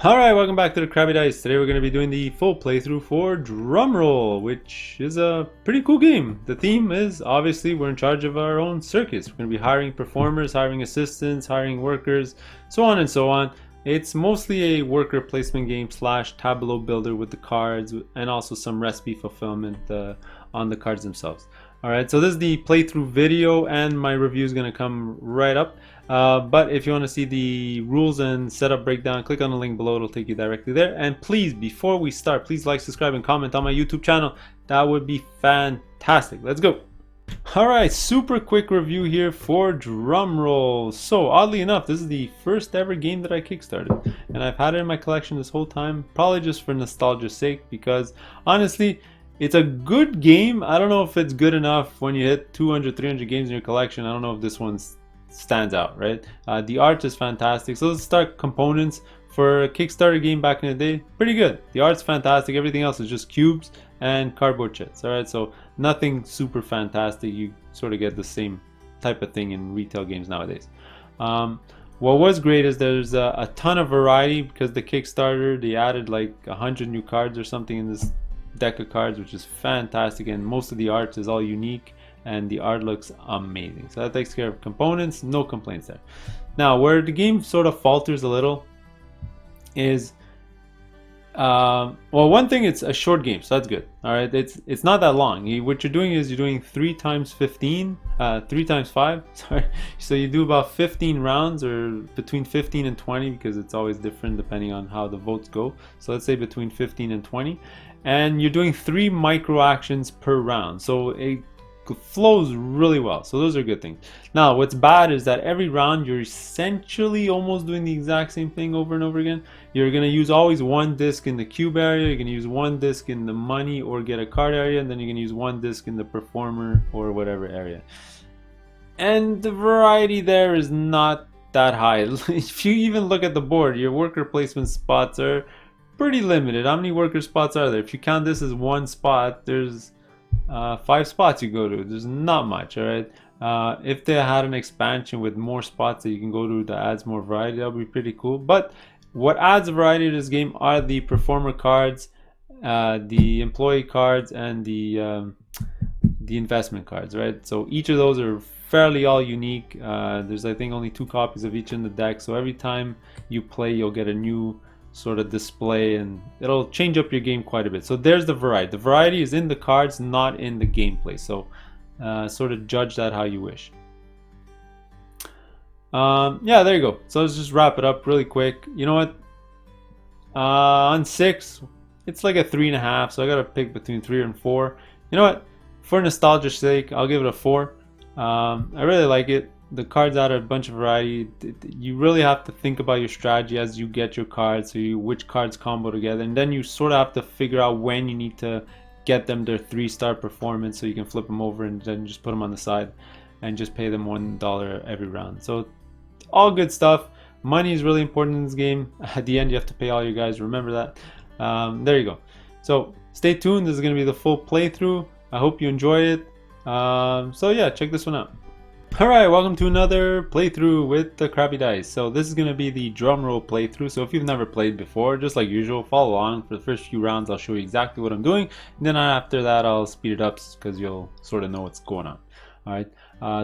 Alright, welcome back to the Crabby Dice. Today we're going to be doing the full playthrough for Drumroll, which is a pretty cool game. The theme is, obviously, we're in charge of our own circus. We're going to be hiring performers, hiring assistants, hiring workers, so on and so on. It's mostly a worker placement game slash tableau builder with the cards and also some recipe fulfillment on the cards themselves. Alright, so this is the playthrough video and my review is going to come right up. But if you want to see the rules and setup breakdown, click on the link below. It'll take you directly there. And please, before we start, please like, subscribe, and comment on my YouTube channel. That would be fantastic. Let's go. Alright, super quick review here for Drumroll. So, oddly enough, this is the first ever game that I kickstarted. And I've had it in my collection this whole time, probably just for nostalgia's sake, because honestly, it's a good game. I don't know if it's good enough when you hit 200, 300 games in your collection. I don't know if this one's stands out, right? The art is fantastic. So let's start components. For a Kickstarter game back in the day, pretty good. The art's fantastic. Everything else is just cubes and cardboard chits. All right, so nothing super fantastic. You sort of get the same type of thing in retail games nowadays. What was great is there's a ton of variety because the Kickstarter, they added like 100 new cards or something in this deck of cards, which is fantastic, and most of the art is all unique and the art looks amazing. So that takes care of components, no complaints there. Now, where the game sort of falters a little is, well, one thing, it's a short game, so that's good. All right, it's not that long. What you're doing is you're doing 3 times 15, 3 times 5, sorry. So you do about 15 rounds, or between 15 and 20, because it's always different depending on how the votes go. So let's say between 15 and 20, and you're doing 3 micro actions per round. So it flows really well, so those are good things. Now, what's bad is that every round you're essentially almost doing the exact same thing over and over again. You're going to use always one disc in the cube area, you're going to use one disc in the money or get a card area, and then you're going to use one disc in the performer or whatever area. And the variety there is not that high. If you even look at the board, your worker placement spots are pretty limited. How many worker spots are there? If you count this as one spot, there's 5 spots you go to. There's not much. All right, if they had an expansion with more spots that you can go to that adds more variety, that would be pretty cool. But what adds variety to this game are the performer cards, the employee cards, and the investment cards, right? So each of those are fairly all unique. There's, I think, only 2 copies of each in the deck, so every time you play you'll get a new sort of display, and it'll change up your game quite a bit. So there's the variety. The variety is in the cards, not in the gameplay. So sort of judge that how you wish. Yeah, there you go. So let's just wrap it up really quick. You know what? On 6, it's like a 3.5. So I gotta pick between 3 and 4. You know what? For nostalgia's sake, I'll give it a 4. I really like it. The cards add a bunch of variety. You really have to think about your strategy as you get your cards, so which cards combo together, and then you sort of have to figure out when you need to get them their 3-star performance so you can flip them over and then just put them on the side and just pay them $1 every round. So all good stuff. Money is really important in this game. At the end you have to pay all your guys, remember that. There you go. So stay tuned, this is going to be the full playthrough. I hope you enjoy it. So yeah, check this one out. Alright, welcome to another playthrough with the Crabby Dice. So this is going to be the Drumroll playthrough. So if you've never played before, just like usual, follow along. For the first few rounds I'll show you exactly what I'm doing, and then after that I'll speed it up because you'll sort of know what's going on. Alright,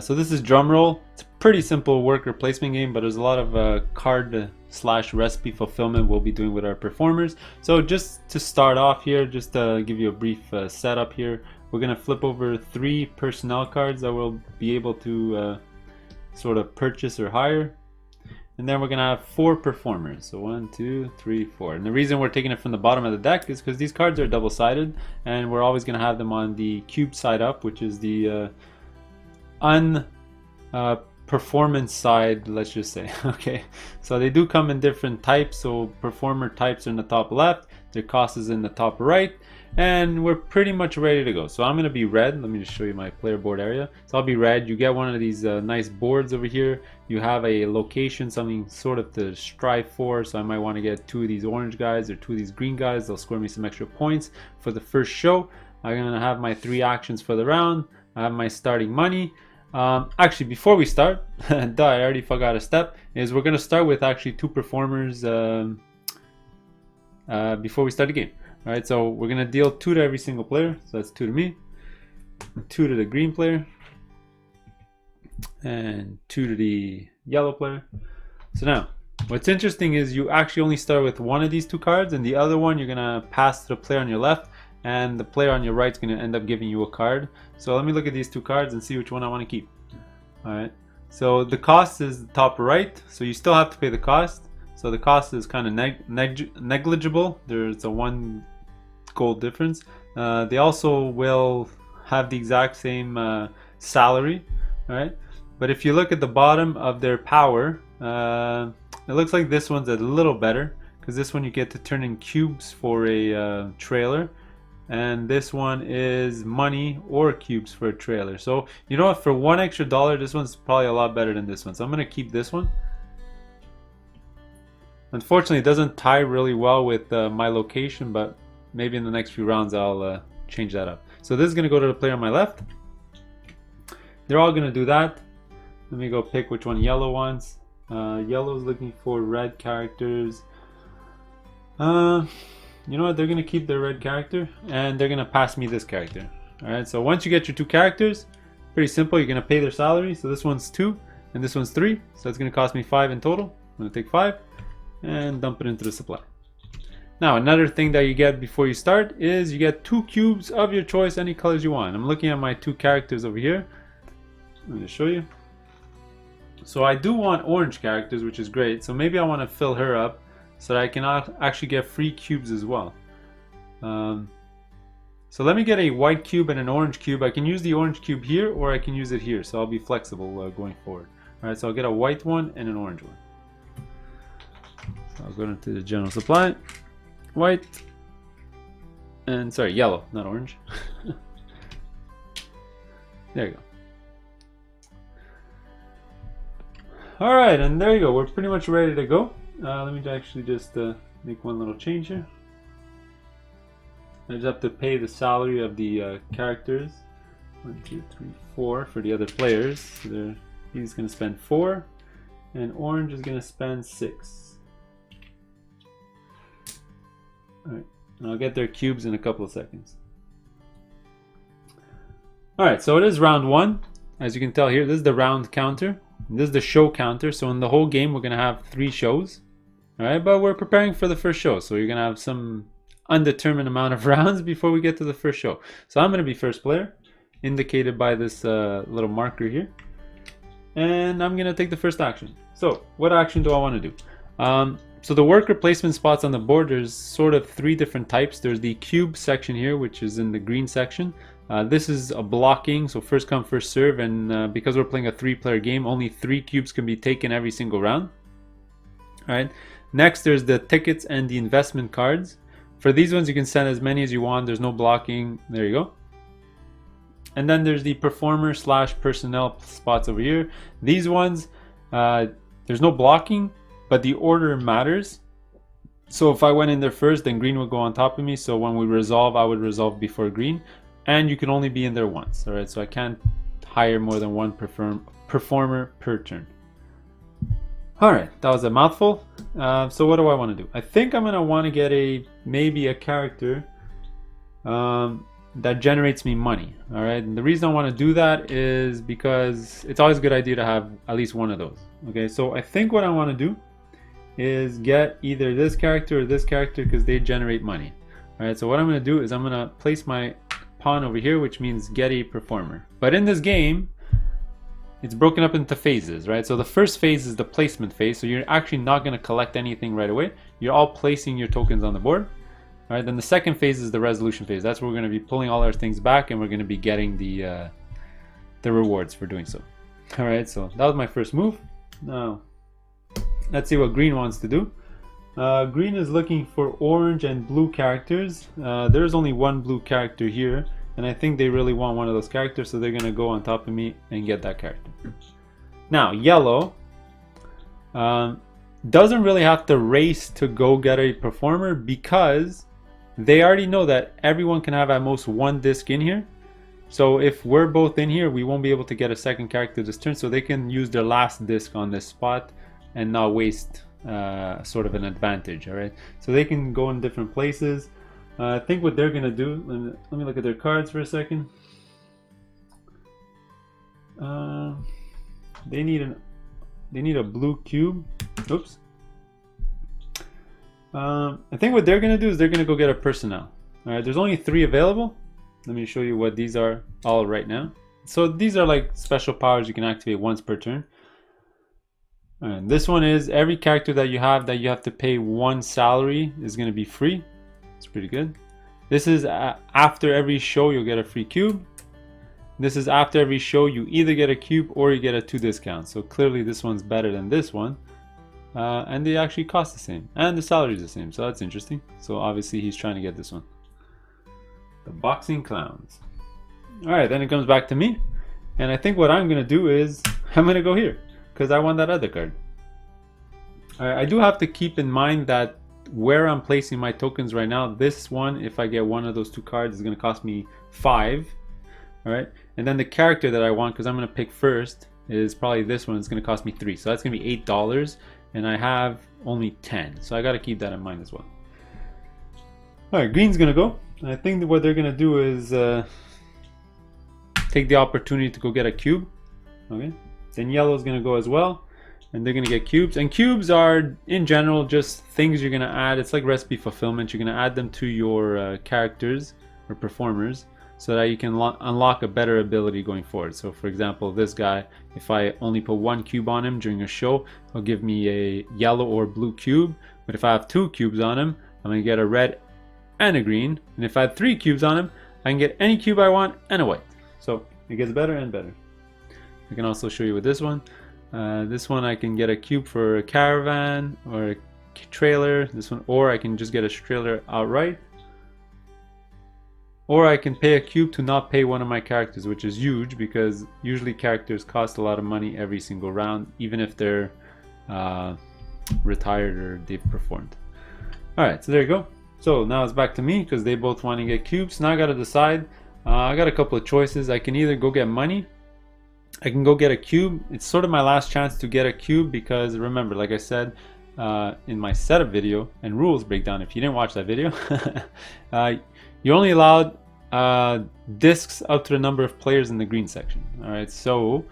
so this is Drumroll. It's a pretty simple worker placement game, but there's a lot of card slash recipe fulfillment we'll be doing with our performers. So just to start off here, just to give you a brief setup here, we're going to flip over 3 personnel cards that we'll be able to sort of purchase or hire. And then we're going to have 4 performers. So 1, 2, 3, 4. And the reason we're taking it from the bottom of the deck is because these cards are double-sided. And we're always going to have them on the cube side up, which is the performance side, let's just say. Okay, so they do come in different types. So performer types are in the top left. Their cost is in the top right. And we're pretty much ready to go. So I'm going to be red. Let me just show you my player board area. So I'll be red. You get one of these nice boards over here. You have a location, something sort of to strive for. So I might want to get 2 of these orange guys or 2 of these green guys. They'll score me some extra points for the first show. I'm going to have my 3 actions for the round. I have my starting money. Actually, before we start, I already forgot a step, is we're going to start with actually 2 performers before we start the game. All right, so we're gonna deal 2 to every single player. So that's 2 to me, 2 to the green player, and 2 to the yellow player. So now, what's interesting is you actually only start with 1 of these 2 cards, and the other one you're gonna pass to the player on your left, and the player on your right is gonna end up giving you a card. So let me look at these 2 cards and see which one I want to keep. All right. So the cost is the top right, so you still have to pay the cost. So the cost is kind of negligible. There's a 1 gold difference. They also will have the exact same salary, right? But if you look at the bottom of their power, it looks like this one's a little better, because this one you get to turn in cubes for a trailer, and this one is money or cubes for a trailer. So you know what, for $1 extra, this one's probably a lot better than this one. So I'm gonna keep this one. Unfortunately, it doesn't tie really well with my location, but maybe in the next few rounds I'll change that up. So this is gonna go to the player on my left. They're all gonna do that. Let me go pick which one yellow wants. Yellow's looking for red characters. You know what, they're gonna keep their red character, and they're gonna pass me this character. Alright, so once you get your 2 characters, pretty simple, you're gonna pay their salary. So this one's 2 and this one's 3, so it's gonna cost me 5 in total. I'm gonna take 5 and dump it into the supply. Now another thing that you get before you start is you get 2 cubes of your choice, any colors you want. I'm looking at my 2 characters over here. Let me just show you. So I do want orange characters, which is great. So maybe I want to fill her up so that I can actually get free cubes as well. So let me get a white cube and an orange cube. I can use the orange cube here, or I can use it here. So I'll be flexible going forward. All right, so I'll get a white one and an orange one. So I'll go into the general supply. White. And sorry, yellow, not orange. There you go. All right, and there you go. We're pretty much ready to go. Let me actually just make one little change here. I just have to pay the salary of the characters. 1, 2, 3, 4 for the other players. So he's going to spend 4, and orange is going to spend 6. All right, and I'll get their cubes in a couple of seconds. All right, so it is round 1. As you can tell here, this is the round counter. This is the show counter. So in the whole game, we're going to have 3 shows. All right, but we're preparing for the first show. So you're going to have some undetermined amount of rounds before we get to the first show. So I'm going to be first player, indicated by this little marker here. And I'm going to take the first action. So what action do I want to do? So the worker placement spots on the board, there's sort of 3 different types. There's the cube section here, which is in the green section. This is a blocking, so first come, first serve, and because we're playing a 3-player game, only 3 cubes can be taken every single round. All right. Next, there's the tickets and the investment cards. For these ones, you can send as many as you want. There's no blocking. There you go. And then there's the performer / personnel spots over here. These ones, there's no blocking, but the order matters. So if I went in there first, then green would go on top of me. So when we resolve, I would resolve before green. And you can only be in there once. All right, so I can't hire more than 1 performer per turn. All right, that was a mouthful. So what do I want to do? I think I'm gonna want to get maybe a character that generates me money. All right, and the reason I want to do that is because it's always a good idea to have at least 1 of those. Okay, so I think what I want to do is get either this character or this character because they generate money. All right, so what I'm gonna do is I'm gonna place my pawn over here, which means get a performer. But in this game, it's broken up into phases, right? So the first phase is the placement phase. So you're actually not going to collect anything right away. You're all placing your tokens on the board. All right. Then the second phase is the resolution phase. That's where we're going to be pulling all our things back, and we're going to be getting the rewards for doing so. All right. So that was my first move. Now, let's see what green wants to do. Green is looking for orange and blue characters. There's only 1 blue character here, and I think they really want one of those characters, so they're gonna go on top of me and get that character. Now yellow doesn't really have to race to go get a performer because they already know that everyone can have at most 1 disc in here. So if we're both in here, we won't be able to get a second character this turn, so they can use their last disc on this spot and not waste sort of an advantage. All right, so they can go in different places. I think what they're gonna do. Let me look at their cards for a second. They need a blue cube. Oops. I think what they're gonna do is they're gonna go get a personnel. All right, there's only 3 available. Let me show you what these are all right now. So these are like special powers you can activate once per turn. And this one is every character that you have to pay 1 salary is going to be free. It's pretty good. This is after every show you'll get a free cube. This is after every show you either get a cube or you get a 2 discount. So clearly this one's better than this one. And they actually cost the same. And the salary is the same. So that's interesting. So obviously he's trying to get this one. The boxing clowns. Alright, then it comes back to me. And I think what I'm going to do is I'm going to go here. Because I want that other card. I do have to keep in mind that where I'm placing my tokens right now, this one, if I get one of those 2 cards, is going to cost me 5. Alright, and then the character that I want, because I'm going to pick first, is probably this one. It's going to cost me 3. So that's going to be $8. And I have only 10. So I got to keep that in mind as well. Alright, green's going to go. I think that what they're going to do is take the opportunity to go get a cube. Okay. Then yellow's going to go as well, and they're going to get cubes. And cubes are, in general, just things you're going to add. It's like recipe fulfillment. You're going to add them to your characters or performers so that you can unlock a better ability going forward. So for example, this guy, if I only put 1 cube on him during a show, he'll give me a yellow or blue cube. But if I have 2 cubes on him, I'm going to get a red and a green. And if I have 3 cubes on him, I can get any cube I want and a white. So it gets better and better. I can also show you with this one. This one I can get a cube for a caravan or a trailer. This one, or I can just get a trailer outright. Or I can pay a cube to not pay one of my characters, which is huge because usually characters cost a lot of money every single round, even if they're retired or they've performed. Alright, so there you go. So now it's back to me because they both want to get cubes. Now I got to decide. I got a couple of choices. I can either go get money. I can go get a cube. It's sort of my last chance to get a cube because remember, like I said in my setup video and rules breakdown, if you didn't watch that video, you're only allowed discs up to the number of players in the green section. Alright, so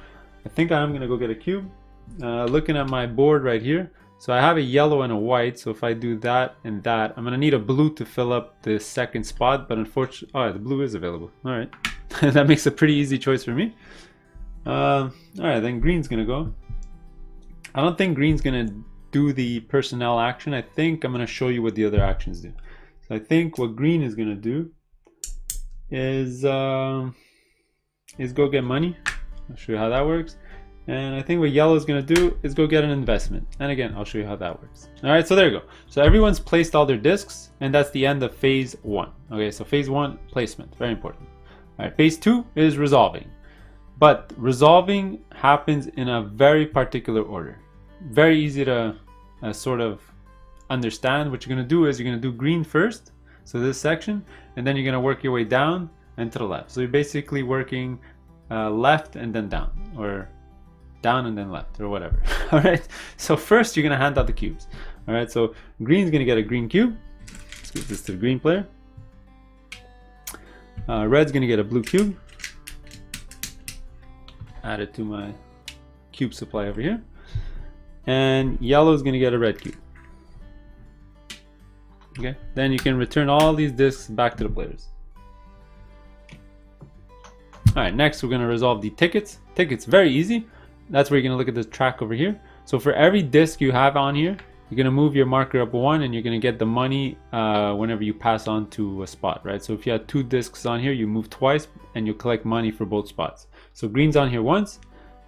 I think I'm going to go get a cube. Looking at my board right here, so I have a yellow and a white, so if I do that and that, I'm going to need a blue to fill up the second spot, but unfortunately, oh, the blue is available. Alright, that makes a pretty easy choice for me. Alright, then green's gonna go. I don't think green's gonna do the personnel action. I think I'm gonna show you what the other actions do. So I think what green is gonna do is go get money. I'll show you how that works. And I think what yellow is gonna do is go get an investment. And again, I'll show you how that works. Alright, so there you go. So everyone's placed all their discs, and that's the end of phase 1. Okay, so phase 1, placement, very important. Alright, phase 2 is resolving. But resolving happens in a very particular order. Very easy to sort of understand. What you're going to do is you're going to do green first, so this section, and then you're going to work your way down and to the left. So you're basically working left and then down, or down and then left, or whatever. All right. So first you're going to hand out the cubes. All right. So green's going to get a green cube. Let's give this to the green player. Red's going to get a blue cube. Add it to my cube supply over here, and yellow is going to get a red cube. Okay, then you can return all these discs back to the players. Alright, next we're going to resolve the tickets. Tickets, very easy. That's where you're going to look at the track over here. So for every disc you have on here, you're going to move your marker up 1, and you're going to get the money whenever you pass on to a spot, right? So if you have 2 discs on here, you move twice and you collect money for both spots. So green's on here once,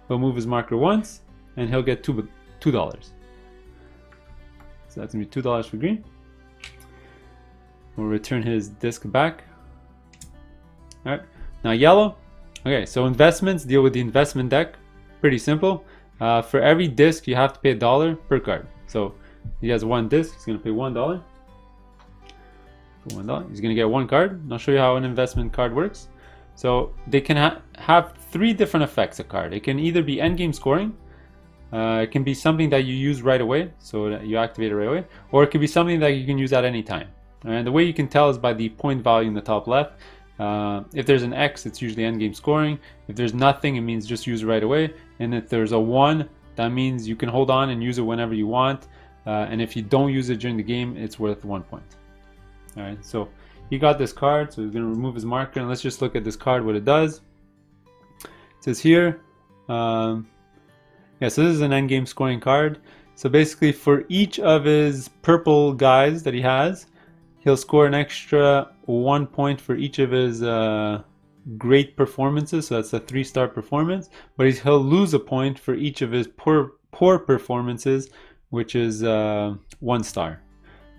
he'll move his marker once, and he'll get $2. So that's going to be $2 for green. We'll return his disc back. Alright, now yellow. Okay, so investments, deal with the investment deck. Pretty simple. For every disc, you have to pay $1 per card. So he has 1 disc, he's going to pay $1. For $1, he's going to get 1 card. And I'll show you how an investment card works. So they can have 3 different effects a card. It can either be endgame scoring, It can be something that you use right away, so that you activate it right away, or it could be something that you can use at any time. And the way you can tell is by the point value in the top left. If there's an X, it's usually endgame scoring. If there's nothing, it means just use it right away. And if there's a 1, that means you can hold on and use it whenever you want. And if you don't use it during the game, it's worth 1 point. All right, so he got this card, so he's going to remove his marker, and let's just look at this card, what it does. It says here, yeah, so this is an endgame scoring card. So basically for each of his purple guys that he has, he'll score an extra 1 point for each of his great performances. So that's a 3-star performance, but he'll lose a point for each of his poor performances, which is 1 star.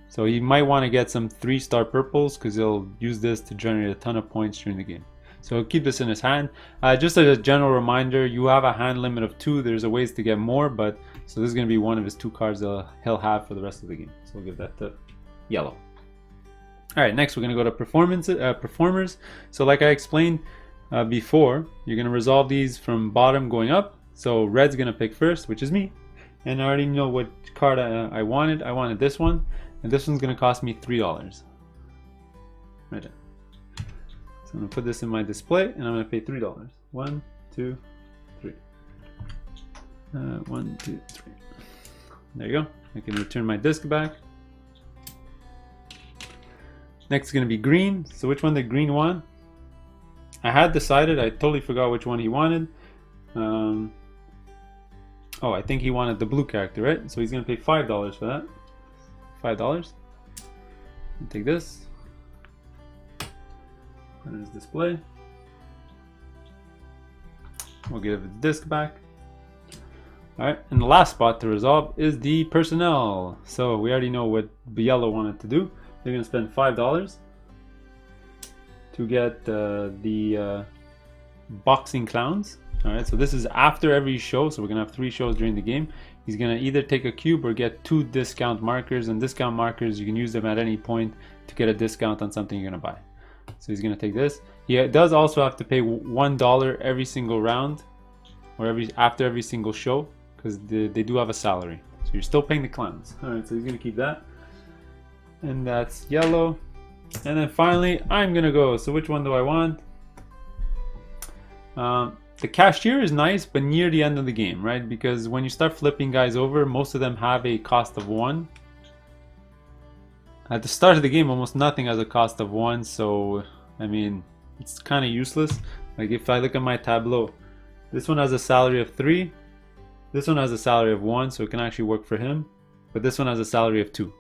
So he might want to get some 3-star purples because he'll use this to generate a ton of points during the game. So he'll keep this in his hand. Just as a general reminder, you have a hand limit of 2. There's a ways to get more, but so this is going to be one of his 2 cards that he'll have for the rest of the game. So we'll give that to yellow. All right, next we're going to go to performers. So like I explained before, you're going to resolve these from bottom going up. So red's going to pick first, which is me. And I already know what card I wanted. I wanted this one. And this one's going to cost me $3. Right there. So I'm going to put this in my display, and I'm going to pay $3. 1, 2, 3. 1, 2, 3. There you go. I can return my disc back. Next is going to be green. So which one did green want? I had decided. I totally forgot which one he wanted. Oh, I think he wanted the blue character, right? So he's going to pay $5 for that. $5. And take this. Put it in his display. We'll give the disc back. Alright, and the last spot to resolve is the personnel. So we already know what yellow wanted to do. They're going to spend $5 to get the boxing clowns. Alright, so this is after every show, so we're going to have 3 shows during the game. He's going to either take a cube or get 2 discount markers, and discount markers, you can use them at any point to get a discount on something you're going to buy. So he's going to take this. He does also have to pay $1 every single round, or after every single show, because they do have a salary. So you're still paying the clowns. Alright, so he's going to keep that. And that's yellow. And then finally, I'm going to go. So which one do I want? The cashier is nice, but near the end of the game, right? Because when you start flipping guys over, most of them have a cost of 1. At the start of the game, almost nothing has a cost of 1, so I mean, it's kind of useless. Like if I look at my tableau, this one has a salary of 3, this one has a salary of 1, so it can actually work for him, but this one has a salary of 2.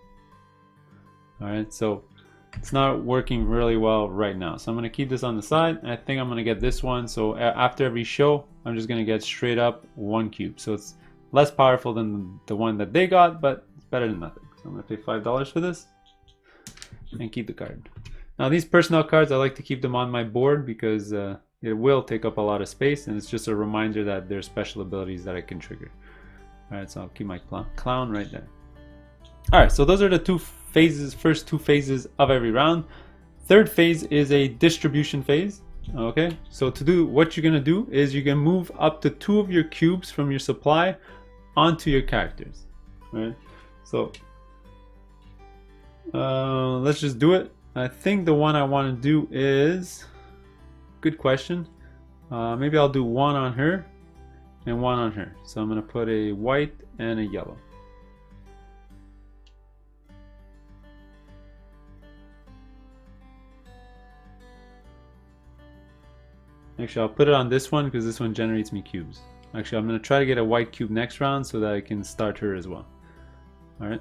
Alright, so it's not working really well right now. So I'm going to keep this on the side. I think I'm going to get this one. So after every show, I'm just going to get straight up 1 cube. So it's less powerful than the one that they got, but it's better than nothing. So I'm going to pay $5 for this and keep the card. Now these personnel cards, I like to keep them on my board because it will take up a lot of space, and it's just a reminder that there's special abilities that I can trigger. Alright, so I'll keep my clown right there. Alright, so those are the first two phases of every round. Third phase is a distribution phase. Okay, so to do what you're gonna do is you can move up to 2 of your cubes from your supply onto your characters. Right, so let's just do it. I think the one I want to do is, good question, maybe I'll do 1 on her and 1 on her. So I'm gonna put a white and a yellow. Actually, I'll put it on this one because this one generates me cubes. Actually, I'm going to try to get a white cube next round so that I can start her as well. Alright,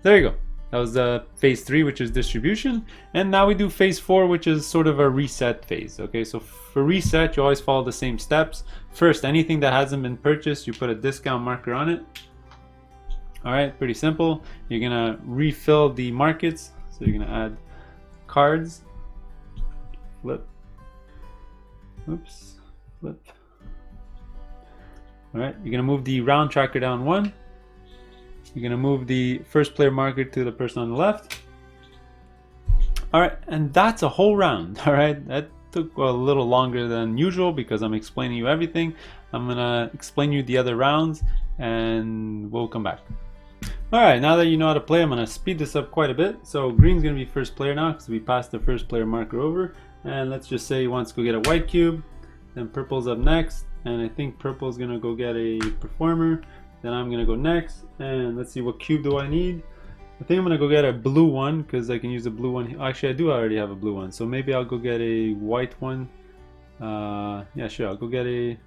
there you go. That was phase 3, which is distribution. And now we do phase 4, which is sort of a reset phase. Okay, so for reset, you always follow the same steps. First, anything that hasn't been purchased, you put a discount marker on it. Alright, pretty simple. You're going to refill the markets. So you're going to add cards, flip. Oops, flip. Alright, you're going to move the round tracker down 1. You're going to move the first player marker to the person on the left. Alright, and that's a whole round. Alright, that took a little longer than usual because I'm explaining you everything. I'm going to explain you the other rounds, and we'll come back. Alright, now that you know how to play, I'm going to speed this up quite a bit. So green's going to be first player now because we passed the first player marker over. And let's just say he wants to go get a white cube. Then purple's up next. And I think purple's going to go get a performer. Then I'm going to go next. And let's see, what cube do I need? I think I'm going to go get a blue one because I can use a blue one. Actually, I do already have a blue one. So maybe I'll go get a white one. Yeah, sure. I'll go get a...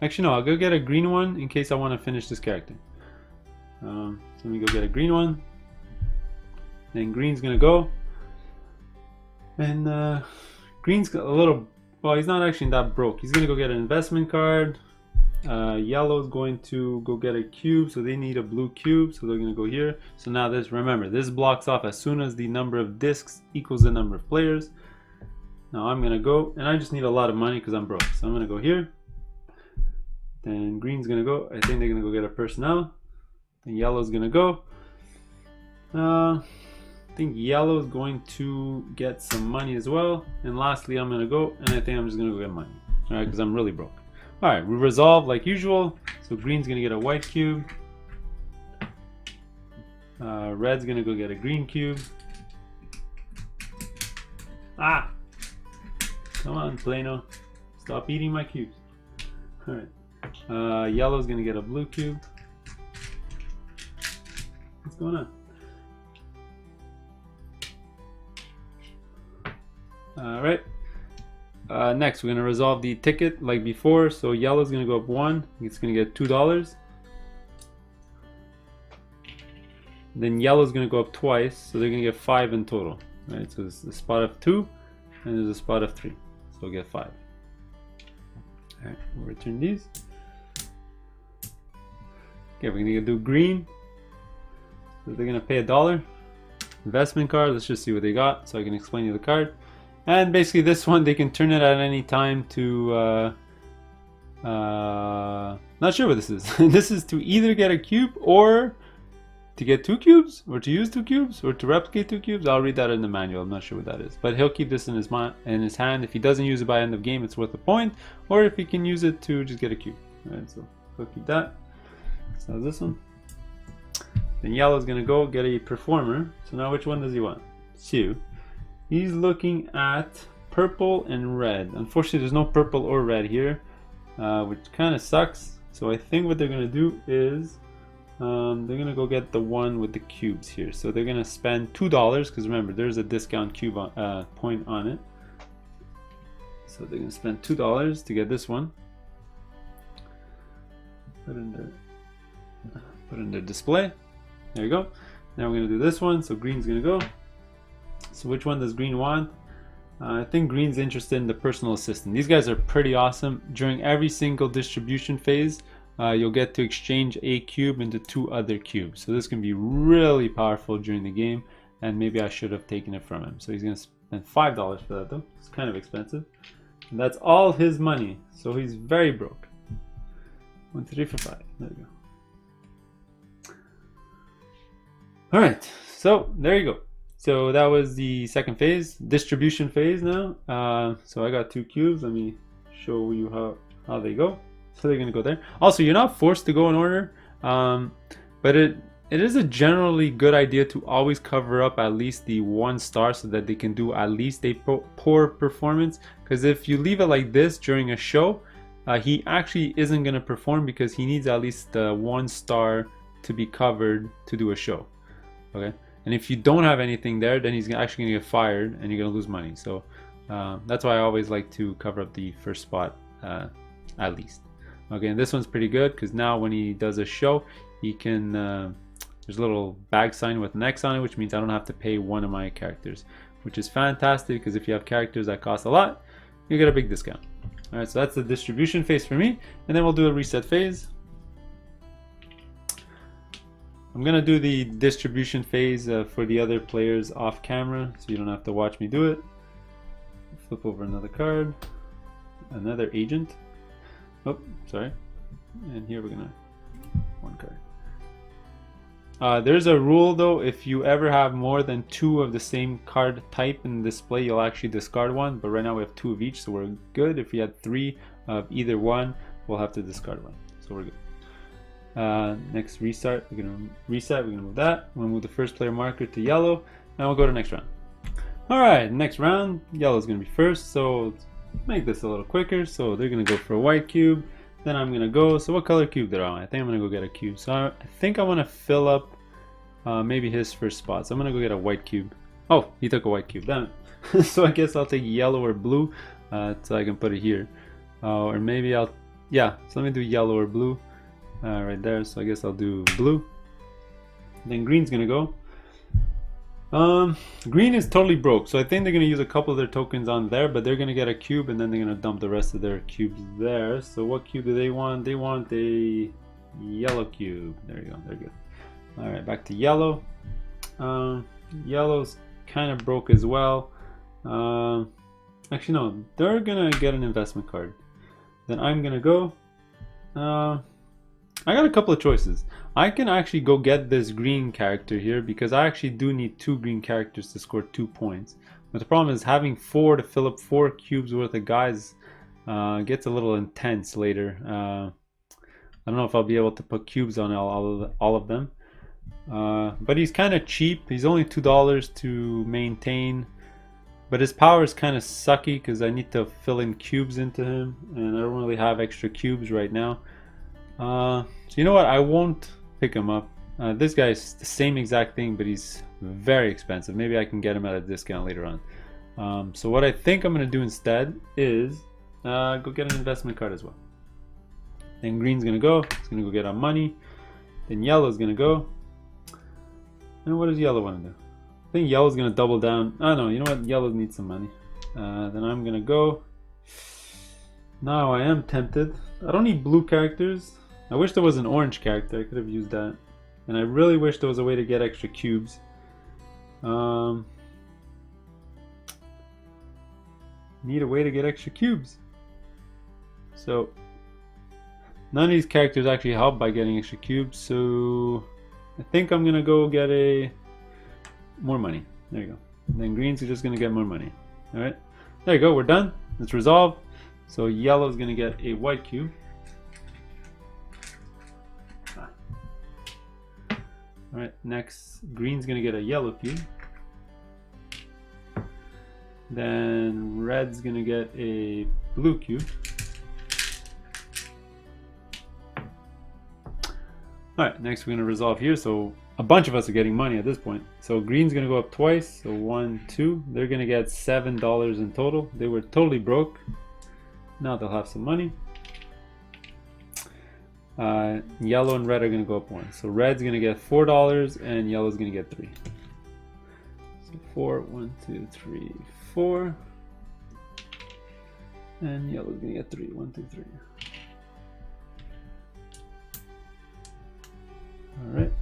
Actually, no. I'll go get a green one in case I want to finish this character. So let me go get a green one. Then green's going to go. And green's got a little... Well, he's not actually that broke. He's going to go get an investment card. Yellow's going to go get a cube, so they need a blue cube, so they're going to go here. So now this, remember, this blocks off as soon as the number of discs equals the number of players. Now I'm going to go, and I just need a lot of money because I'm broke. So I'm going to go here. Then green's going to go. I think they're going to go get a personnel. Then yellow's going to go. I think yellow's going to get some money as well. And lastly, I'm going to go, and I think I'm just going to go get money. Alright, because I'm really broke. Alright, we resolve like usual. So green's gonna get a white cube. Red's gonna go get a green cube. Ah! Come on, Plano. Stop eating my cubes. Alright. Yellow's gonna get a blue cube. What's going on? Alright. Next, we're going to resolve the ticket like before. So yellow's going to go up 1. It's going to get $2. Then yellow's going to go up twice. So they're going to get 5 in total. Right? So there's a spot of 2 and there's a spot of 3. So we'll get 5. Alright, we'll return these. Okay, we're going to do green. So they're going to pay $1. Investment card. Let's just see what they got so I can explain you the card. And basically this one, they can turn it at any time to, not sure what this is. This is to either get a cube or to get 2 cubes or to use 2 cubes or to replicate 2 cubes. I'll read that in the manual. I'm not sure what that is, but he'll keep this in his hand. If he doesn't use it by end of game, it's worth a point, or if he can use it to just get a cube. All right, so he'll keep that. So this one. Then yellow's gonna go get a performer. So now which one does he want? 2. He's looking at purple and red. Unfortunately, there's no purple or red here, which kind of sucks. So I think what they're going to do is they're going to go get the one with the cubes here. So they're going to spend $2 because remember, there's a discount cube point on it. So they're going to spend $2 to get this one. Put in their display. There you go. Now we're going to do this one. So green's going to go. So which one does green want? I think green's interested in the personal assistant. These guys are pretty awesome. During every single distribution phase, you'll get to exchange a cube into 2 other cubes. So this can be really powerful during the game, and maybe I should have taken it from him. So he's going to spend $5 for that though. It's kind of expensive. And that's all his money. So he's very broke. 1, 2, 3, 4, 5. There we go. Alright, so there you go. So that was the second phase, distribution phase now. So I got 2 cubes. Let me show you how they go. So they're going to go there. Also, you're not forced to go in order, but it is a generally good idea to always cover up at least the 1 star so that they can do at least a poor performance. Because if you leave it like this during a show, he actually isn't going to perform because he needs at least 1 star to be covered to do a show. Okay. And if you don't have anything there, then he's actually going to get fired and you're going to lose money. So that's why I always like to cover up the first spot at least. Okay, and this one's pretty good because now when he does a show, he can, there's a little bag sign with an X on it, which means I don't have to pay one of my characters, which is fantastic because if you have characters that cost a lot, you get a big discount. All right, so that's the distribution phase for me. And then we'll do a reset phase. I'm gonna do the distribution phase for the other players off camera, so you don't have to watch me do it. Flip over another card, another agent. Oh, sorry. And here we're gonna 1 card. There's a rule though, if you ever have more than 2 of the same card type in the display, you'll actually discard 1. But right now we have 2 of each, so we're good. If we had 3 of either one, we'll have to discard 1. So we're good. Next restart, we're gonna reset, we're gonna move that. We're gonna move the first player marker to yellow, and we'll go to next round. Alright, next round, yellow's gonna be first, so let's make this a little quicker. So they're gonna go for a white cube, then I'm gonna go, so what color cube did I want? I think I'm gonna go get a cube. So I think I wanna fill up maybe his first spot. So I'm gonna go get a white cube. Oh, he took a white cube, damn it. So I guess I'll take yellow or blue, so I can put it here. Or maybe I'll, yeah, so let me do yellow or blue. Right there, so I guess I'll do blue. Then green's gonna go. Green is totally broke, so I think they're gonna use a couple of their tokens on there, but they're gonna get a cube and then they're gonna dump the rest of their cubes there. So what cube do they want? They want a yellow cube. There you go, they're good. Alright, back to yellow. Yellow's kind of broke as well. Actually no, they're gonna get an investment card. Then I'm gonna go. I got a couple of choices. I can actually go get this green character here because I actually do need 2 green characters to score 2 points. But the problem is having 4 to fill up 4 cubes worth of guys gets a little intense later. I don't know if I'll be able to put cubes on all of them. But he's kind of cheap. He's only $2 to maintain. But his power is kind of sucky because I need to fill in cubes into him. And I don't really have extra cubes right now. So you know what, I won't pick him up. This guy's the same exact thing, but he's very expensive. Maybe I can get him at a discount later on. So what I think I'm going to do instead is go get an investment card as well. Then green's going to go. It's going to go get our money. Then yellow's going to go. And what does yellow want to do? I think yellow's going to double down. Oh no, you know what, yellow needs some money. Then I'm going to go. Now I am tempted. I don't need blue characters. I wish there was an orange character. I could have used that. And I really wish there was a way to get extra cubes. Need a way to get extra cubes. So none of these characters actually help by getting extra cubes. So I think I'm gonna go get more money. There you go. And then green's are just gonna get more money. Alright. There you go, we're done. It's resolved. So yellow's gonna get a white cube. Alright, next green's gonna get a yellow cube. Then red's gonna get a blue cube. Alright, next we're gonna resolve here. So a bunch of us are getting money at this point. So green's gonna go up twice. So 1, 2. They're gonna get $7 in total. They were totally broke. Now they'll have some money. Yellow and red are going to go up 1. So red's going to get $4 and yellow's going to get 3. So 4, 1, 2, 3, 4. And yellow's going to get 3, 1, 2, 3. Alright.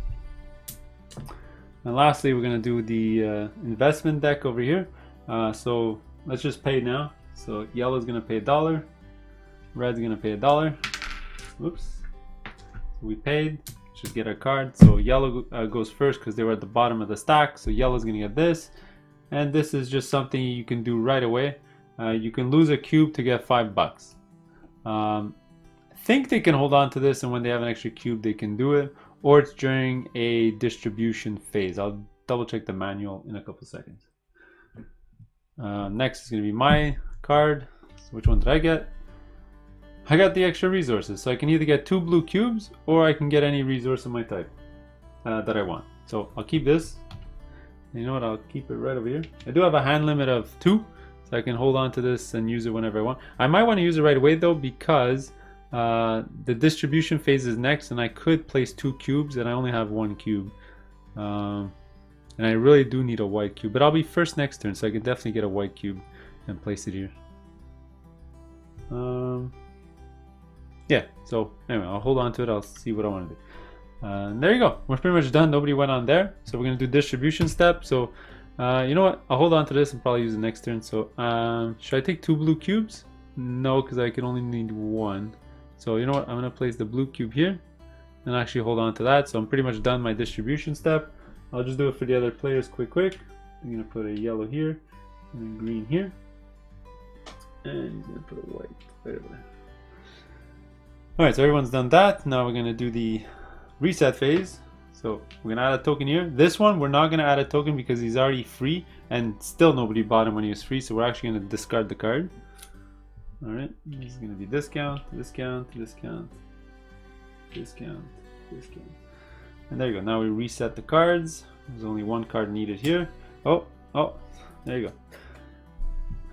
And lastly, we're going to do the investment deck over here. So let's just pay now. So yellow's going to pay $1. Red's going to pay $1. Whoops. So we paid. Should get our card. So yellow goes first because they were at the bottom of the stack. So yellow's going to get this. And this is just something you can do right away. You can lose a cube to get $5. I think they can hold on to this, and when they have an extra cube they can do it. Or it's during a distribution phase. I'll double check the manual in a couple seconds. Next is going to be my card. So which one did I get? I got the extra resources, so I can either get 2 blue cubes or I can get any resource of my type that I want. So I'll keep this. You know what, I'll keep it right over here. I do have a hand limit of 2, so I can hold on to this and use it whenever I want. I might want to use it right away though, because the distribution phase is next and I could place 2 cubes and I only have 1 cube. And I really do need a white cube, but I'll be first next turn, so I can definitely get a white cube and place it here. Yeah, so anyway, I'll hold on to it. I'll see what I want to do. And there you go. We're pretty much done. Nobody went on there. So we're going to do distribution step. So you know what? I'll hold on to this and probably use it next turn. So should I take 2 blue cubes? No, because I can only need 1. So you know what? I'm going to place the blue cube here and actually hold on to that. So I'm pretty much done my distribution step. I'll just do it for the other players quick. I'm going to put a yellow here and a green here. And he's going to put a white right over there. Alright, so everyone's done that. Now we're going to do the reset phase. So we're gonna add a token here. This one we're not gonna add a token because he's already free, and still nobody bought him when he was free. So we're actually gonna discard the card. All right, this is gonna be discount, discount, discount, discount, discount, and there you go. Now we reset the cards. There's only one card needed here. Oh, there you go.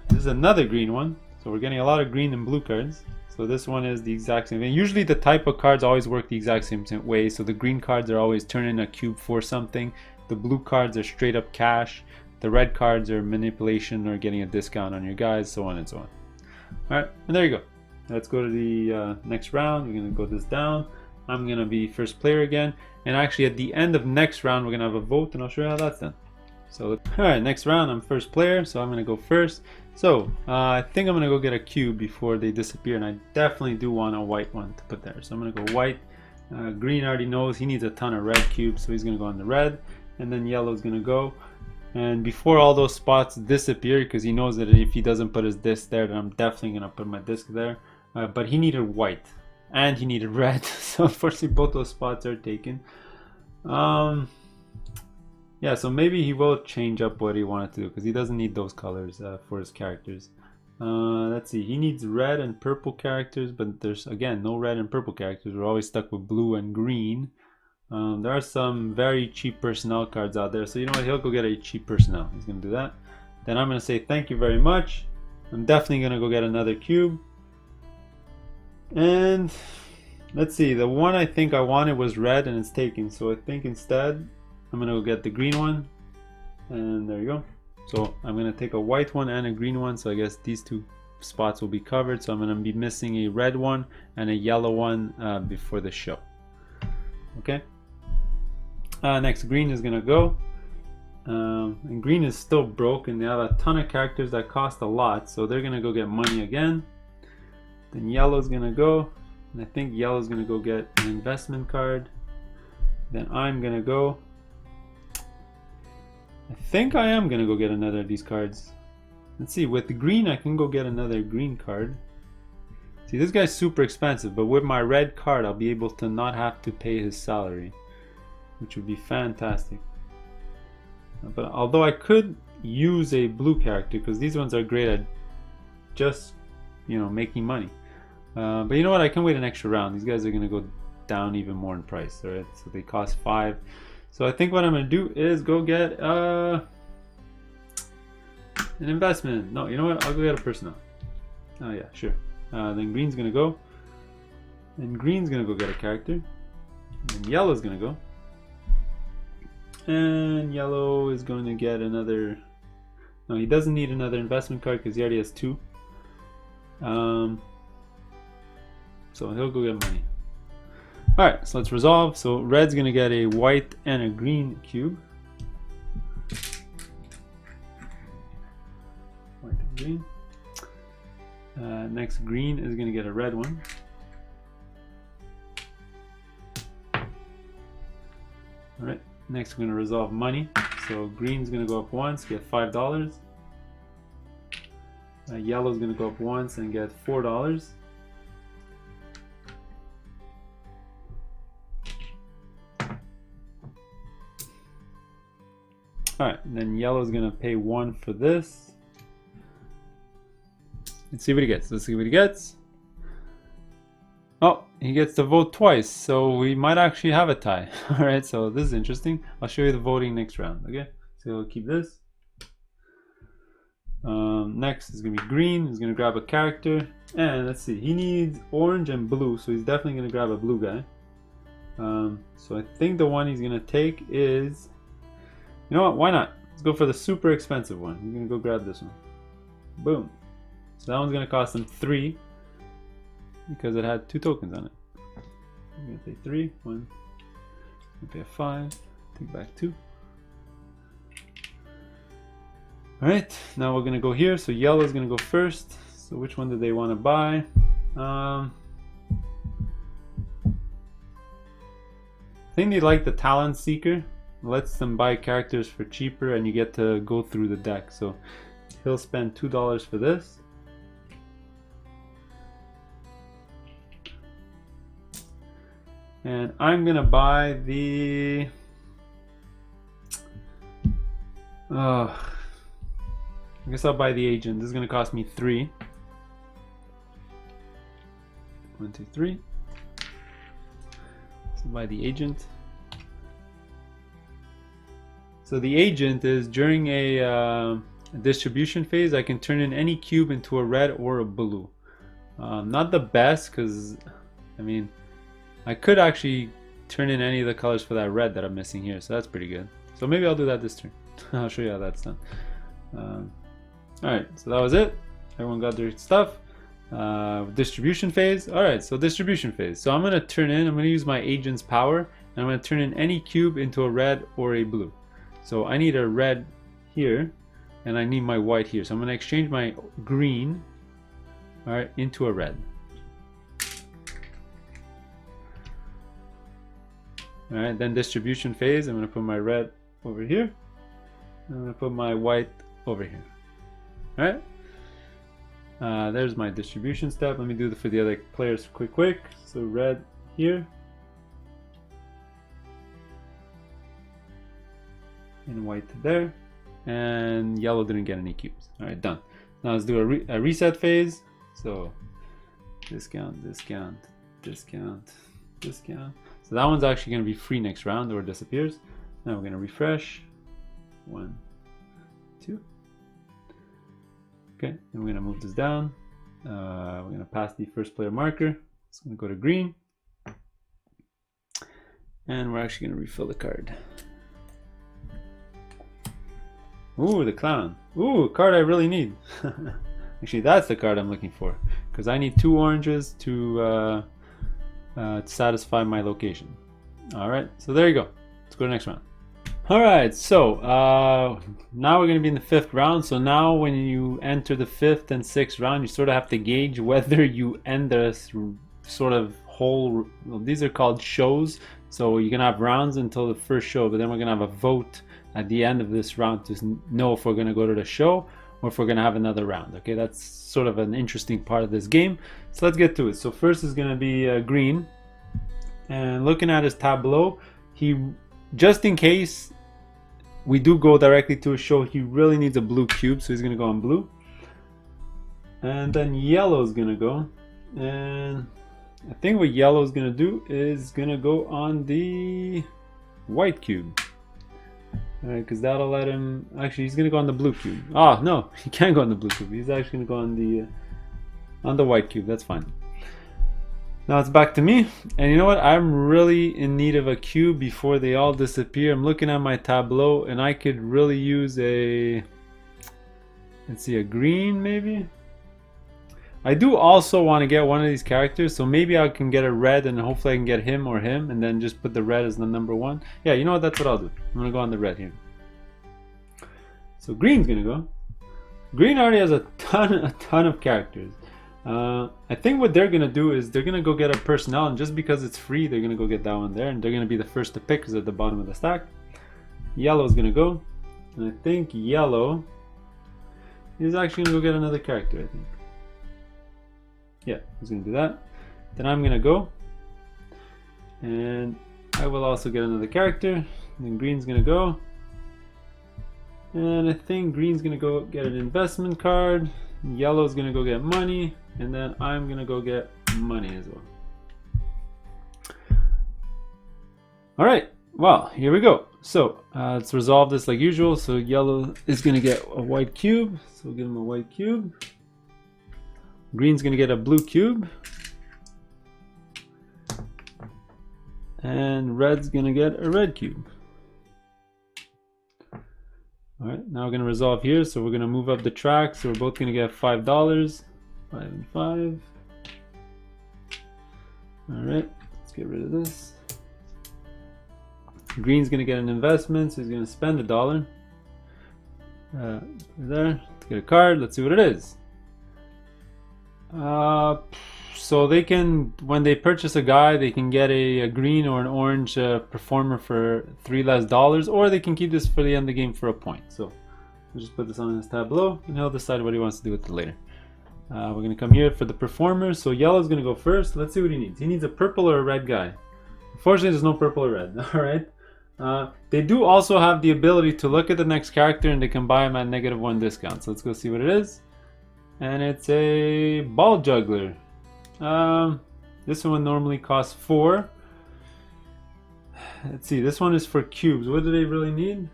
This is another green one. So we're getting a lot of green and blue cards. So this one is the exact same. And usually the type of cards always work the exact same way. So the green cards are always turn in a cube for something. The blue cards are straight up cash. The red cards are manipulation or getting a discount on your guys, so on and so on. All right, and there you go. Let's go to the next round. We're gonna go this down. I'm gonna be first player again. And actually at the end of next round, we're gonna have a vote and I'll show you how that's done. So, all right, next round, I'm first player, so I'm gonna go first. So, I think I'm gonna go get a cube before they disappear, and I definitely do want a white one to put there. So I'm gonna go white. Green already knows he needs a ton of red cubes, so he's gonna go on the red, and then yellow's gonna go. And before all those spots disappear, because he knows that if he doesn't put his disc there, then I'm definitely gonna put my disc there. But he needed white, and he needed red, so unfortunately both those spots are taken. Yeah, so maybe he will change up what he wanted to do because he doesn't need those colors for his characters. Let's see, he needs red and purple characters, but there's again no red and purple characters. We're always stuck with blue and green. There are some very cheap personnel cards out there, so you know what, he'll go get a cheap personnel. He's gonna do that. Then I'm gonna say thank you very much. I'm definitely gonna go get another cube. And let's see, the one I think I wanted was red and it's taken, so I think instead I'm gonna go get the green one, and there you go. So I'm gonna take a white one and a green one, so I guess these two spots will be covered. So I'm gonna be missing a red one and a yellow one before the show. Okay. Next, green is gonna go, and green is still broke, and they have a ton of characters that cost a lot, so they're gonna go get money again. Then yellow's gonna go, and I think yellow's gonna go get an investment card. Then I'm gonna go. I think I am gonna go get another of these cards. Let's see, with the green I can go get another green card. See, this guy's super expensive, but with my red card I'll be able to not have to pay his salary, which would be fantastic. But although I could use a blue character, because these ones are great at just, you know, making money. But you know what, I can wait an extra round. These guys are gonna go down even more in price, alright? So they cost 5. So I think what I'm gonna do is go get an investment. No, you know what? I'll go get a personnel. Oh yeah, sure. Then green's gonna go, and green's gonna go get a character, and yellow's gonna go, and yellow is going to get another. No, he doesn't need another investment card because he already has 2. So he'll go get money. Alright, so let's resolve. So red's gonna get a white and a green cube. White and green. Next, green is gonna get a red one. Alright, next we're gonna resolve money. So green's gonna go up once, get $5. Yellow's gonna go up once and get $4. Alright, then yellow's gonna pay 1 for this. Let's see what he gets. Let's see what he gets. Oh, he gets to vote twice, so we might actually have a tie. Alright, so this is interesting. I'll show you the voting next round, okay? So we'll keep this. Next is gonna be green. He's gonna grab a character. And let's see, he needs orange and blue, so he's definitely gonna grab a blue guy. So I think the one he's gonna take is, you know what, why not? Let's go for the super expensive one. He's gonna go grab this one. Boom. So that one's gonna cost him 3 because it had 2 tokens on it. I'm gonna pay 3, 1, I'm gonna pay 5, take back 2. Alright, now we're gonna go here. So yellow's gonna go first. So which one do they want to buy? I think they like the Talent Seeker. Lets them buy characters for cheaper and you get to go through the deck. So he'll spend $2 for this. And I'm gonna buy the I guess I'll buy the agent. This is gonna cost me 3. 1, 2, 3. So buy the agent. So the agent is during a distribution phase, I can turn in any cube into a red or a blue. Not the best, because I mean I could actually turn in any of the colors for that red that I'm missing here, so that's pretty good. So maybe I'll do that this turn. I'll show you how that's done. Alright, so that was it. Everyone got their stuff. Distribution phase. Alright, so distribution phase. So I'm going to use my agent's power, and I'm going to turn in any cube into a red or a blue. So I need a red here, and I need my white here. So I'm going to exchange my green, alright, into a red. Alright, then distribution phase. I'm going to put my red over here. I'm going to put my white over here. Alright. There's my distribution step. Let me do it for the other players quick. So red here. And white there. And yellow didn't get any cubes. Alright, done. Now let's do a reset phase. So discount, discount, discount, discount. So that one's actually going to be free next round, or it disappears. Now we're going to refresh. 1, 2. Okay, and we're going to move this down. We're going to pass the first player marker. It's going to go to green. And we're actually going to refill the card. Ooh, the clown. Ooh, a card I really need. Actually, that's the card I'm looking for, because I need 2 oranges to satisfy my location. Alright, so there you go. Let's go to the next round. Alright, so now we're going to be in the 5th round. So now when you enter the 5th and 6th round, you sort of have to gauge whether you end this sort of whole, well, these are called shows. So you're going to have rounds until the first show, but then we're going to have a vote at the end of this round to know if we're going to go to the show or if we're going to have another round. Okay, that's sort of an interesting part of this game. So let's get to it. So first is going to be green. And looking at his tableau, he, just in case we do go directly to a show, he really needs a blue cube, so he's going to go on blue. And then yellow is going to go. And I think what yellow is going to do is going to go on the white cube. Alright, because that'll let him, actually he's going to go on the blue cube. Ah, no, he can't go on the blue cube. He's actually going to go on the white cube. That's fine. Now it's back to me, and you know what? I'm really in need of a cube before they all disappear. I'm looking at my tableau, and I could really use a, let's see, a green maybe? I do also want to get one of these characters, so maybe I can get a red, and hopefully I can get him or him, and then just put the red as the number 1. Yeah, you know what? That's what I'll do. I'm going to go on the red here. So green's going to go. Green already has a ton of characters. I think what they're gonna do is they're gonna go get a personnel, and just because it's free, they're gonna go get that one there, and they're gonna be the first to pick because at the bottom of the stack. Yellow is gonna go, and I think yellow is actually gonna go get another character. I think, yeah, he's gonna do that. Then I'm gonna go, and I will also get another character. And then green's gonna go, and I think green's gonna go get an investment card. Yellow's gonna go get money, and then I'm gonna go get money as well. All right, well, here we go. So let's resolve this like usual. So yellow is gonna get a white cube, so we'll give him a white cube. Green's gonna get a blue cube, and red's gonna get a red cube. All right, now we're going to resolve here. So we're going to move up the track. So we're both going to get $5. 5 and 5. All right, let's get rid of this. Green's going to get an investment, so he's going to spend $1. There, let's get a card. Let's see what it is. So they can, when they purchase a guy, they can get a green or an orange performer for $3 less, or they can keep this for the end of the game for a point. So we'll just put this on his tableau, and he'll decide what he wants to do with it later. We're going to come here for the performers. So yellow's going to go first. Let's see what he needs. He needs a purple or a red guy. Unfortunately, there's no purple or red. All right. They do also have the ability to look at the next character and they can buy them at -1 discount. So let's go see what it is. And it's a ball juggler. This one normally costs 4. Let's see, this one is for cubes. What do they really need?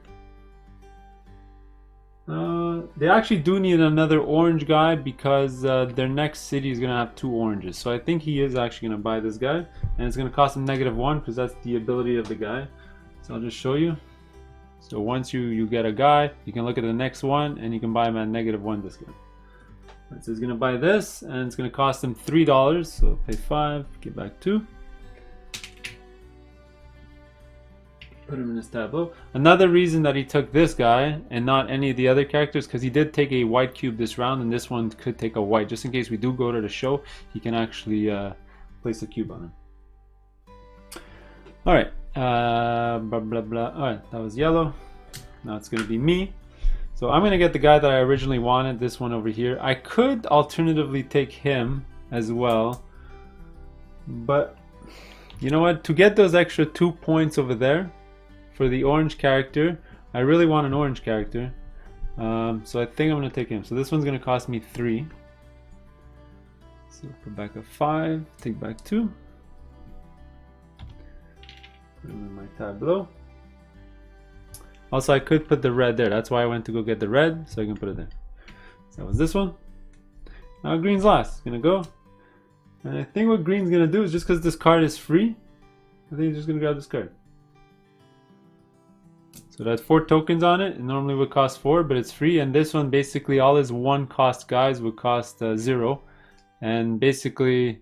They actually do need another orange guy because their next city is going to have 2 oranges. So I think he is actually going to buy this guy. And it's going to cost him -1 because that's the ability of the guy. So I'll just show you. So once you get a guy, you can look at the next one and you can buy him at -1 discount. Right, so he's going to buy this and it's going to cost him $3. So pay 5, get back 2. Put him in his tableau. Another reason that he took this guy and not any of the other characters, because he did take a white cube this round, and this one could take a white. Just in case we do go to the show, he can actually place a cube on him. Alright. Blah, blah, blah. Alright, that was yellow. Now it's going to be me. So I'm going to get the guy that I originally wanted, this one over here. I could alternatively take him as well. But, you know what? To get those extra 2 points over there, for the orange character, I really want an orange character, so I think I'm going to take him. So this one's going to cost me 3. So put back a 5, take back 2. Put him in my tableau. Also, I could put the red there. That's why I went to go get the red, so I can put it there. So that was this one. Now green's last. It's going to go. And I think what green's going to do is, just because this card is free, I think he's just going to grab this card. So that's 4 tokens on it. It normally would cost 4, but it's free. And this one, basically, all his 1 cost guys would cost 0. And basically,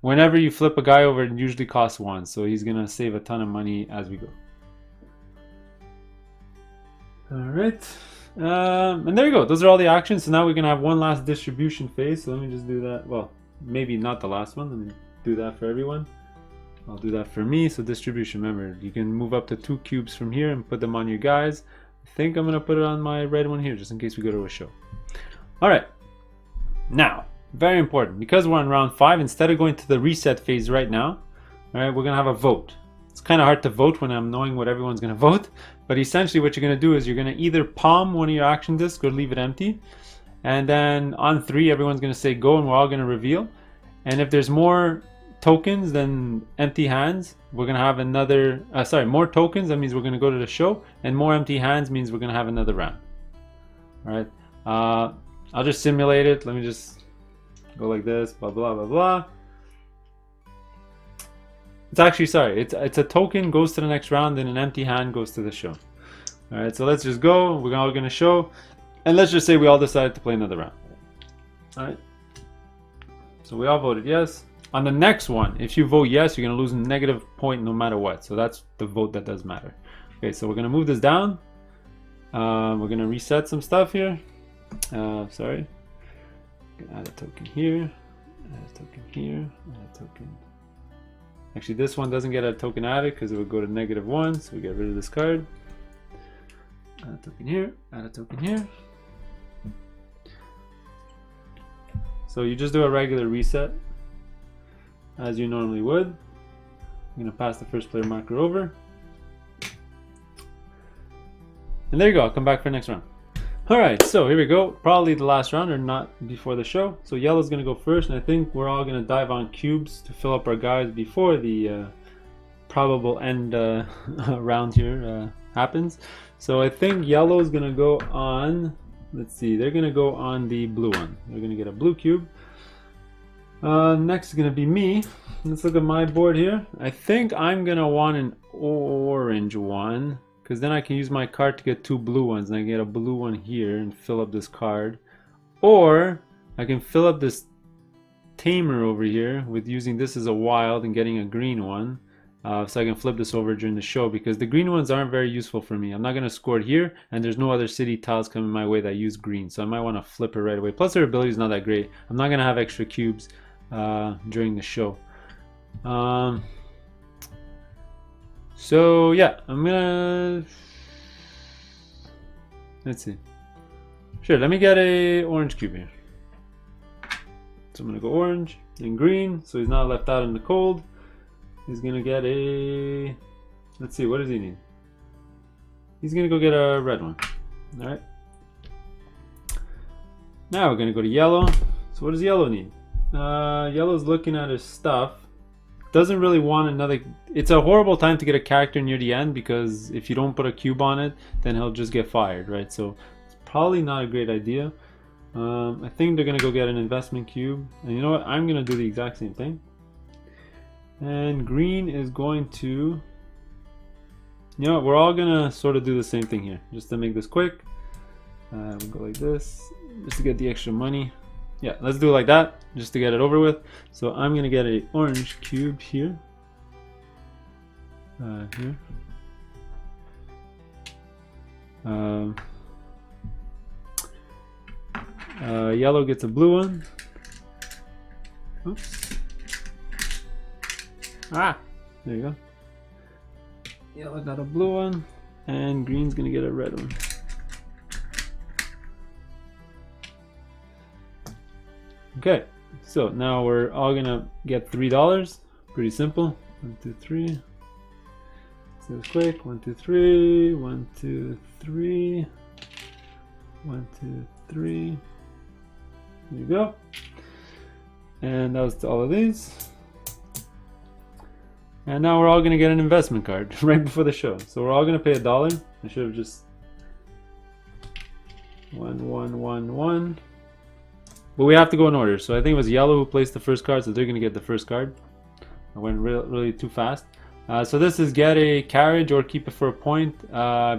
whenever you flip a guy over, it usually costs 1. So he's going to save a ton of money as we go. Alright. And there you go. Those are all the actions. So now we're going to have one last distribution phase. So let me just do that. Well, maybe not the last one. Let me do that for everyone. I'll do that for me. So distribution, remember, you can move up to 2 cubes from here and put them on your guys. I think I'm going to put it on my red one here, just in case we go to a show. Alright, now, very important, because we're on round 5, instead of going to the reset phase right now, alright, we're going to have a vote. It's kind of hard to vote when I'm knowing what everyone's going to vote, but essentially what you're going to do is you're going to either palm one of your action discs or leave it empty, and then on 3 everyone's going to say go and we're all going to reveal. And if there's more tokens than empty hands, we're gonna have another more tokens, that means we're gonna go to the show, and more empty hands means we're gonna have another round. All right, I'll just simulate it. Let me just go like this, blah blah blah blah. It's actually, sorry, it's a token goes to the next round and an empty hand goes to the show. All right, so let's just go. We're all gonna show, and let's just say we all decided to play another round. All right, so we all voted yes. On the next one, if you vote yes, you're going to lose a negative point no matter what. So that's the vote that does matter. Okay, so we're going to move this down. We're going to reset some stuff here. Sorry. Add a token here. Add a token here. Add a token. Actually, this one doesn't get a token added because it would go to -1. So we get rid of this card. Add a token here. Add a token here. So you just do a regular reset, as you normally would. I'm going to pass the first player marker over. And there you go, I'll come back for the next round. Alright, so here we go. Probably the last round, or not before the show. So yellow's going to go first, and I think we're all going to dive on cubes to fill up our guys before the probable end round here happens. So I think yellow's going to go on, let's see, they're going to go on the blue one. They're going to get a blue cube. Next is going to be me. Let's look at my board here. I think I'm going to want an orange one, because then I can use my card to get 2 blue ones, and I get a blue one here and fill up this card. Or I can fill up this tamer over here with using this as a wild and getting a green one. So I can flip this over during the show, because the green ones aren't very useful for me. I'm not going to score it here, and there's no other city tiles coming my way that use green, so I might want to flip it right away. Plus their ability is not that great. I'm not going to have extra cubes during the show. So yeah, I'm gonna, let's see, sure, let me get a orange cube here. So I'm gonna go orange and green, so he's not left out in the cold. is gonna get a, let's see, what does he need? He's gonna go get a red one. All right. Now we're gonna go to yellow. So what does yellow need? Yellow's looking at his stuff. Doesn't really want another. It's a horrible time to get a character near the end, because if you don't put a cube on it, then he'll just get fired, right? So it's probably not a great idea. I think they're gonna go get an investment cube, and you know what? I'm gonna do the exact same thing. And green is going to, you know what? We're all gonna sort of do the same thing here, just to make this quick. We'll go like this, just to get the extra money. Yeah, let's do it like that, just to get it over with. So I'm gonna get an orange cube here. Here. Yellow gets a blue one. Oops. Ah, there you go. Yellow got a blue one, and green's gonna get a red one. Okay, so now we're all gonna get $3. Pretty simple. 1, 2, 3. Let's do this quick. 1, 2, 3. 1, 2, 3. 1, 2, 3. There you go. And that was to all of these. And now we're all gonna get an investment card right before the show. So we're all gonna pay $1. I should have just 1, 1, 1, 1. But we have to go in order. So I think it was yellow who placed the first card, so they're gonna get the first card. I went really too fast. So this is get a carriage or keep it for a point.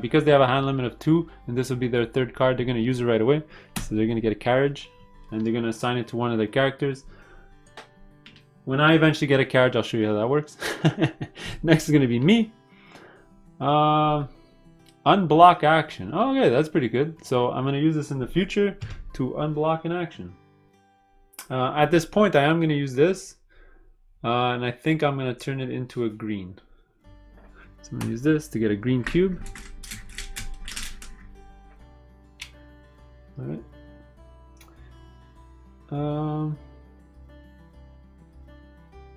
Because they have a hand limit of 2, and this will be their third card, they're gonna use it right away. So they're gonna get a carriage, and they're gonna assign it to one of their characters. When I eventually get a carriage, I'll show you how that works. Next is gonna be me. Unblock action. Oh, okay, that's pretty good. So I'm gonna use this in the future to unblock an action. At this point, I am going to use this, and I think I'm going to turn it into a green. So I'm going to use this to get a green cube. All right.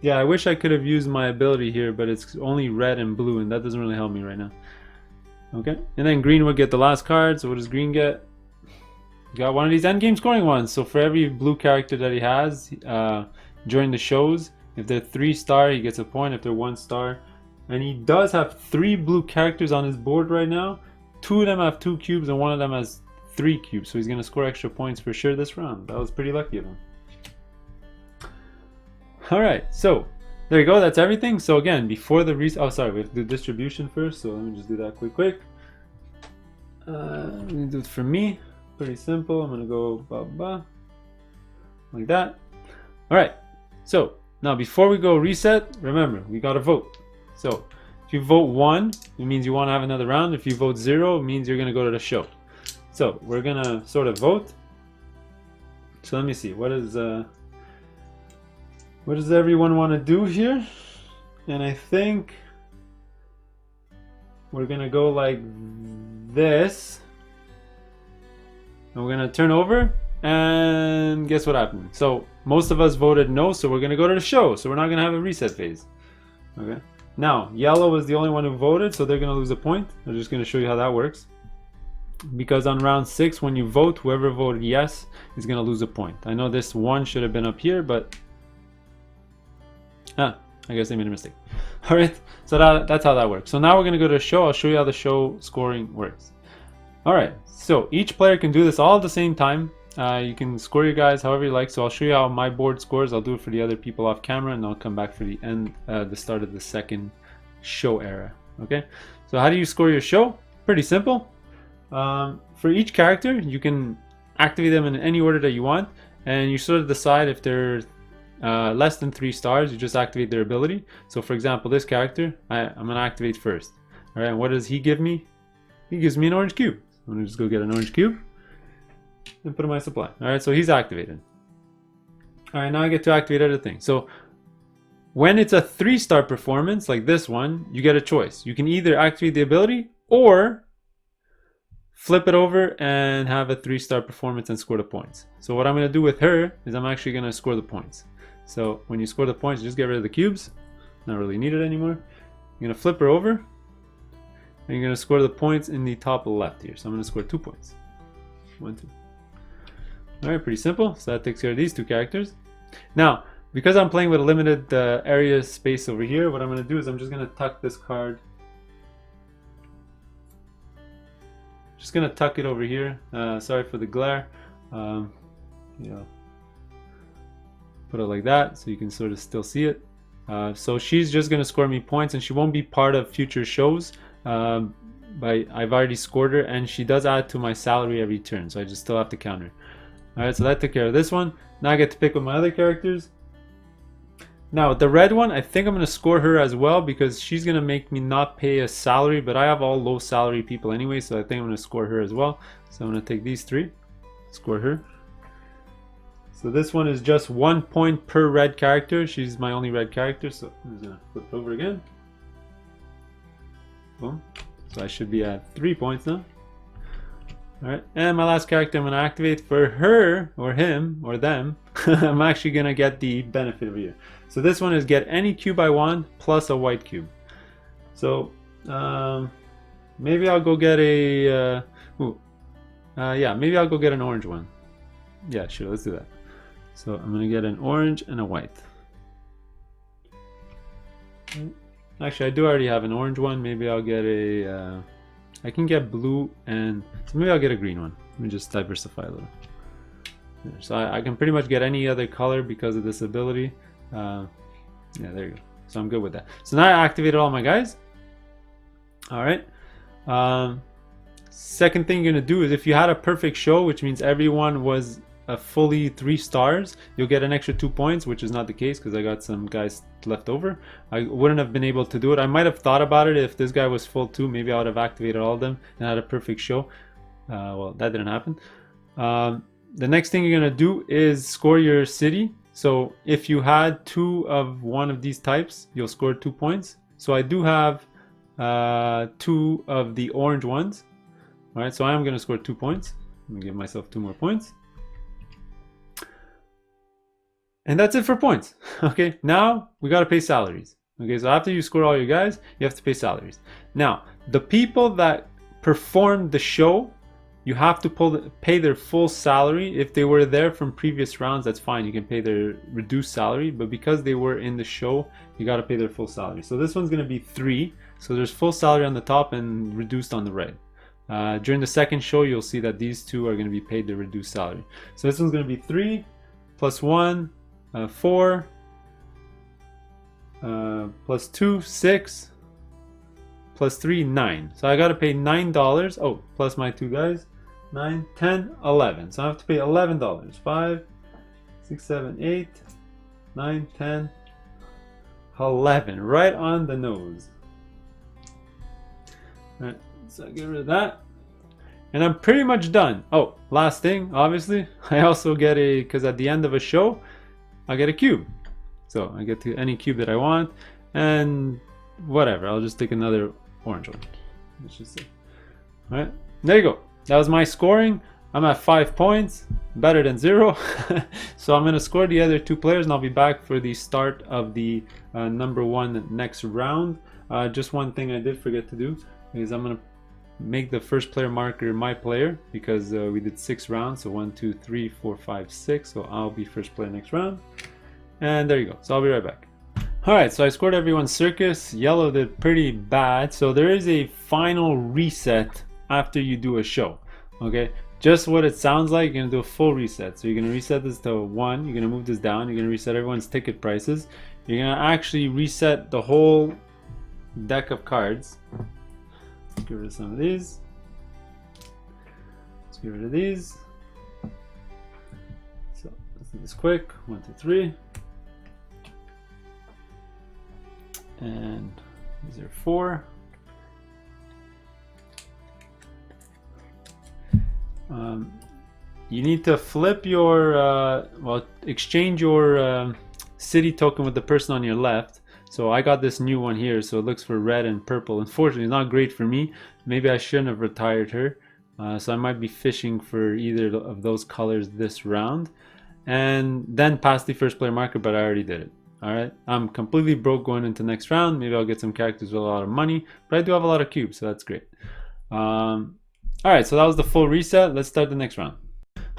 Yeah, I wish I could have used my ability here, but it's only red and blue, and that doesn't really help me right now. Okay, and then green would get the last card. So what does green get? Got one of these endgame scoring ones. So for every blue character that he has during the shows, if they're 3-star, he gets a point. If they're 1-star, and he does have 3 blue characters on his board right now. 2 of them have 2 cubes, and 1 of them has 3 cubes. So he's gonna score extra points for sure this round. That was pretty lucky of him. All right, so there you go. That's everything. So again, before the oh sorry, we have to do distribution first. So let me just do that quick. I'm gonna do it for me. Pretty simple. I'm gonna go like that. All right, so now before we go reset, remember we gotta vote. So if you vote 1, it means you want to have another round. If you vote 0, it means you're gonna go to the show. So we're gonna sort of vote. So let me see, what does everyone want to do here? And I think we're gonna go like this. And we're gonna turn over, and guess what happened? So most of us voted no, so we're gonna go to the show. So we're not gonna have a reset phase. Okay. Now yellow was the only one who voted, so they're gonna lose a point. I'm just gonna show you how that works. Because on round 6, when you vote, whoever voted yes is gonna lose a point. I know this 1 should have been up here, but I guess I made a mistake. All right, so that's how that works. So now we're gonna go to the show. I'll show you how the show scoring works. All right, so each player can do this all at the same time. You can score your guys however you like. So I'll show you how my board scores. I'll do it for the other people off camera, and I'll come back for the end, the start of the second show era. Okay, so how do you score your show? Pretty simple. For each character, you can activate them in any order that you want, and you sort of decide if they're less than 3 stars. You just activate their ability. So for example, this character, I'm gonna activate first. All right, and what does he give me? He gives me an orange cube. I'm gonna just go get an orange cube and put in my supply. All right, so he's activated. All right, now I get to activate other things. So when it's a 3-star performance like this one, you get a choice. You can either activate the ability or flip it over and have a 3-star performance and score the points. So what I'm gonna do with her is I'm actually gonna score the points. So when you score the points, just get rid of the cubes. not really needed anymore. You're gonna flip her over, and you're gonna score the points in the top left here. So I'm gonna score 2 points. 1, 2. All right, pretty simple. So that takes care of these 2 characters. Now, because I'm playing with a limited area space over here, what I'm gonna do is I'm just gonna tuck this card. Just gonna tuck it over here. Sorry for the glare. You know, put it like that so you can sort of still see it. So she's just gonna score me points, and she won't be part of future shows. But I've already scored her, and she does add to my salary every turn, so I just still have to count her. All right, so that took care of this one. Now I get to pick with my other characters. Now the red one, I think I'm gonna score her as well because she's gonna make me not pay a salary, but I have all low salary people anyway, so I think I'm gonna score her as well. So I'm gonna take these 3, score her. So this one is just 1 point per red character. She's my only red character, so I'm just gonna flip it over again. Boom. So I should be at 3 points now. Alright, and my last character I'm gonna activate for her, or him, or them. I'm actually gonna get the benefit of here. So this one is get any cube I want plus a white cube. So maybe I'll go get a yeah, maybe I'll go get an orange one. Yeah, sure, let's do that. So I'm gonna get an orange and a white. Actually, I do already have an orange one. Maybe I'll get a I can get blue, and so maybe I'll get a green one. Let me just diversify a little. So I can pretty much get any other color because of this ability. Yeah, there you go. So I'm good with that. So now I activated all my guys. All right. Second thing you're gonna do is if you had a perfect show, which means everyone was a fully 3 stars, you'll get an extra 2 points, which is not the case because I got some guys left over. I wouldn't have been able to do it. I might have thought about it. If this guy was full too, maybe I would have activated all of them and had a perfect show. Well, that didn't happen. The next thing you're gonna do is score your city. So if you had 2 of one of these types, you'll score 2 points. So I do have 2 of the orange ones. All right, so I am gonna score 2 points. I'm gonna give myself 2 more points. And that's it for points. Okay, now we gotta pay salaries. Okay, so after you score all your guys, you have to pay salaries. Now, the people that performed the show, you have to pay their full salary. If they were there from previous rounds, that's fine. You can pay their reduced salary, but because they were in the show, you gotta pay their full salary. So this one's gonna be 3. So there's full salary on the top and reduced on the red. During the second show, you'll see that these 2 are gonna be paid their reduced salary. So this one's gonna be 3 plus 1. 4 plus 2, 6 plus 3, 9. So I gotta pay $9. Oh, plus my 2 guys, 9, 10, 11. So I have to pay $11. 5, 6, 7, 8, 9, 10, 11. Right on the nose. All right, so get rid of that. And I'm pretty much done. Oh, last thing, obviously, I also get because at the end of a show, I get a cube. So I get to any cube that I want, and whatever, I'll just take another orange one. Let's just see. All right, there you go. That was my scoring. I'm at 5 points, better than 0. So I'm gonna score the other 2 players, and I'll be back for the start of the number 1 next round. Just one thing I did forget to do is I'm gonna make the first player marker my player because we did 6 rounds, so 1, 2, 3, 4, 5, 6. So I'll be first player next round, and there you go. So I'll be right back. All right, so I scored everyone's circus. Yellow did pretty bad, so there is a final reset after you do a show. Okay, just what it sounds like. You're gonna do a full reset. So you're gonna reset this to 1. You're gonna move this down. You're gonna reset everyone's ticket prices. You're gonna actually reset the whole deck of cards. Let's get rid of some of these. Let's get rid of these. So let's do this quick. 1, 2, 3. And these are 4. You need to flip your, well, exchange your city token with the person on your left. So I got this new one here, so it looks for red and purple. Unfortunately, it's not great for me. Maybe I shouldn't have retired her. So I might be fishing for either of those colors this round. And then pass the first player marker, but I already did it. Alright, I'm completely broke going into next round. Maybe I'll get some characters with a lot of money, but I do have a lot of cubes, so that's great. Alright, so that was the full reset. Let's start the next round.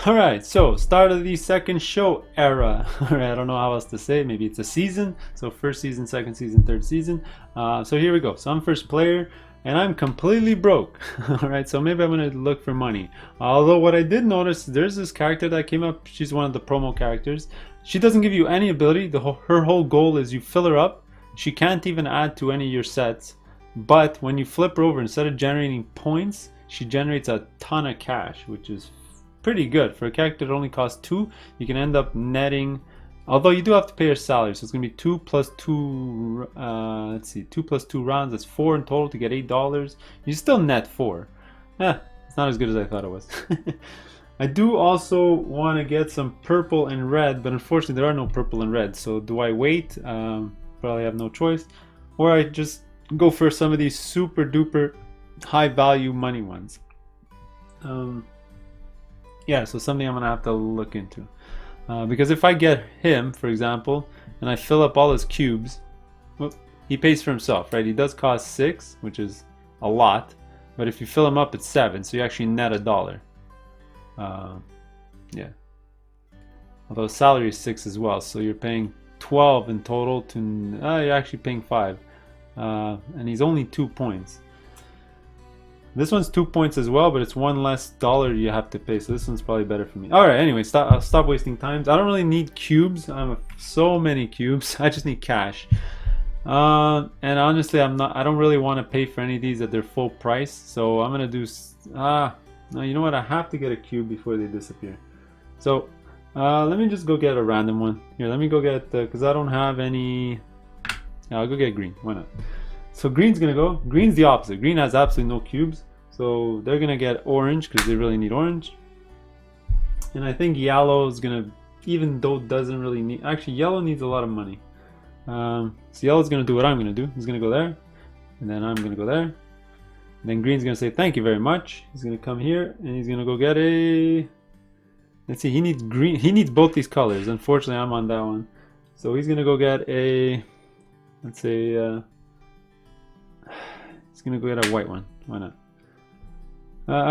Alright, so start of the second show era. Alright, I don't know how else to say. Maybe it's a season. So first season, second season, third season. So here we go. So I'm first player and I'm completely broke. Alright, so maybe I'm going to look for money. Although what I did notice, there's this character that came up. She's one of the promo characters. She doesn't give you any ability. Her whole goal is you fill her up. She can't even add to any of your sets. But when you flip her over, instead of generating points, she generates a ton of cash, which is pretty good. For a character that only costs 2, you can end up netting, although you do have to pay her salary, so it's going to be 2 plus 2, let's see, 2 plus 2 rounds, that's 4 in total to get $8. You still net 4. It's not as good as I thought it was. I do also want to get some purple and red, but unfortunately there are no purple and red, so do I wait? Probably have no choice, or I just go for some of these super duper high value money ones. Yeah, so something I'm gonna have to look into, because if I get him, for example, and I fill up all his cubes, well, he pays for himself, right? He does cost 6, which is a lot, but if you fill him up, it's 7, so you actually net $1. Yeah. Although salary is 6 as well, so you're paying 12 in total to. You're actually paying 5, and he's only 2 points. This one's 2 points as well, but it's $1 less you have to pay, so this one's probably better for me. Alright, anyway, I'll stop wasting time. I don't really need cubes. I have so many cubes. I just need cash. And honestly, I don't really want to pay for any of these at their full price, so I'm gonna do. No, you know what? I have to get a cube before they disappear. So let me just go get a random one. Here, let me go get because I don't have any. Yeah, I'll go get green. Why not? So green's gonna go. Green's the opposite. Green has absolutely no cubes, so they're gonna get orange because they really need orange. And I think yellow is gonna, even though it doesn't really need. Actually, yellow needs a lot of money. So yellow's gonna do what I'm gonna do. He's gonna go there, and then I'm gonna go there. And then green's gonna say thank you very much. He's gonna come here and he's gonna go get a. Let's see. He needs green. He needs both these colors. Unfortunately, I'm on that one. So he's gonna go get a. Let's say. He's gonna go get a white one. Why not?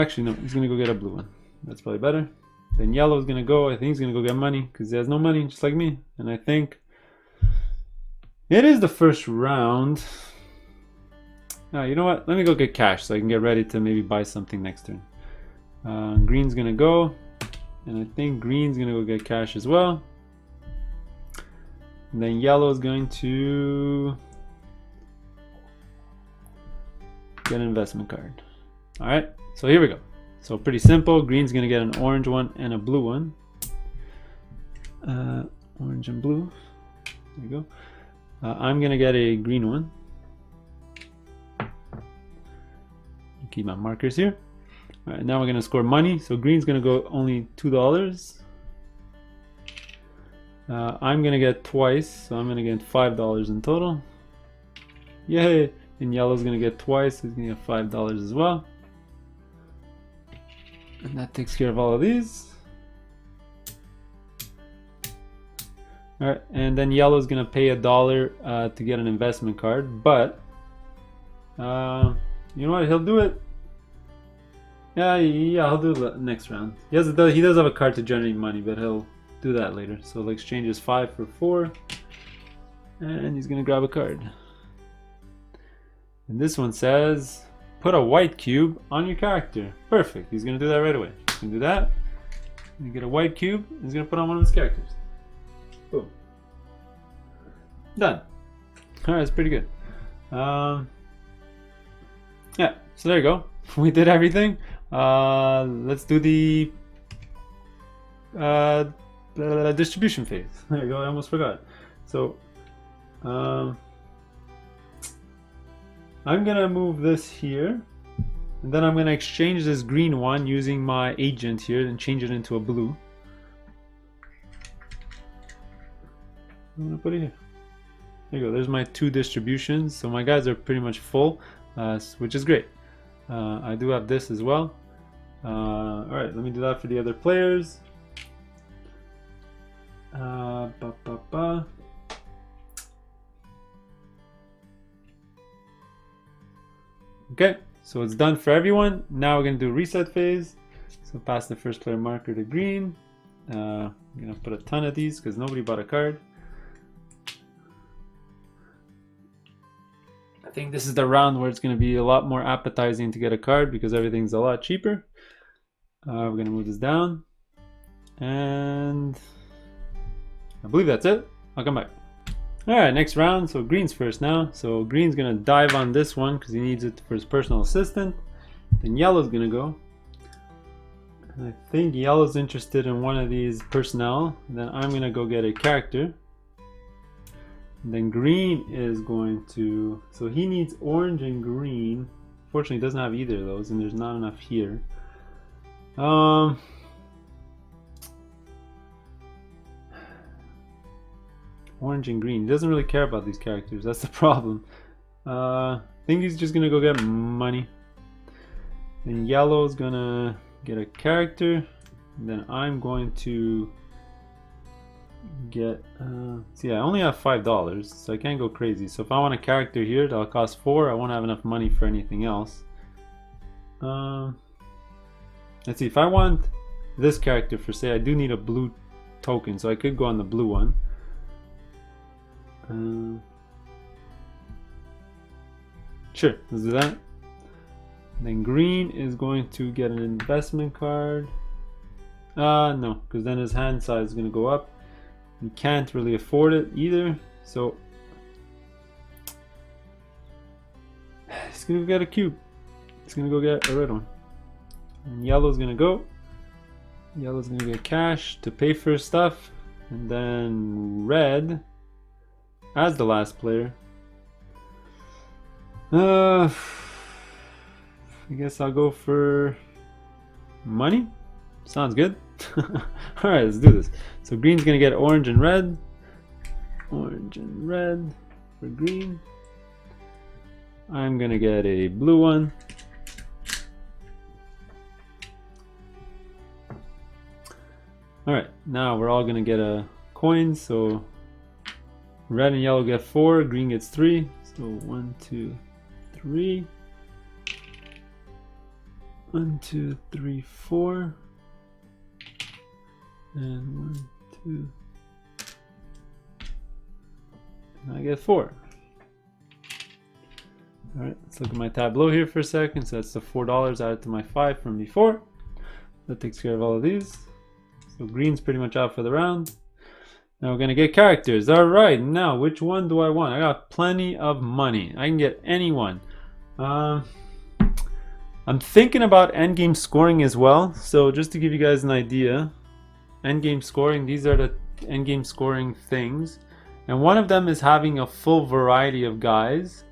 Actually, no. He's gonna go get a blue one. That's probably better. Then yellow is gonna go. I think he's gonna go get money because he has no money, just like me. And I think it is the first round. You know what? Let me go get cash so I can get ready to maybe buy something next turn. Green's gonna go, and I think green's gonna go get cash as well. And then yellow is going to get an investment card. All right, so here we go. So pretty simple. Green's gonna get an orange one and a blue one. Orange and blue. There you go. I'm gonna get a green one. Keep my markers here. All right, now we're gonna score money. So green's gonna go only $2. I'm gonna get twice, so I'm gonna get $5 in total. Yay! And yellow's gonna get twice, so he's gonna get $5 as well. And that takes care of all of these. Alright, and then yellow's gonna pay $1 to get an investment card, but you know what, he'll do it. Yeah, he'll do the next round. He does have a card to generate money, but he'll do that later. So he'll exchange his 5 for 4, and he's gonna grab a card. And this one says, put a white cube on your character. Perfect. He's going to do that right away. He's going to do that. You get a white cube. He's going to put on one of his characters. Boom. Done. Alright, that's pretty good. Yeah, so there you go. We did everything. Let's do the distribution phase. There you go. I almost forgot. So, I'm gonna move this here, and then I'm gonna exchange this green one using my agent here and change it into a blue. I'm gonna put it here. There you go. There's my 2 distributions. So my guys are pretty much full, which is great. I do have this as well. All right, let me do that for the other players. Okay, so it's done for everyone. Now we're gonna do reset phase. So pass the first player marker to green. I'm gonna put a ton of these because nobody bought a card. I think this is the round where it's gonna be a lot more appetizing to get a card because everything's a lot cheaper. We're gonna move this down, and I believe that's it. I'll come back. All right, next round. So green's first now. So green's gonna dive on this one because he needs it for his personal assistant. Then yellow's gonna go. And I think yellow's interested in one of these personnel. And then I'm gonna go get a character. And then green is going to, so he needs orange and green. Fortunately, he doesn't have either of those, and there's not enough here. Orange and green. He doesn't really care about these characters. That's the problem. I think he's just gonna go get money. Then yellow's gonna get a character. And then I'm going to get. See, I only have $5, so I can't go crazy. So if I want a character here, that'll cost 4. I won't have enough money for anything else. Let's see. If I want this character for say, I do need a blue token, so I could go on the blue one. Sure, let's do that. Then green is going to get an investment card. No, because then his hand size is going to go up. He can't really afford it either, so he's going to get a cube. He's going to go get a red one. And yellow's going to go. Yellow's going to get cash to pay for his stuff. And then red, as the last player, I guess I'll go for money. Sounds good. Alright, let's do this. So green's gonna get orange and red. Orange and red for green. I'm gonna get a blue one. Alright, now we're all gonna get a coin. So red and yellow get 4, green gets 3. So 1, 2, 3. 1, 2, 3, 4. And 1, 2. And I get 4. Alright, let's look at my tableau here for a second. So that's the $4 added to my 5 from before. That takes care of all of these. So green's pretty much out for the round. Now we're gonna get characters. Alright, now which one do I want? I got plenty of money. I can get any one. I'm thinking about endgame scoring as well. So just to give you guys an idea, endgame scoring, these are the endgame scoring things. And one of them is having a full variety of guys.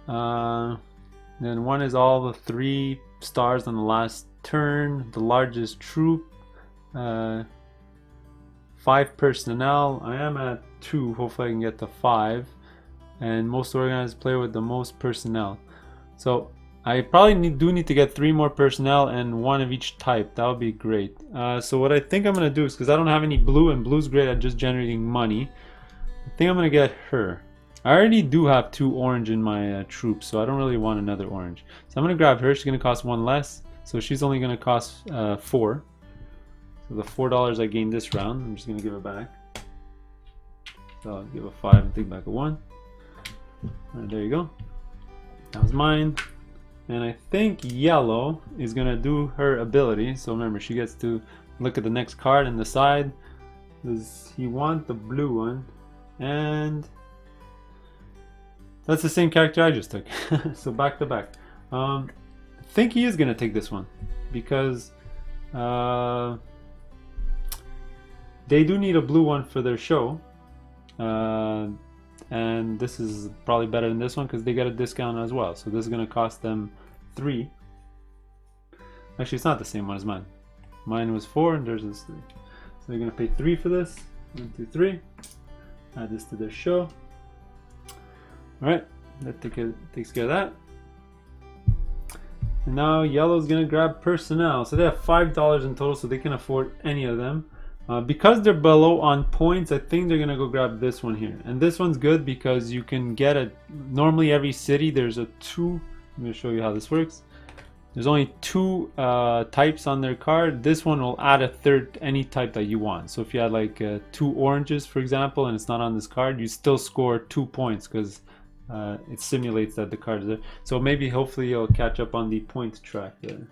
Then one is all the 3 stars on the last turn, the largest troop, 5 personnel. I am at 2, hopefully I can get to 5. And most organized player with the most personnel. So I probably do need to get 3 more personnel and 1 of each type. That would be great. So what I think I'm going to do is, because I don't have any blue, and blue's great at just generating money, I think I'm going to get her. I already do have 2 orange in my troops, so I don't really want another orange. So I'm going to grab her. She's going to cost 1 less. So she's only going to cost 4. So the $4 I gained this round, I'm just going to give it back. So I'll give a 5 and take back a 1. Alright, there you go. That was mine. And I think yellow is going to do her ability. So remember, she gets to look at the next card and decide, does he want the blue one? And that's the same character I just took. So back to back. I think he is going to take this one because they do need a blue one for their show. And this is probably better than this one because they get a discount as well. So this is going to cost them 3. Actually, it's not the same one as mine. Mine was 4 and theirs is 3. So they're going to pay 3 for this. 1, 2, 3. Add this to their show. Alright, that takes care of that. And now yellow's going to grab personnel. So they have $5 in total, so they can afford any of them. Because they're below on points, I think they're gonna go grab this one here. And this one's good because you can get it. Normally every city there's a 2 I'm going to show you how this works. There's only two types on their card. This one will add a third, any type that you want. So if you had like 2 oranges, for example, and it's not on this card, you still score 2 points because it simulates that the card is there. So maybe, hopefully, you'll catch up on the point track there.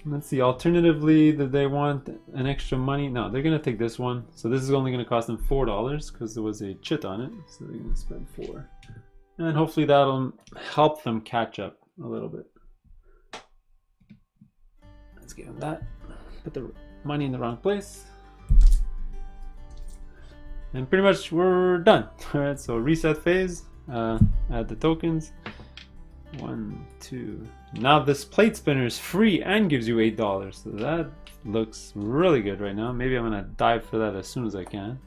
Let's see. Alternatively, did they want an extra money? No, they're gonna take this one. So this is only gonna cost them $4 because there was a chit on it. So they're gonna spend 4. And hopefully that'll help them catch up a little bit. Let's give them that. Put the money in the wrong place. And pretty much we're done. Alright, so reset phase. Add the tokens. 1, 2. Now this plate spinner is free and gives you $8. So that looks really good right now. Maybe I'm gonna dive for that as soon as I can.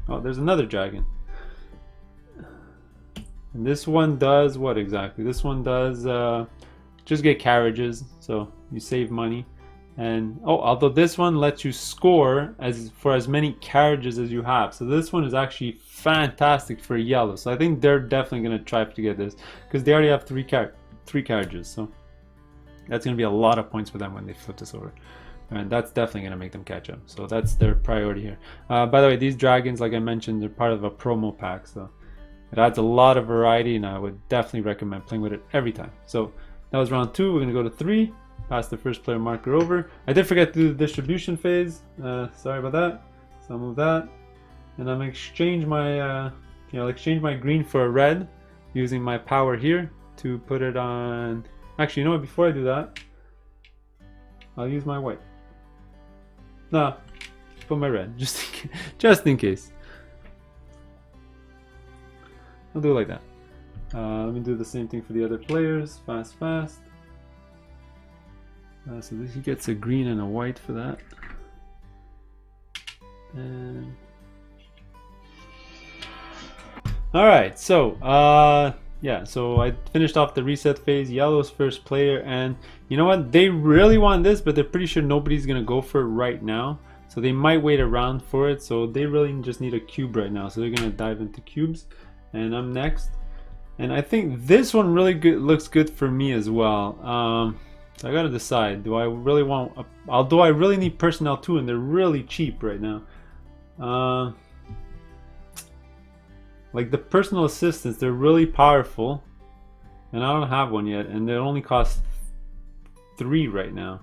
Oh, there's another dragon. And this one does what exactly? This one does just get carriages, so you save money. And although this one lets you score for as many carriages as you have. So this one is actually fantastic for yellow. So I think they're definitely going to try to get this because they already have three carriages. So that's going to be a lot of points for them when they flip this over. And that's definitely going to make them catch up. So that's their priority here. By the way, these dragons, like I mentioned, they're part of a promo pack. So it adds a lot of variety, and I would definitely recommend playing with it every time. So that was round 2. We're going to go to 3. Pass the first player marker over. I did forget to do the distribution phase. Sorry about that. So I'll move that. And I'm going to exchange my, exchange my green for a red using my power here to put it on. Actually, you know what? Before I do that, I'll use my white. No, put my red, just in case. I'll do it like that. Let me do the same thing for the other players. Fast. So he gets a green and a white for that. And all right, so yeah, so I finished off the reset phase. Yellow's first player, and you know what? They really want this, but they're pretty sure nobody's gonna go for it right now. So they might wait around for it. So they really just need a cube right now. So they're gonna dive into cubes. And I'm next, and I think this one really looks good for me as well. So I gotta decide: do I really want? Although I really need personnel too, and they're really cheap right now. Like the personal assistants, they're really powerful, and I don't have one yet, and they only cost 3 right now.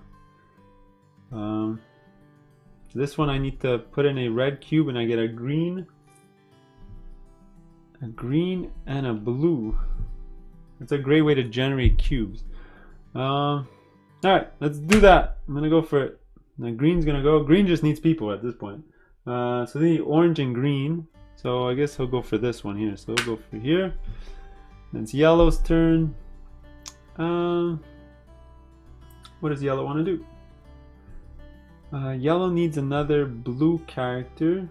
This one I need to put in a red cube, and I get a green and a blue. It's a great way to generate cubes. All right, let's do that. I'm gonna go for it. Now green's gonna go. Green just needs people at this point. So they need orange and green. So I guess he'll go for this one here. So he'll go for here. Then it's yellow's turn. What does yellow want to do? Yellow needs another blue character.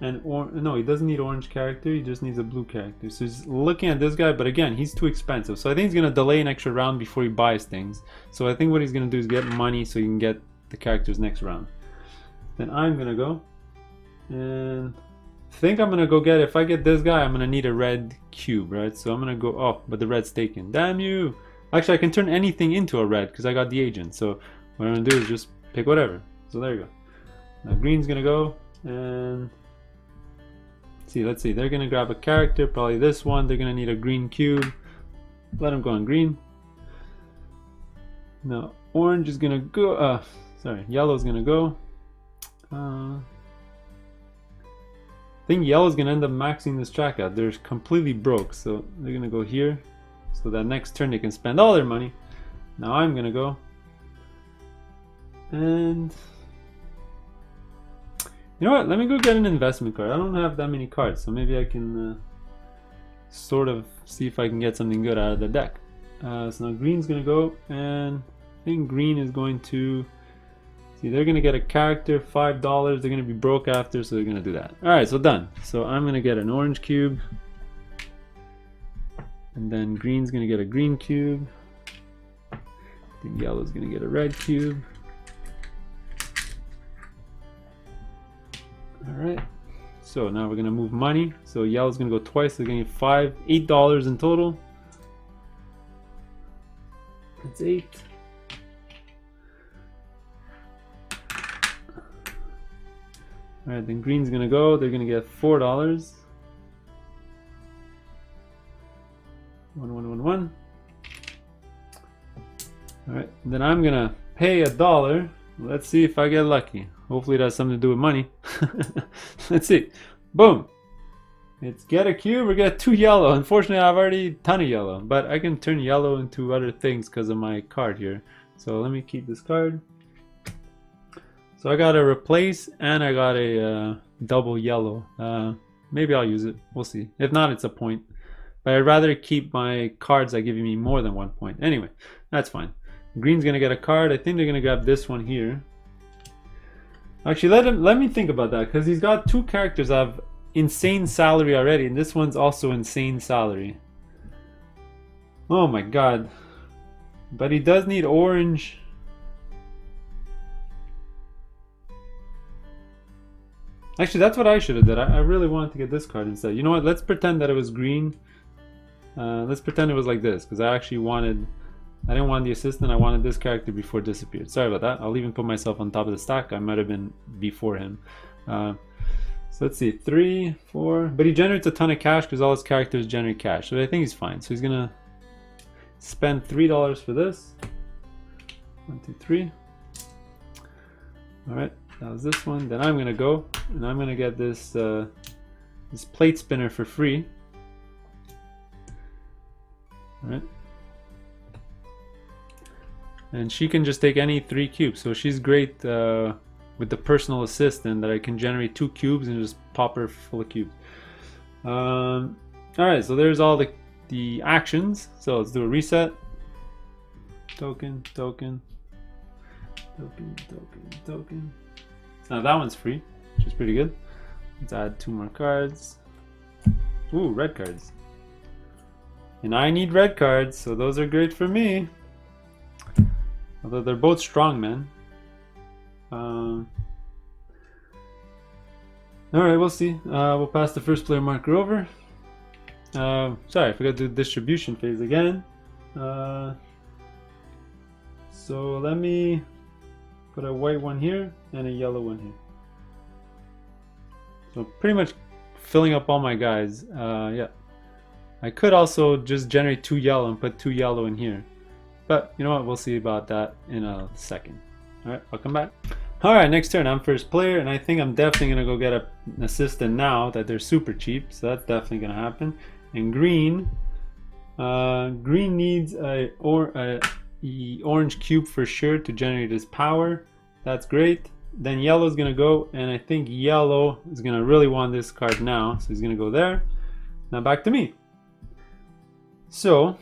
And no, he doesn't need orange character, he just needs a blue character. So he's looking at this guy, but again, he's too expensive. So I think he's gonna delay an extra round before he buys things. So I think what he's gonna do is get money so he can get the characters next round. Then I'm gonna go and think I'm gonna go get, if I get this guy, I'm gonna need a red cube, right? So I'm gonna go, oh, but the red's taken. Damn you! Actually, I can turn anything into a red because I got the agent. So what I'm gonna do is just pick whatever. So there you go. Now green's gonna go and let's see, they're gonna grab a character, probably this one. They're gonna need a green cube. Let them go on green. Now orange is gonna go, yellow's gonna go. I think yellow's gonna end up maxing this track out. They're completely broke, so they're gonna go here. So that next turn they can spend all their money. Now I'm gonna go. And you know what? Let me go get an investment card. I don't have that many cards, so maybe I can sort of see if I can get something good out of the deck. So now green's gonna go, and I think green is going to see. They're gonna get a character, $5. They're gonna be broke after, so they're gonna do that. All right, so done. So I'm gonna get an orange cube, and then green's gonna get a green cube. I think yellow's gonna get a red cube. All right, So now we're gonna move money. So yellow's gonna go twice. They're gonna get $8 in total. That's 8. All right, then green's gonna go. They're gonna get $4. 1. All right, then I'm gonna pay $1. Let's see if I get lucky. Hopefully it has something to do with money. Let's see. Boom. It's get a cube or get 2 yellow. Unfortunately, I've already a ton of yellow, but I can turn yellow into other things because of my card here. So let me keep this card. So I got a replace and I got a double yellow. Maybe I'll use it. We'll see. If not, it's a point. But I'd rather keep my cards that give me more than 1 point. Anyway, that's fine. Green's gonna get a card. I think they're gonna grab this one here. Actually, let me think about that, because he's got 2 characters that have insane salary already, and this one's also insane salary. Oh my god. But he does need orange. Actually, that's what I should have did. I really wanted to get this card instead. You know what? Let's pretend that it was green. Let's pretend it was like this, because I didn't want the assistant. I wanted this character before it disappeared. Sorry about that. I'll even put myself on top of the stack. I might have been before him. So let's see, 3, 4. But he generates a ton of cash because all his characters generate cash. So I think he's fine. So he's gonna spend $3 for this. 1, 2, 3. All right, that was this one. Then I'm gonna go and I'm gonna get this this plate spinner for free. All right. And she can just take any 3 cubes. So she's great with the personal assistant, that I can generate 2 cubes and just pop her full of cubes. Alright, so there's all the actions. So let's do a reset. Token. Now that one's free, which is pretty good. Let's add 2 more cards. Ooh, red cards. And I need red cards, so those are great for me. Although they're both strong men. Alright, we'll see. We'll pass the first player marker over. Sorry, I forgot to do the distribution phase again. So let me put a white one here and a yellow one here. So pretty much filling up all my guys. Yeah. I could also just generate 2 yellow and put 2 yellow in here. But you know what, we'll see about that in a second. Alright, I'll come back. Alright, next turn, I'm first player, and I think I'm definitely going to go get an assistant now that they're super cheap, so that's definitely going to happen. And green needs a orange cube for sure to generate his power. That's great. Then yellow's going to go, and I think yellow is going to really want this card now, so he's going to go there. Now back to me. So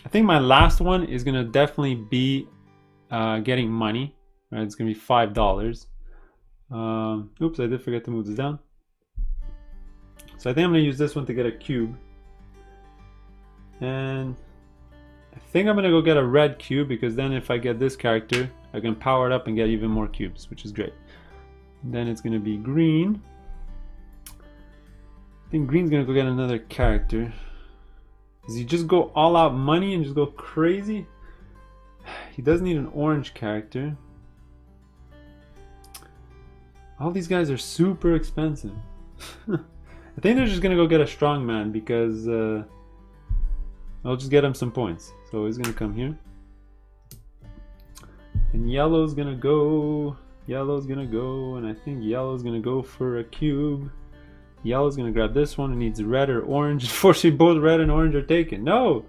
I think my last one is gonna definitely be getting money. Right, it's gonna be $5. Oops, I did forget to move this down. So I think I'm gonna use this one to get a cube, and I think I'm gonna go get a red cube, because then if I get this character, I can power it up and get even more cubes, which is great. And then it's gonna be green. I think green's gonna go get another character. Does he just go all out money and just go crazy? He does need an orange character. All these guys are super expensive. I think they're just gonna go get a strong man, because I'll just get him some points. So he's gonna come here. And yellow's gonna go, and I think yellow's gonna go for a cube. Yellow's gonna grab this one. It needs red or orange. Unfortunately, both red and orange are taken. No!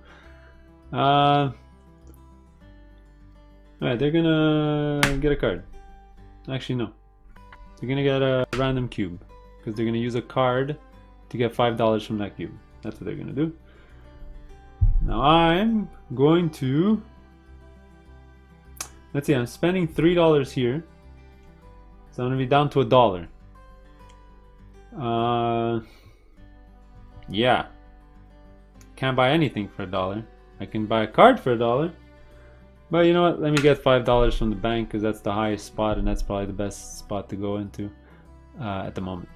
Alright, they're gonna get a card. Actually, no. They're gonna get a random cube, because they're gonna use a card to get $5 from that cube. That's what they're gonna do. Now I'm going to... Let's see, I'm spending $3 here. So I'm gonna be down to $1. Yeah, can't buy anything for $1. I can buy a card for $1, but you know what, let me get $5 from the bank, because that's the highest spot and that's probably the best spot to go into at the moment.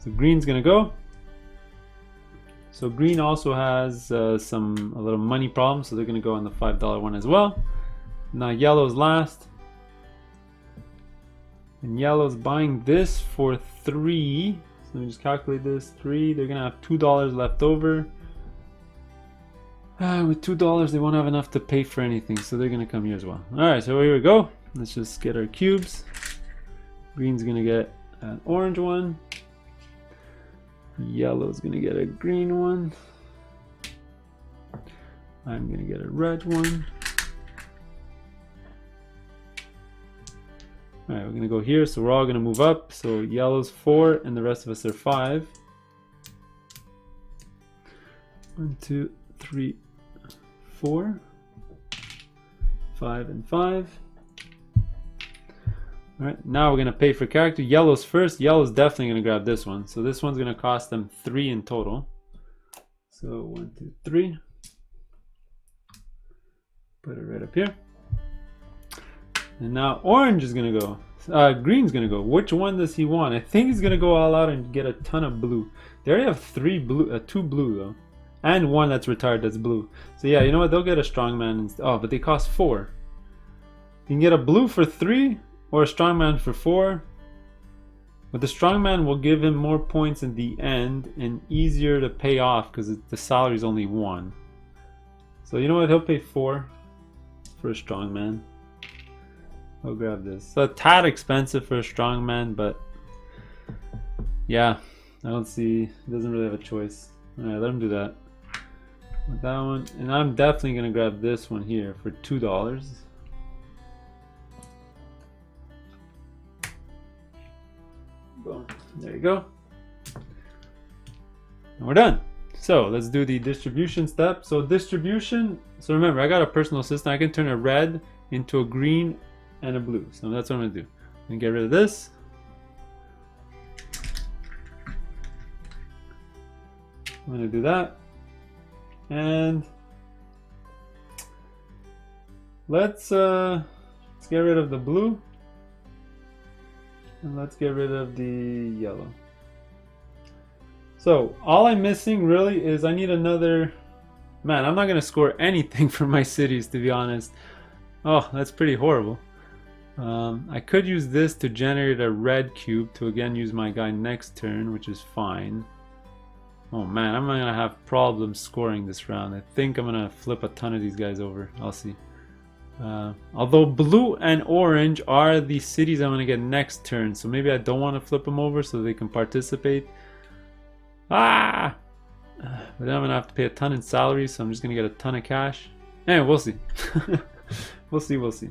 So green's gonna go. So green also has a little money problem, so they're gonna go on the $5 one as well. Now yellow's last. And yellow's buying this for 3. So let me just calculate this. 3, they're gonna have $2 left over. With $2 they won't have enough to pay for anything, so they're gonna come here as well. Alright, so here we go. Let's just get our cubes. Green's gonna get an orange one. Yellow's gonna get a green one. I'm gonna get a red one. Alright, we're gonna go here, so we're all gonna move up. So yellow's 4 and the rest of us are 5. 1, 2, 3, 4, 5 and 5. Alright, now we're gonna pay for character. Yellow's first. Yellow's definitely gonna grab this one. So this one's gonna cost them 3 in total. So 1, 2, 3. Put it right up here. And now orange is gonna go. Green's gonna go. Which one does he want? I think he's gonna go all out and get a ton of blue. They already have 2 blue though, and one that's retired that's blue. So yeah, you know what? They'll get a strongman. Oh, but they cost 4. You can get a blue for 3 or a strongman for 4. But the strongman will give him more points in the end and easier to pay off because the salary is only 1. So you know what? He'll pay 4 for a strongman. I'll grab this. So a tad expensive for a strongman, but yeah, I don't see. He doesn't really have a choice. Alright, let him do that. With that one, and I'm definitely gonna grab this one here for $2. Boom. There you go. And we're done. So let's do the distribution step. So distribution. So remember, I got a personal assistant. I can turn a red into a green and a blue. So that's what I'm gonna do. I'm gonna get rid of this. I'm gonna do that. And let's get rid of the blue. And let's get rid of the yellow. So all I'm missing really is I need another. Man, I'm not gonna score anything for my cities, to be honest. Oh, that's pretty horrible. I could use this to generate a red cube to again use my guy next turn, which is fine. Oh man, I'm gonna have problems scoring this round. I think I'm gonna flip a ton of these guys over. I'll see. Although blue and orange are the cities I'm gonna get next turn, so maybe I don't want to flip them over so they can participate. But then I'm gonna have to pay a ton in salaries, so I'm just gonna get a ton of cash. Anyway, we'll see. We'll see.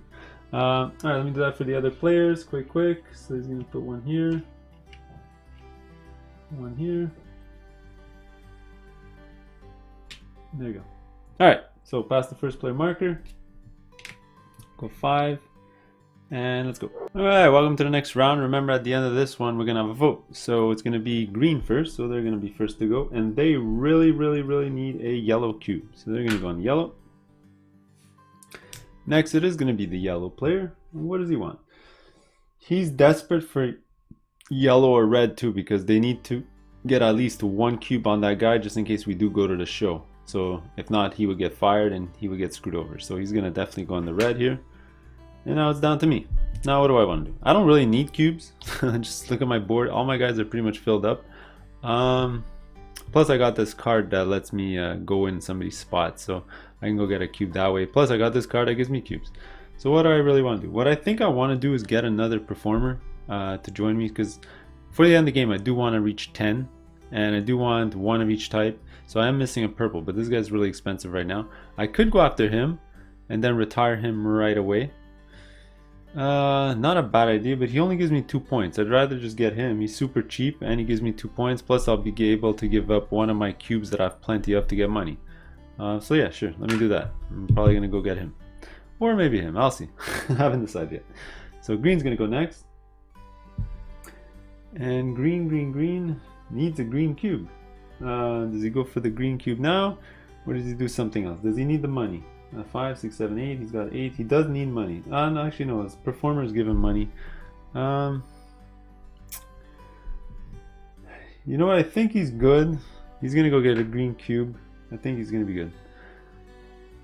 Alright, let me do that for the other players quick. So he's gonna put one here, one here. There you go. Alright, so pass the first player marker. Go 5. And let's go. Alright, welcome to the next round. Remember, at the end of this one, we're gonna have a vote. So it's gonna be green first, so they're gonna be first to go. And they really need a yellow cube. So they're gonna go on yellow. Next, it is gonna be the yellow player. And what does he want? He's desperate for yellow or red too, because they need to get at least 1 cube on that guy just in case we do go to the show. So if not, he would get fired and he would get screwed over. So he's gonna definitely go on the red here. And now it's down to me. Now what do I want to do? I don't really need cubes. Just look at my board. All my guys are pretty much filled up. Plus I got this card that lets me go in somebody's spot, so I can go get a cube that way. Plus I got this card that gives me cubes. So what do I really want to do? What I think I want to do is get another performer to join me, because for the end of the game I do want to reach 10, and I do want 1 of each type. So I am missing a purple, but this guy's really expensive right now. I could go after him and then retire him right away. Not a bad idea, but he only gives me 2 points. I'd rather just get him. He's super cheap and he gives me 2 points. Plus I'll be able to give up 1 of my cubes that I have plenty of to get money. So yeah, sure, let me do that. I'm probably gonna go get him, or maybe him. I'll see. I haven't decided yet. So green's gonna go next, and green needs a green cube. Does he go for the green cube now, or does he do something else? Does he need the money? 5, 6, 7, 8. He's got 8. He does need money. No, actually no. His performers give him money. You know what? I think he's good. He's gonna go get a green cube. I think he's gonna be good.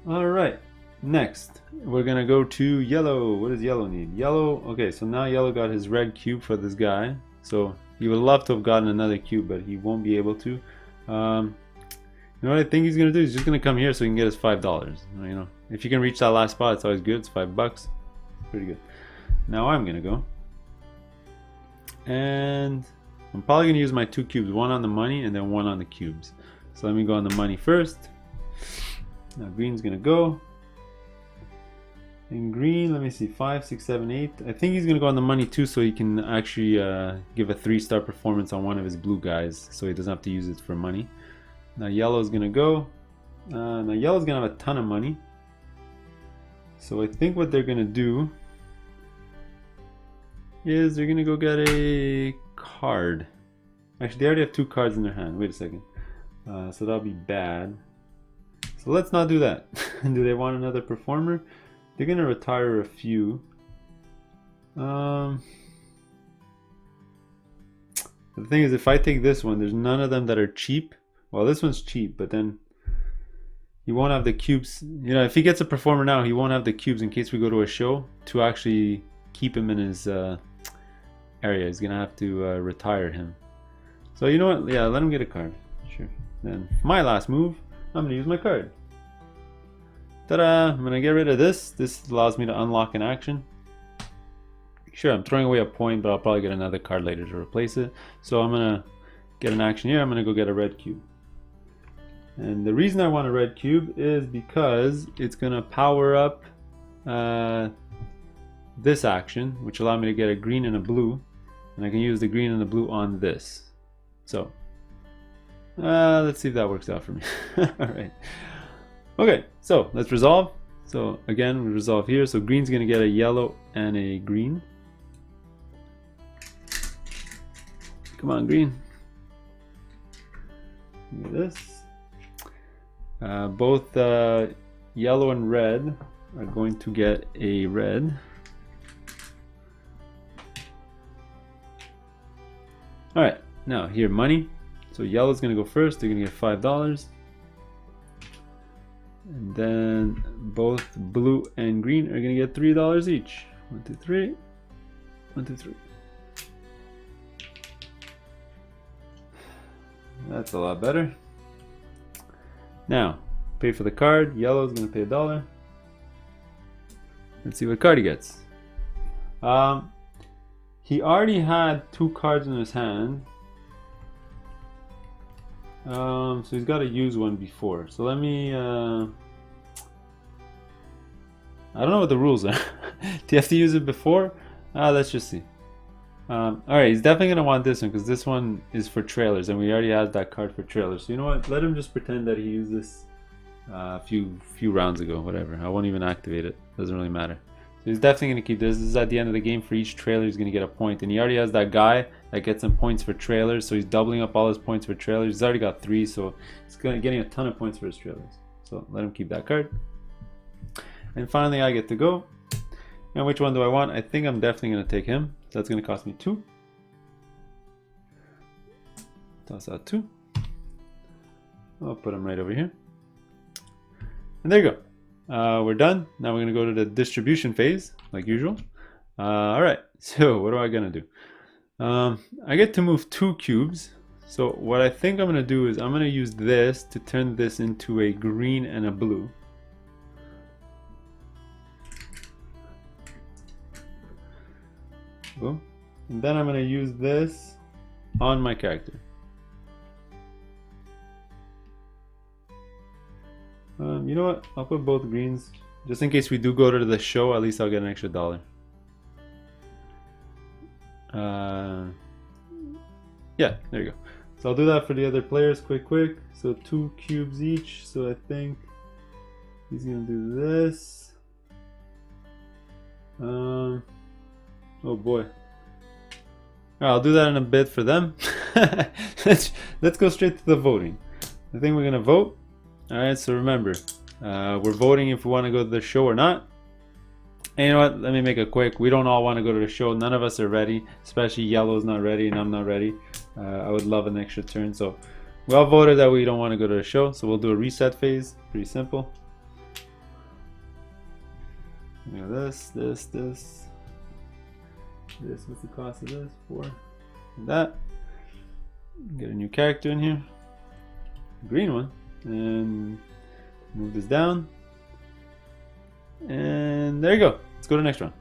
All right. Next, we're gonna go to yellow. What does yellow need? Yellow. Okay, so now yellow got his red cube for this guy. So he would love to have gotten another cube, but he won't be able to. You know what I think he's gonna do? He's just gonna come here so he can get his $5. You know, if you can reach that last spot, it's always good. It's $5. Pretty good. Now I'm gonna go, and I'm probably gonna use my 2 cubes, one on the money and then one on the cubes. So let me go on the money first. Now green's gonna go. In green, let me see, 5, 6, 7, 8. I think he's gonna go on the money too, so he can actually give a 3-star performance on one of his blue guys, so he doesn't have to use it for money. Now yellow's gonna go. Now yellow's gonna have a ton of money. So I think what they're gonna do is they're gonna go get a card. Actually, they already have 2 cards in their hand. Wait a second. So that'll be bad. So let's not do that. Do they want another performer? They're gonna retire a few. The thing is, if I take this one, there's none of them that are cheap. Well, this one's cheap, but then he won't have the cubes. You know, if he gets a performer now, he won't have the cubes in case we go to a show to actually keep him in his area. He's gonna have to retire him. So you know what? Yeah, let him get a card. Sure. Then for my last move, I'm gonna use my card. Ta-da! I'm gonna get rid of this. This allows me to unlock an action. Sure, I'm throwing away a point, but I'll probably get another card later to replace it. So I'm gonna get an action here. I'm gonna go get a red cube. And the reason I want a red cube is because it's gonna power up this action, which allow me to get a green and a blue, and I can use the green and the blue on this. So let's see if that works out for me. All right. Okay, so let's resolve. So again, we resolve here. So green's gonna get a yellow and a green. Come on, green. Look at this. Both yellow and red are going to get a red. All right, now here money. So yellow's gonna go first. They're gonna get $5. And then both blue and green are gonna get $3 each. 1, 2, 3. 1, 2, 3. That's a lot better. Now, pay for the card. Yellow's gonna pay $1. Let's see what card he gets. He already had 2 cards in his hand. So he's got to use one before. So let me. I don't know what the rules are. Do you have to use it before? Let's just see. All right, he's definitely gonna want this one because this one is for trailers, and we already had that card for trailers. So you know what? Let him just pretend that he used this a few rounds ago. Whatever. I won't even activate it. Doesn't really matter. So he's definitely gonna keep this. This is at the end of the game. For each trailer, he's gonna get a point, and he already has that guy that gets some points for trailers. So he's doubling up all his points for trailers. He's already got 3, so he's getting a ton of points for his trailers. So let him keep that card. And finally, I get to go. And which one do I want? I think I'm definitely gonna take him. So that's gonna cost me 2. Toss out 2. I'll put him right over here. And there you go. We're done. Now we're gonna go to the distribution phase, like usual. All right. So what am I gonna do? I get to move 2 cubes. So what I think I'm gonna do is I'm gonna use this to turn this into a green and a blue. Boom. And then I'm gonna use this on my character. You know what? I'll put both greens just in case we do go to the show. At least I'll get an extra $1. Yeah, there you go. So I'll do that for the other players quick. So 2 cubes each. So I think he's gonna do this. Oh boy. I'll do that in a bit for them. Let's go straight to the voting. I think we're gonna vote. All right. So remember, we're voting if we want to go to the show or not. And you know what? Let me make it quick. We don't all want to go to the show. None of us are ready. Especially Yellow's not ready and I'm not ready. I would love an extra turn. So we all voted that we don't want to go to the show. So we'll do a reset phase. Pretty simple. You know, this. What's the cost of this? 4. And that. Get a new character in here. Green one. And move this down. And there you go. Let's go to the next round.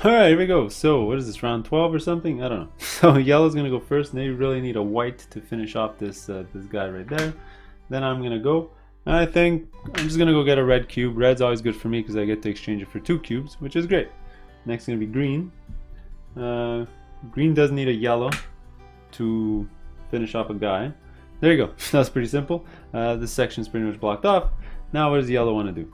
Alright, here we go. So, what is this, round 12 or something? I don't know. So, yellow's going to go first. And they really need a white to finish off this this guy right there. Then I'm going to go. And I think I'm just going to go get a red cube. Red's always good for me because I get to exchange it for 2 cubes, which is great. Next is going to be green. Green does need a yellow to finish off a guy. There you go. That's pretty simple. This section is pretty much blocked off. Now, what does yellow want to do?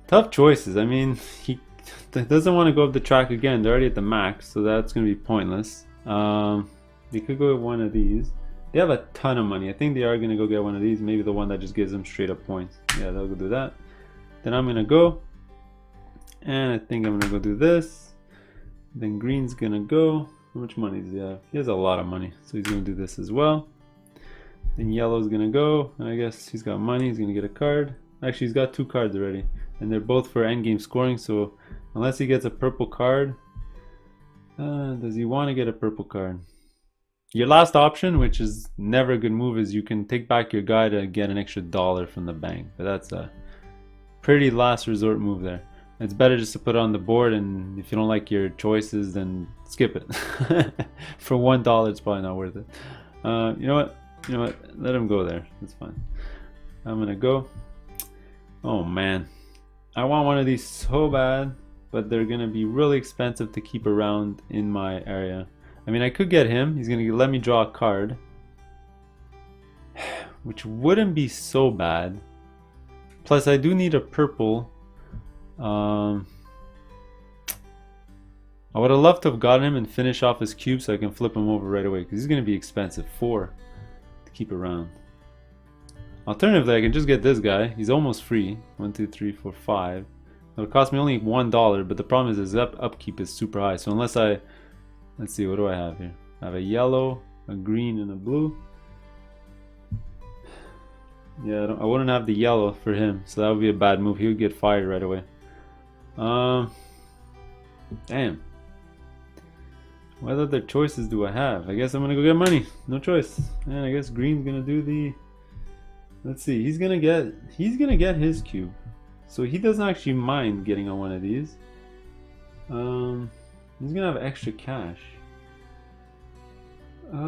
Tough choices. I mean, he doesn't want to go up the track again. They're already at the max, so that's going to be pointless. They could go with one of these. They have a ton of money. I think they are going to go get one of these. Maybe the one that just gives them straight up points. Yeah, they'll go do that. Then I'm going to go. And I think I'm going to go do this. Then green's going to go. How much money does he have? He has a lot of money. So he's going to do this as well. Then yellow's going to go. And I guess he's got money. He's going to get a card. Actually, he's got 2 cards already. And they're both for endgame scoring. So unless he gets a purple card. Does he want to get a purple card? Your last option, which is never a good move, is you can take back your guy to get an extra $1 from the bank. But that's a pretty last resort move there. It's better just to put it on the board, and if you don't like your choices, then skip it. For $1, it's probably not worth it. You know what? Let him go there. That's fine. I'm gonna go. Oh man, I want one of these so bad, but they're gonna be really expensive to keep around in my area. I mean, I could get him. He's gonna let me draw a card, which wouldn't be so bad. Plus, I do need a purple. I would have loved to have gotten him and finish off his cube so I can flip him over right away, because he's going to be expensive. 4 to keep around. Alternatively, I can just get this guy. He's almost free. 1, 2, 3, 4, 5. It'll cost me only $1, but the problem is his upkeep is super high. So unless I... Let's see, what do I have here? I have a yellow, a green, and a blue. Yeah, I wouldn't have the yellow for him, so that would be a bad move. He would get fired right away. Damn. What other choices do I have? I guess I'm gonna go get money. No choice. And I guess green's gonna do the... Let's see. He's gonna get his cube, so he doesn't actually mind getting on one of these. He's gonna have extra cash. You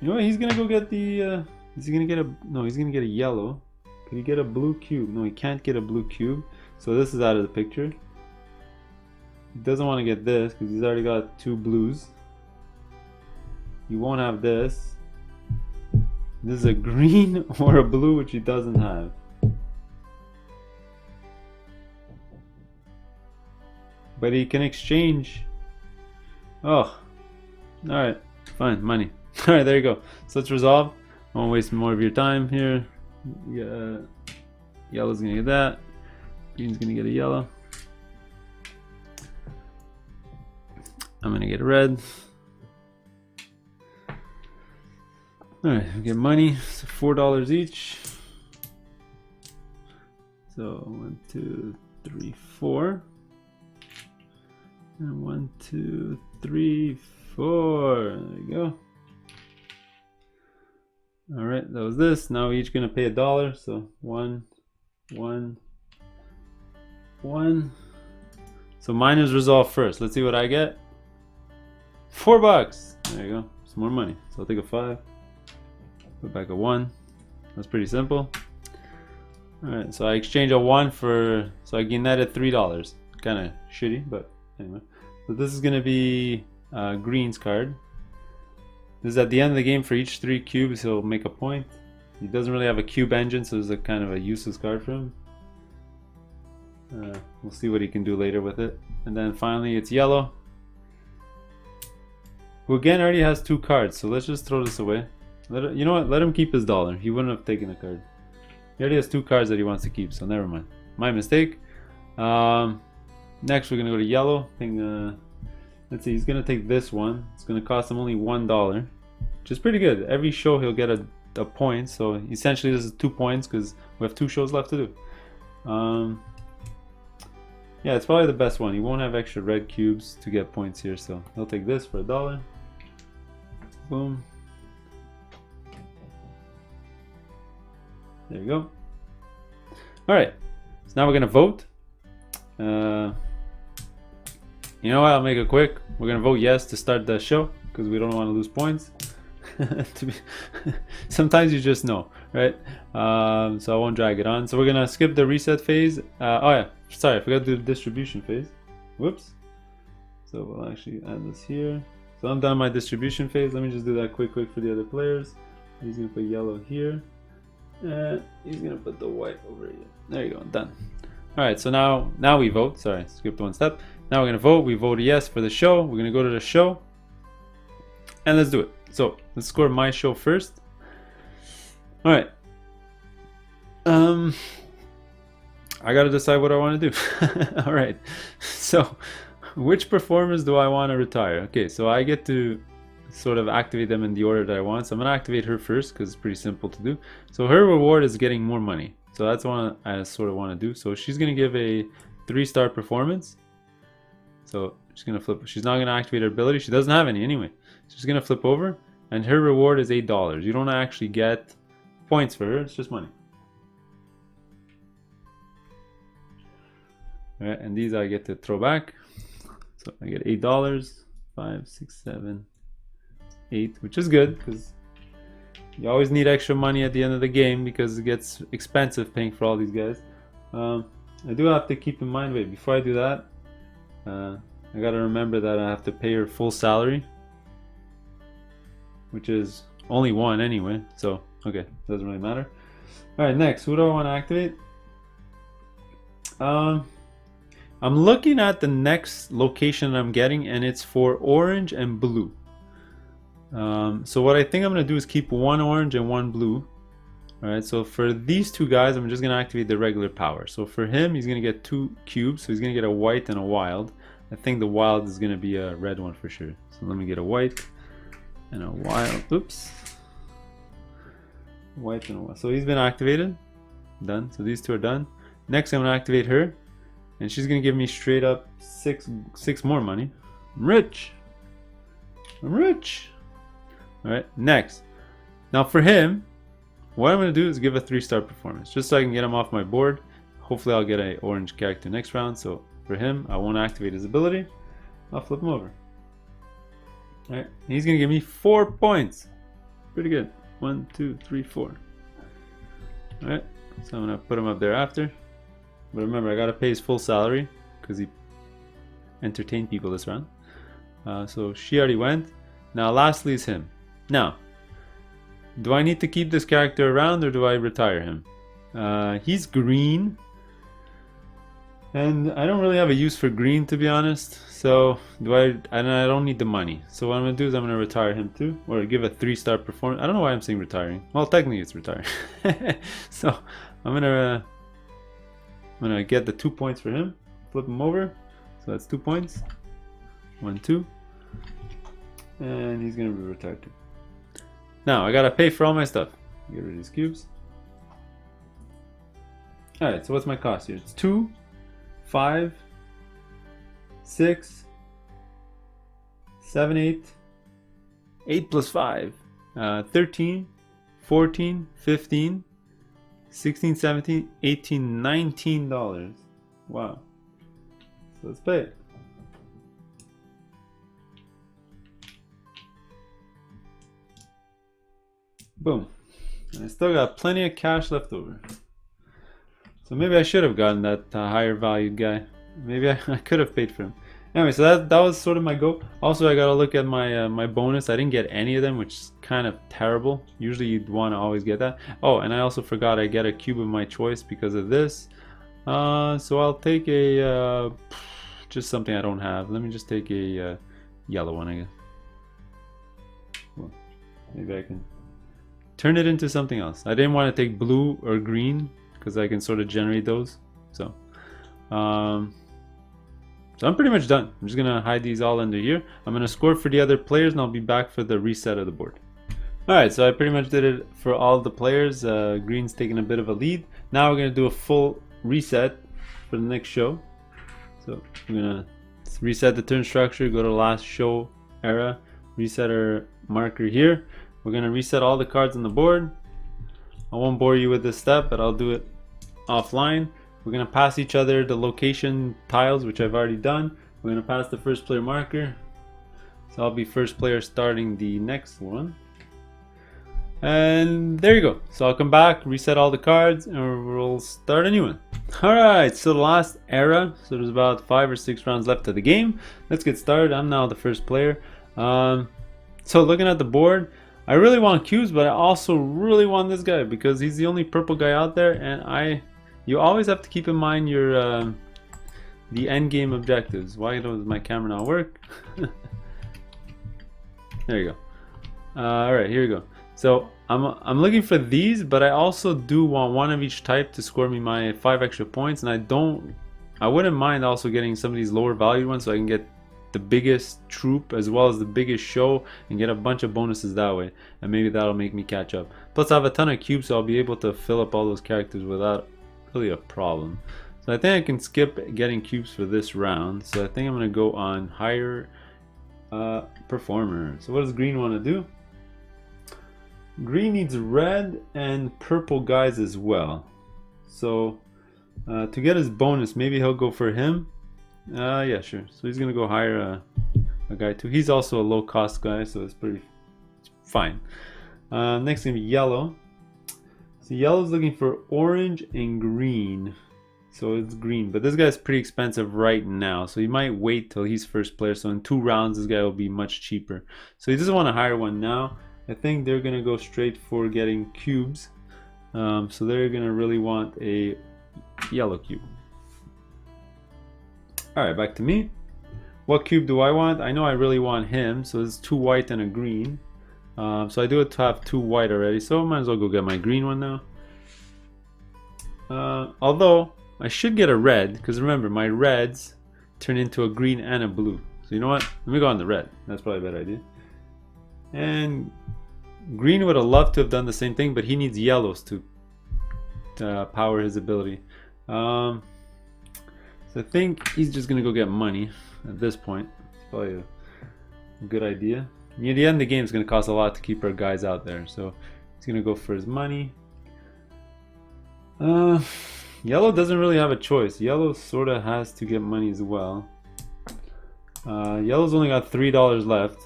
know what? He's gonna go get the. Is he gonna get a? No, he's gonna get a yellow. Could he get a blue cube? No, he can't get a blue cube. So this is out of the picture. He doesn't want to get this because he's already got 2 blues. He won't have this. This is a green or a blue, which he doesn't have. But he can exchange. Oh, all right, fine, money. All right, there you go. So let's resolve. I won't waste more of your time here. Yeah, yellow's gonna get that. Green's gonna get a yellow. I'm gonna get a red. All right, we get money. So $4 each. So 1, 2, 3, 4. And 1, 2, 3, 4. There you go. All right, that was this. Now we're each gonna pay $1. So 1, 1, 1. So mine is resolved first. Let's see what I get. $4. There you go. Some more money. So I'll take a 5. Put back a 1. That's pretty simple. All right. So I exchange a 1 for. So I gain that at $3. Kind of shitty, but anyway. So this is gonna be Green's card. This is at the end of the game. For each 3 cubes, he'll make a point. He doesn't really have a cube engine, so it's a kind of a useless card for him. We'll see what he can do later with it. And then finally, it's yellow, who again already has 2 cards. So let's just throw this away. You know what? Let him keep his dollar. He wouldn't have taken a card. He already has 2 cards that he wants to keep, so never mind. My mistake. Next, we're gonna go to yellow. Let's see. He's gonna take this one. It's gonna cost him only $1, which is pretty good. Every show he'll get a point. So essentially, this is 2 points because we have 2 shows left to do. Yeah, it's probably the best one. He won't have extra red cubes to get points here, so he'll take this for $1. Boom. There you go. Alright, so now we're gonna vote. You know what, I'll make it quick. We're gonna vote yes to start the show because we don't want to lose points. Sometimes you just know, right? So I won't drag it on. So we're gonna skip the reset phase. Oh yeah, sorry, I forgot to do the distribution phase. Whoops. So we'll actually add this here. So I'm done my distribution phase. Let me just do that quick for the other players. He's gonna put yellow here. And he's gonna put the white over here. There you go, done. Alright, so now we vote. Sorry, skipped one step. Now we're gonna vote. We voted yes for the show. We're gonna go to the show. And let's do it. So let's score my show first. Alright. I gotta decide what I want to do. Alright. So which performers do I want to retire? Okay, so I get to sort of activate them in the order that I want. So I'm gonna activate her first because it's pretty simple to do. So her reward is getting more money. So that's what I sort of want to do. So she's gonna give a 3-star performance. So she's gonna flip. She's not gonna activate her ability. She doesn't have any anyway. She's gonna flip over, and her reward is $8. You don't actually get points for her. It's just money. All right, and these I get to throw back. So I get $8, 5, 6, 7, 8, which is good because you always need extra money at the end of the game because it gets expensive paying for all these guys. I do have to keep in mind, wait, before I do that, I gotta remember that I have to pay her full salary, which is only 1 anyway, so okay, doesn't really matter. Alright, next, who do I want to activate? I'm looking at the next location I'm getting, and it's for orange and blue. So what I think I'm going to do is keep 1 orange and 1 blue. Alright, so for these 2 guys, I'm just going to activate the regular power. So for him, he's going to get 2 cubes, so he's going to get a white and a wild. I think the wild is going to be a red one for sure. So let me get a white and a wild. Oops. White and a wild. So he's been activated. Done. So these 2 are done. Next, I'm going to activate her. And she's going to give me straight up 6 more money. I'm rich. I'm rich. Alright, next. Now for him, what I'm going to do is give a 3-star performance. Just so I can get him off my board. Hopefully I'll get an orange character next round. So for him, I won't activate his ability. I'll flip him over. Alright, he's going to give me 4 points. Pretty good. 1, 2, 3, 4. Alright, so I'm going to put him up there after. But remember, I got to pay his full salary because he entertained people this round. So she already went. Now lastly is him. Now, do I need to keep this character around or do I retire him? He's green. And I don't really have a use for green, to be honest. So and I don't need the money. So what I'm going to do is I'm going to retire him too. Or give a 3-star performance. I don't know why I'm saying retiring. Well, technically it's retiring. So I'm going to get the 2 points for him. Flip him over. So that's 2 points. 1, 2. And he's going to be retired too. Now, I got to pay for all my stuff. Get rid of these cubes. Alright, so what's my cost here? It's 2, 5, 6, 7, 8. 8 plus 5. 13, 14, 15, 16, 17, 18, $19. Wow. So let's pay it. Boom. And I still got plenty of cash left over. So maybe I should have gotten that higher valued guy. Maybe I could have paid for him. Anyway, so that was sort of my go. Also, I gotta look at my my bonus. I didn't get any of them, which is kind of terrible. Usually you'd want to always get that. Oh, and I also forgot I get a cube of my choice because of this. So I'll take a just something I don't have. Let me just take a yellow one, I guess. Well, maybe I can turn it into something else. I didn't want to take blue or green because I can sort of generate those. So I'm pretty much done. I'm just gonna hide these all under here. I'm gonna score for the other players and I'll be back for the reset of the board. Alright, so I pretty much did it for all the players. Green's taking a bit of a lead. Now we're gonna do a full reset for the next show. So we're gonna reset the turn structure, go to last show era, reset our marker here. We're gonna reset all the cards on the board. I won't bore you with this step, but I'll do it offline. We're gonna pass each other the location tiles, which I've already done. We're gonna pass the first player marker. So I'll be first player starting the next one. And there you go. So I'll come back, reset all the cards, and we'll start a new one. Alright, so the last era. So there's about 5 or 6 rounds left of the game. Let's get started. I'm now the first player. So looking at the board, I really want cubes, but I also really want this guy because he's the only purple guy out there, and you always have to keep in mind your the end game objectives. Why does my camera not work? There you go. Alright, here we go. So I'm looking for these, but I also do want one of each type to score me my 5 extra points, and I wouldn't mind also getting some of these lower valued ones so I can get the biggest troop as well as the biggest show and get a bunch of bonuses that way, and maybe that'll make me catch up. Plus I have a ton of cubes, so I'll be able to fill up all those characters without really a problem. So I think I can skip getting cubes for this round. So I think I'm gonna go on higher performer. So what does green want to do? Green needs red and purple guys as well. So to get his bonus, maybe he'll go for him. Yeah, sure. So he's gonna go hire a guy too. He's also a low cost guy, so it's pretty fine. Next gonna be yellow. So yellow's looking for orange and green. So it's green, but this guy's pretty expensive right now, so he might wait till he's first player. So in 2 rounds this guy will be much cheaper. So he doesn't want to hire one now. I think they're gonna go straight for getting cubes. So they're gonna really want a yellow cube. Alright, back to me. What cube do I want? I know I really want him, so it's 2 white and a green. So I do have 2 white already, so I might as well go get my green one now. Although I should get a red, because remember my reds turn into a green and a blue. So you know what? Let me go on the red. That's probably a better idea. And green would have loved to have done the same thing, but he needs yellows to power his ability. So I think he's just gonna go get money at this point. It's probably a good idea. Near the end of the game, it's gonna cost a lot to keep our guys out there, so he's gonna go for his money. Yellow doesn't really have a choice. Yellow sort of has to get money as well. Yellow's only got $3 left.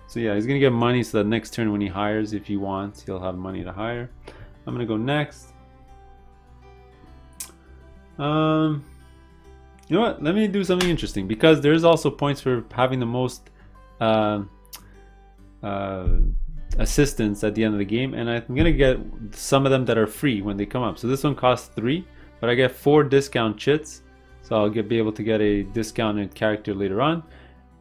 So yeah, he's gonna get money so that next turn when he hires, if he wants, he'll have money to hire. I'm gonna go next. You know what? Let me do something interesting, because there's also points for having the most assistants at the end of the game, and I'm gonna get some of them that are free when they come up. So this one costs 3, but I get 4 discount chits, so I'll be able to get a discounted character later on,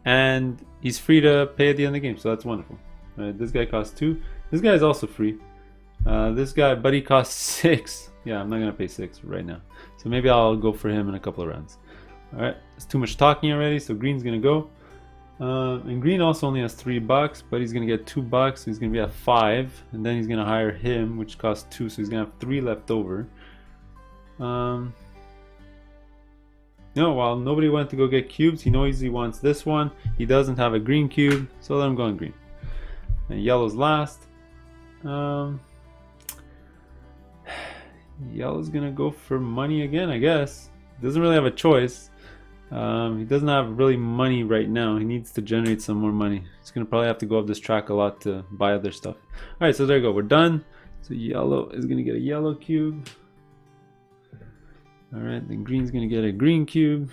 and he's free to pay at the end of the game, so that's wonderful. This guy costs 2. This guy is also free. This guy, but he costs 6. Yeah, I'm not gonna pay 6 right now, so maybe I'll go for him in a couple of rounds. All right, it's too much talking already, so green's gonna go. And green also only has $3, but he's gonna get $2, so he's gonna be at 5, and then he's gonna hire him, which costs 2, so he's gonna have 3 left over. No, while nobody went to go get cubes, he knows he wants this one. He doesn't have a green cube, so let him go on green. And yellow's last. Yellow's gonna go for money again, I guess. Doesn't really have a choice. He doesn't have really money right now. He needs to generate some more money. He's gonna probably have to go up this track a lot to buy other stuff. All right, so there you go. We're done. So yellow is gonna get a yellow cube. All right, then green's gonna get a green cube,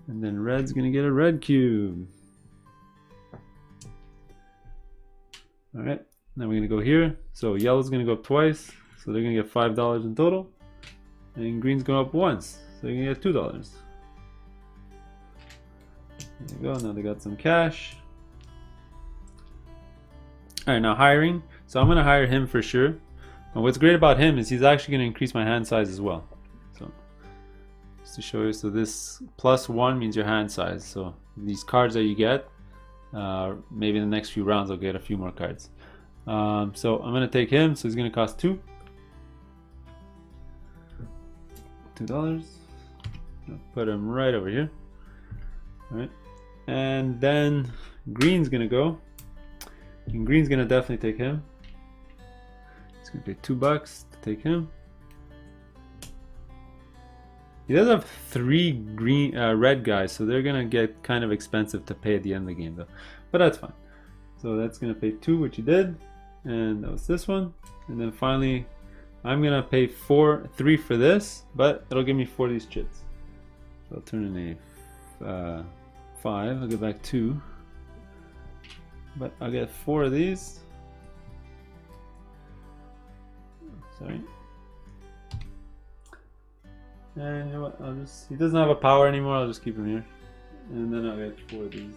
and then red's gonna get a red cube. All right, now we're gonna go here. So yellow's gonna go up twice, so they're gonna get $5 in total, and green's going up once, so they're gonna get $2. There you go. Now they got some cash. Alright, now hiring. So I'm going to hire him for sure. And what's great about him is he's actually going to increase my hand size as well. So just to show you, so this +1 means your hand size. So these cards that you get, maybe in the next few rounds I'll get a few more cards. So I'm going to take him, so he's going to cost $2. I'll put him right over here. All right, and then green's going to go. And green's going to definitely take him. It's going to pay $2 to take him. He does have 3 red guys, so they're going to get kind of expensive to pay at the end of the game though. But that's fine. So that's going to pay 2, which he did. And that was this one. And then finally, I'm going to pay 3 for this, but it'll give me 4 of these chits. So I'll turn in a 5. I'll get back 2. But I'll get 4 of these. Sorry. And you know what? He doesn't have a power anymore. I'll just keep him here. And then I'll get 4 of these.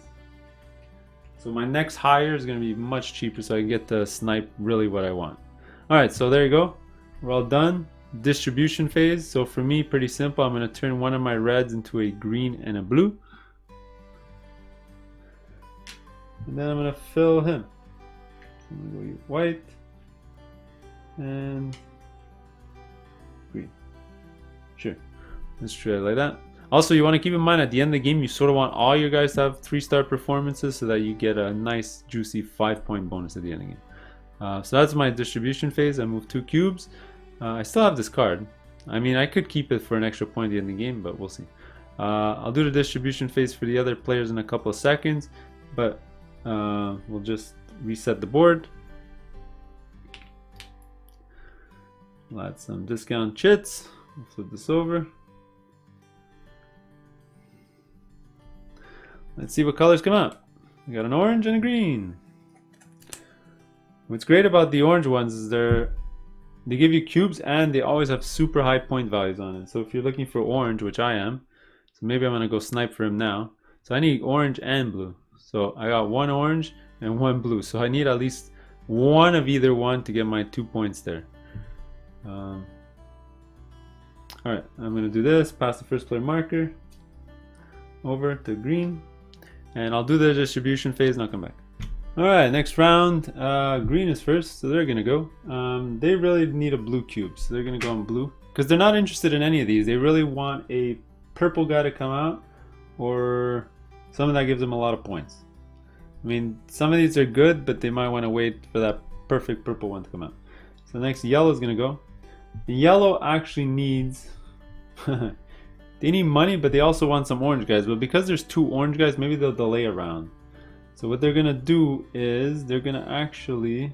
So my next hire is going to be much cheaper, so I can get to snipe really what I want. Alright, so there you go. We're all done. Distribution phase. So for me, pretty simple. I'm going to turn one of my reds into a green and a blue. And then I'm going to fill him. So I'm going to go white and green. Sure. Let's try it like that. Also, you want to keep in mind at the end of the game, you sort of want all your guys to have 3-star performances so that you get a nice, juicy 5-point bonus at the end of the game. So that's my distribution phase. I moved 2 cubes. I still have this card. I mean, I could keep it for an extra point at the end of the game, but we'll see. I'll do the distribution phase for the other players in a couple of seconds, but we'll just reset the board. We'll add some discount chits. We'll flip this over. Let's see what colors come out. We got an orange and a green. What's great about the orange ones is they give you cubes and they always have super high point values on it. So if you're looking for orange, which I am, so maybe I'm gonna go snipe for him now. So I need orange and blue. So I got 1 orange and 1 blue. So I need at least 1 of either one to get my 2 points there. Alright, I'm gonna do this, pass the first player marker over to green. And I'll do the distribution phase and I'll come back. Alright, next round. Green is first, so they're gonna go. They really need a blue cube, so they're gonna go on blue. Because they're not interested in any of these. They really want a purple guy to come out, or something that gives them a lot of points. I mean, some of these are good, but they might want to wait for that perfect purple one to come out. So next, yellow is gonna go. The yellow actually needs... They need money, but they also want some orange guys. But because there's 2 orange guys, maybe they'll delay a round. So what they're gonna do is they're gonna actually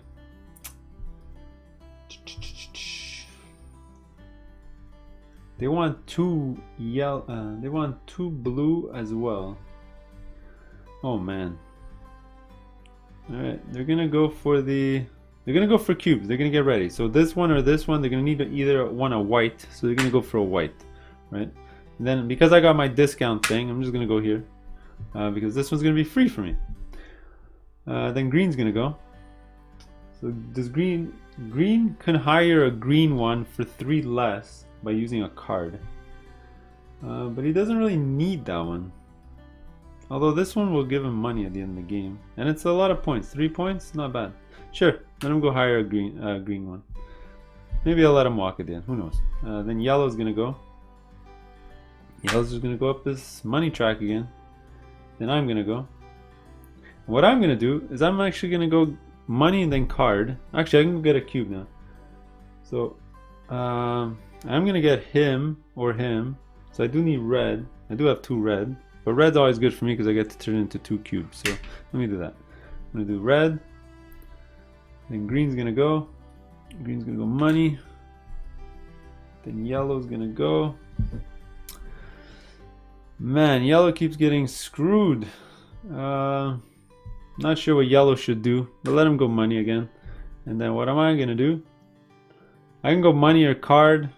they want 2 yellow. They want 2 blue as well. Oh man! All right, they're gonna go for the. They're gonna go for cubes. They're gonna get ready. So this one or this one, they're gonna need either one a white. So they're gonna go for a white, right? And then because I got my discount thing, I'm just gonna go here because this one's gonna be free for me. Then green's gonna go. So does green can hire a green one for 3 less by using a card, but he doesn't really need that one. Although this one will give him money at the end of the game, and it's a lot of points. 3 points, not bad. Sure, let him go hire a green one. Maybe I'll let him walk at the end. Who knows? Then yellow's gonna go. Yellow's just gonna go up this money track again. Then I'm gonna go. What I'm gonna do is I'm actually gonna go money and then card. Actually, I can go get a cube now. So I'm gonna get him or him. So I do need red. I do have 2 red, but red's always good for me because I get to turn it into 2 cubes. So let me do that. I'm gonna do red. Then green's gonna go. Green's gonna go money. Then yellow's gonna go. Man, yellow keeps getting screwed. Not sure what yellow should do, but let him go money again. And then what am I gonna do? I can go money or card.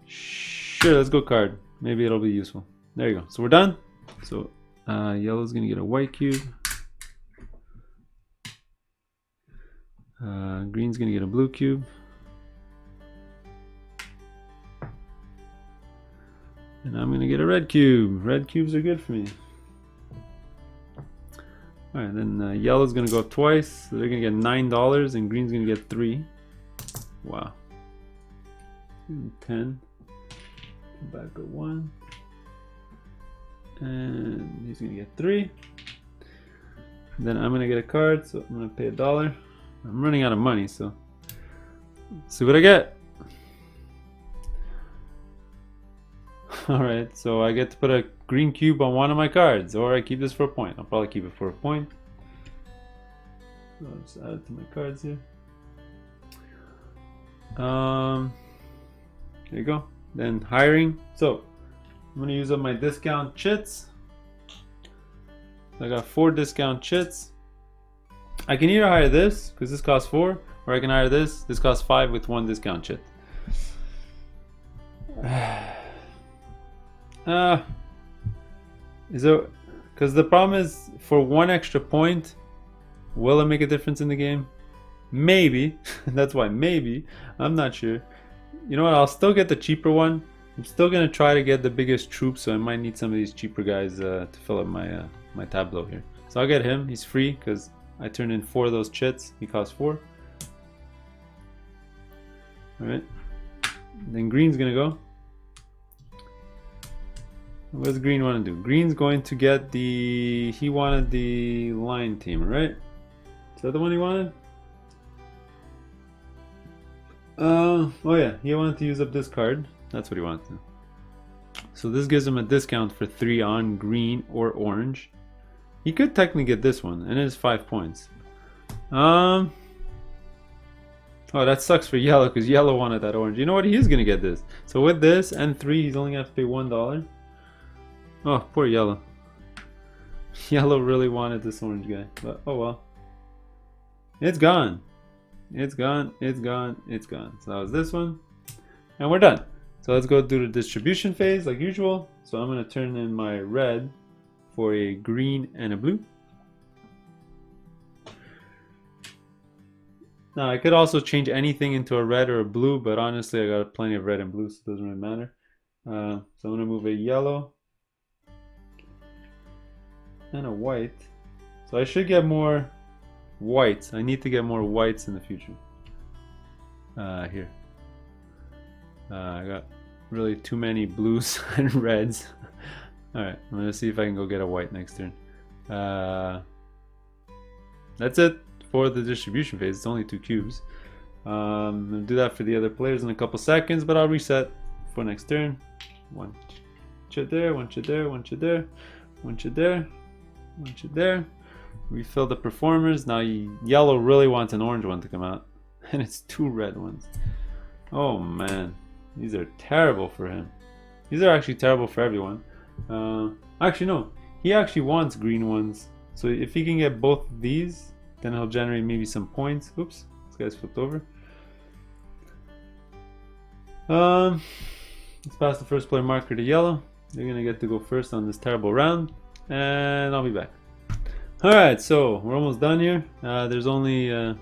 Sure, let's go card. Maybe it'll be useful. There you go. So we're done. So yellow's gonna get a white cube. Green's gonna get a blue cube. And I'm gonna get a red cube. Red cubes are good for me. Alright, then yellow's gonna go up twice. So they're gonna get $9 and green's gonna get 3. Wow. 10. Back at 1. And he's gonna get 3. Then I'm gonna get a card, so I'm gonna pay $1. I'm running out of money, so let's see what I get. Alright, so I get to put a green cube on one of my cards, or I keep this for a point. I'll probably keep it for a point. So I'll just add it to my cards here. There you go. Then hiring. So I'm gonna use up my discount chits. I got 4 discount chits. I can either hire this, because this costs 4, or I can hire this. This costs 5 with 1 discount chit. Is there, because the problem is, for 1 extra point, will it make a difference in the game? Maybe. That's why maybe. I'm not sure. You know what? I'll still get the cheaper one. I'm still gonna try to get the biggest troop, so I might need some of these cheaper guys to fill up my my tableau here. So I'll get him. He's free because I turned in 4 of those chits. He costs 4. All right. Then green's gonna go. What does green want to do? Green's going to get the... He wanted the line team, right? Is that the one he wanted? Oh yeah, he wanted to use up this card. That's what he wanted to. So this gives him a discount for 3 on green or orange. He could technically get this one, and it is 5 points. Oh, that sucks for yellow, because yellow wanted that orange. You know what? He is gonna get this. So with this and 3, he's only gonna have to pay $1. Oh, poor yellow. Yellow really wanted this orange guy, but oh well. It's gone. It's gone, it's gone, it's gone. So that was this one. And we're done. So let's go do the distribution phase like usual. So I'm gonna turn in my red for a green and a blue. Now I could also change anything into a red or a blue, but honestly I got plenty of red and blue, so it doesn't really matter. So I'm gonna move a yellow and a white. So I should get more whites. I need to get more whites in the future. Here. I got really too many blues and reds. Alright, I'm gonna see if I can go get a white next turn. That's it for the distribution phase. It's only 2 cubes. I'm gonna do that for the other players in a couple seconds, but I'll reset for next turn. 1 chit there, 1 chit there, 1 chit there, 1 chit there, 1 chit there. Refill the performers. Now yellow really wants an orange one to come out, and it's 2 red ones. Oh man, these are terrible for him. These are actually terrible for everyone. Actually no, he actually wants green ones. So if he can get both of these, then he'll generate maybe some points. Oops, this guy's flipped over. Let's pass the first player marker to yellow. They're gonna get to go first on this terrible round, and I'll be back. Alright, so we're almost done here. There's only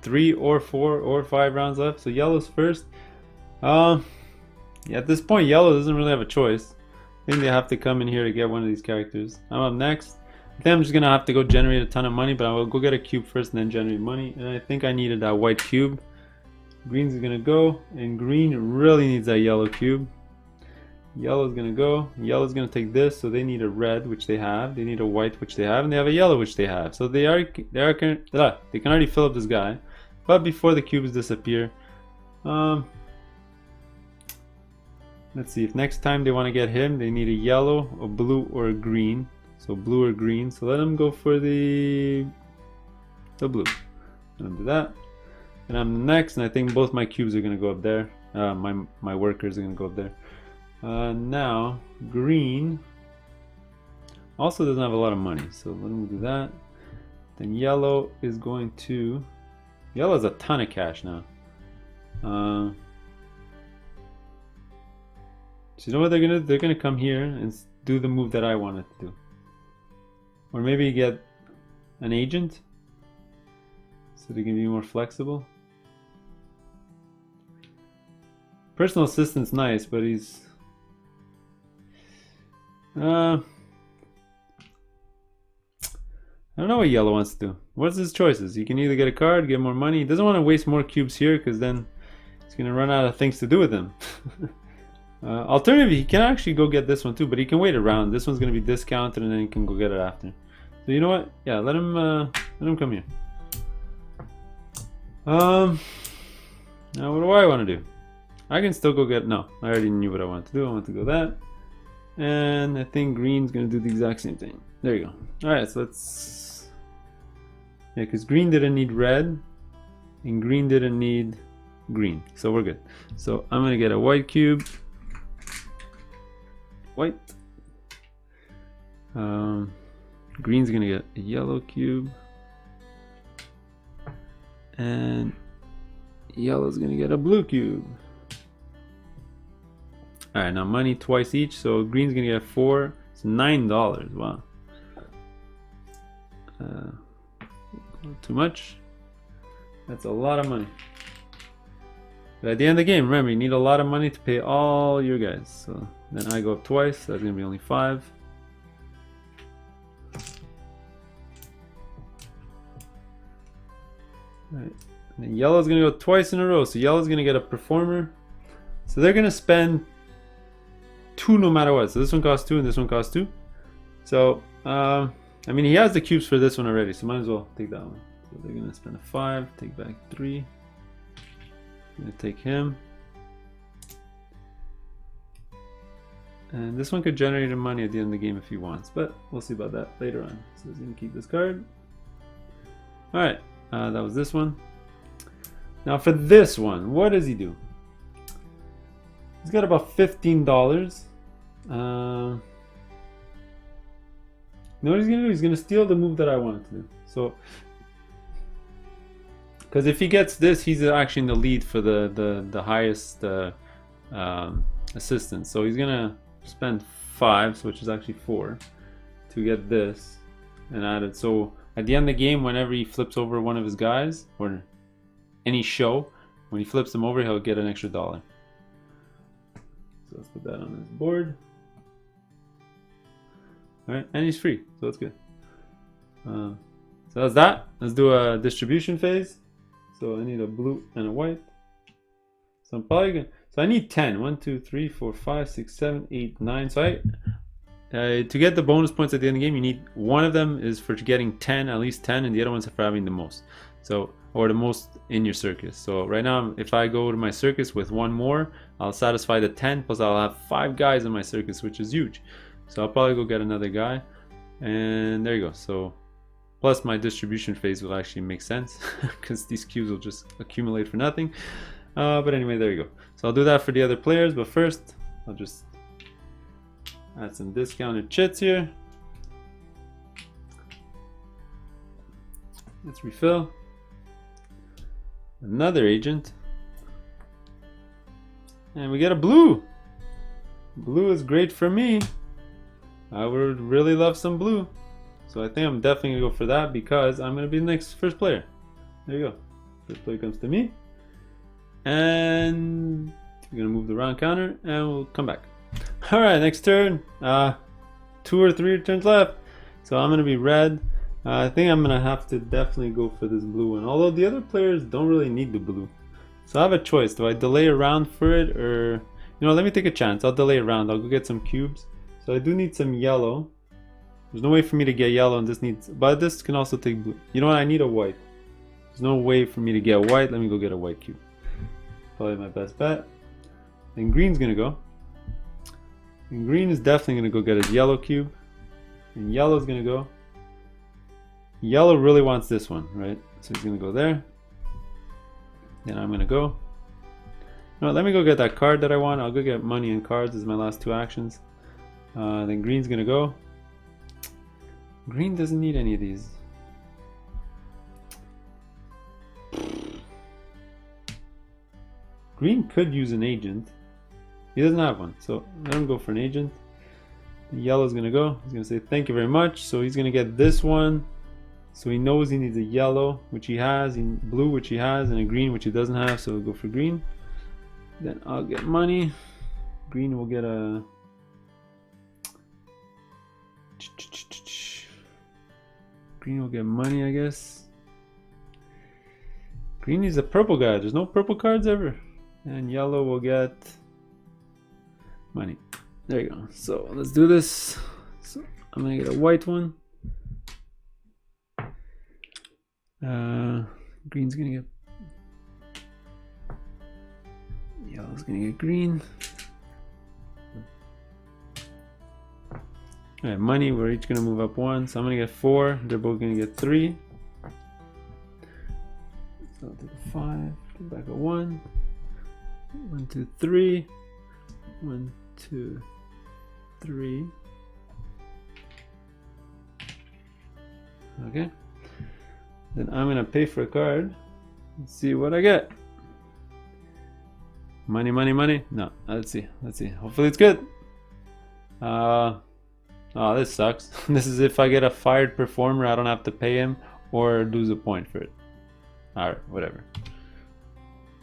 3 or 4 or 5 rounds left, so yellow's first. Yeah, at this point yellow doesn't really have a choice. I think they have to come in here to get one of these characters. I'm up next. I think I'm just gonna have to go generate a ton of money, but I will go get a cube first and then generate money. And I think I needed that white cube. Green's gonna go, and green really needs that yellow cube. Yellow's gonna go. Yellow's gonna take this, so they need a red, which they have. They need a white, which they have, and they have a yellow, which they have. So they can already fill up this guy. But before the cubes disappear, let's see, if next time they want to get him, they need a yellow, a blue, or a green. So blue or green. So let them go for the blue. Let them do that. And I'm next, and I think both my cubes are going to go up there. My workers are going to go up there. Now, green also doesn't have a lot of money. So let me do that. Then yellow is going to... Yellow has a ton of cash now. So you know what they're gonna do? They're gonna come here and do the move that I wanted to do. Or maybe get an agent. so they can be more flexible. Personal assistant's nice, but he's I don't know what yellow wants to do. What's his choices? He can either get a card, get more money. He doesn't want to waste more cubes here because then he's going to run out of things to do with them. Alternatively, he can actually go get this one too, but he can wait around. This one's going to be discounted and then he can go get it after. So you know what? Yeah, let him come here. Now what do I want to do? I can still go get, no, I already knew what I wanted to do. I want to go that. And I think green's going to do the exact same thing. There you go. Alright, so let's, yeah, because green didn't need red and green didn't need green, so we're good. So I'm going to get a white cube. White. Green's going to get a yellow cube. And yellow's going to get a blue cube. Alright, now money twice each, so green's gonna get 4. It's $9. Wow. Too much. That's a lot of money. But at the end of the game, remember, you need a lot of money to pay all your guys. So then I go up twice, so that's gonna be only 5. Alright. And then yellow's gonna go twice in a row, so yellow's gonna get a performer. So they're gonna spend 2 no matter what. So this one costs 2 and this one costs 2. So I mean, he has the cubes for this one already, so might as well take that one. So they're gonna spend a 5, take back 3. I'm gonna take him, and this one could generate him money at the end of the game if he wants, but we'll see about that later on. So he's gonna keep this card. All right, that was this one. Now for this one, what does he do? He's got about $15. You know what he's gonna do? He's gonna steal the move that I wanted to do. So, because if he gets this, he's actually in the lead for the highest assistance. So he's gonna spend 5, which is actually 4, to get this and add it. So at the end of the game, whenever he flips over one of his guys or any show, when he flips them over, he'll get an extra $1. So let's put that on his board. Alright, and he's free, so that's good. So that's that. Let's do a distribution phase. So I need a blue and a white. So I'm probably gonna, so I need 10. 1, 2, 3, 4, 5, 6, 7, 8, 9. So to get the bonus points at the end of the game, you need one of them is for getting 10, at least 10, and the other one's for having the most. So, or the most in your circus. So right now, if I go to my circus with one more, I'll satisfy the 10, plus I'll have 5 guys in my circus, which is huge. So I'll probably go get another guy, and there you go. So plus my distribution phase will actually make sense because these cubes will just accumulate for nothing. But anyway, there you go. So I'll do that for the other players, but first I'll just add some discounted chits here. Let's refill. Another agent. And we get a blue. Blue is great for me. I would really love some blue. So I think I'm definitely gonna go for that because I'm gonna be the next first player. There you go. First player comes to me. And we're gonna move the round counter and we'll come back. Alright, next turn. 2 or 3 turns left. So I'm gonna be red. I think I'm gonna have to definitely go for this blue one. Although the other players don't really need the blue. So I have a choice. Do I delay a round for it, or you know, let me take a chance. I'll delay a round. I'll go get some cubes. So I do need some yellow. There's no way for me to get yellow, and this needs, but this can also take blue. You know what? I need a white. There's no way for me to get white. Let me go get a white cube. Probably my best bet. Then green's gonna go. And green is definitely gonna go get his yellow cube. And yellow's gonna go. Yellow really wants this one, right? So he's gonna go there. Then I'm gonna go. No, let me go get that card that I want. I'll go get money and cards as my last 2 actions. Then green's gonna go. Green doesn't need any of these. Green could use an agent. He doesn't have one, so let him go for an agent. The yellow's gonna go. He's gonna say thank you very much. So he's gonna get this one So he knows he needs a yellow, which he has, blue, which he has, and a green, which he doesn't have, so we'll go for green. Then I'll get money. Green will get a... Green will get money, I guess. Green needs a purple guy. There's no purple cards ever. And yellow will get money. There you go. So let's do this. So I'm gonna get a white one. Green's gonna get... Yellow's gonna get green. Alright, money, we're each gonna move up one. So I'm gonna get 4. They're both gonna get 3. So I'll take a 5. Get back a 1. 1, 2, 3. 1, 2, 3. Okay. Then I'm gonna pay for a card. Let's see what I get. Money, money, money. No, let's see. Let's see. Hopefully it's good. Oh, this sucks. This is if I get a fired performer, I don't have to pay him or lose a point for it. Alright, whatever.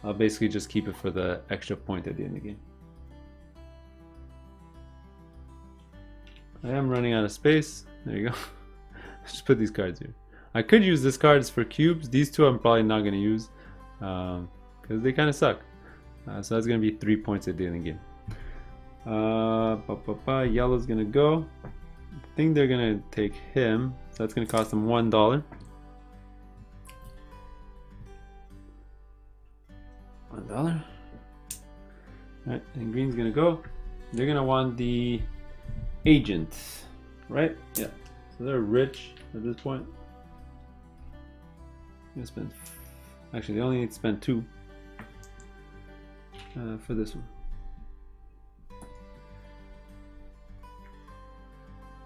I'll basically just keep it for the extra point at the end of the game. I am running out of space. There you go. Just put these cards here. I could use this cards for cubes. These two I'm probably not going to use because they kind of suck. So that's going to be 3 points at the end of the game. Yellow's going to go. I think they're going to take him. So that's going to cost them $1. $1. Alright, and green's going to go. They're going to want the agent, right? Yeah. So they're rich at this point. I'm going to spend... Actually, they only need to spend 2 for this one.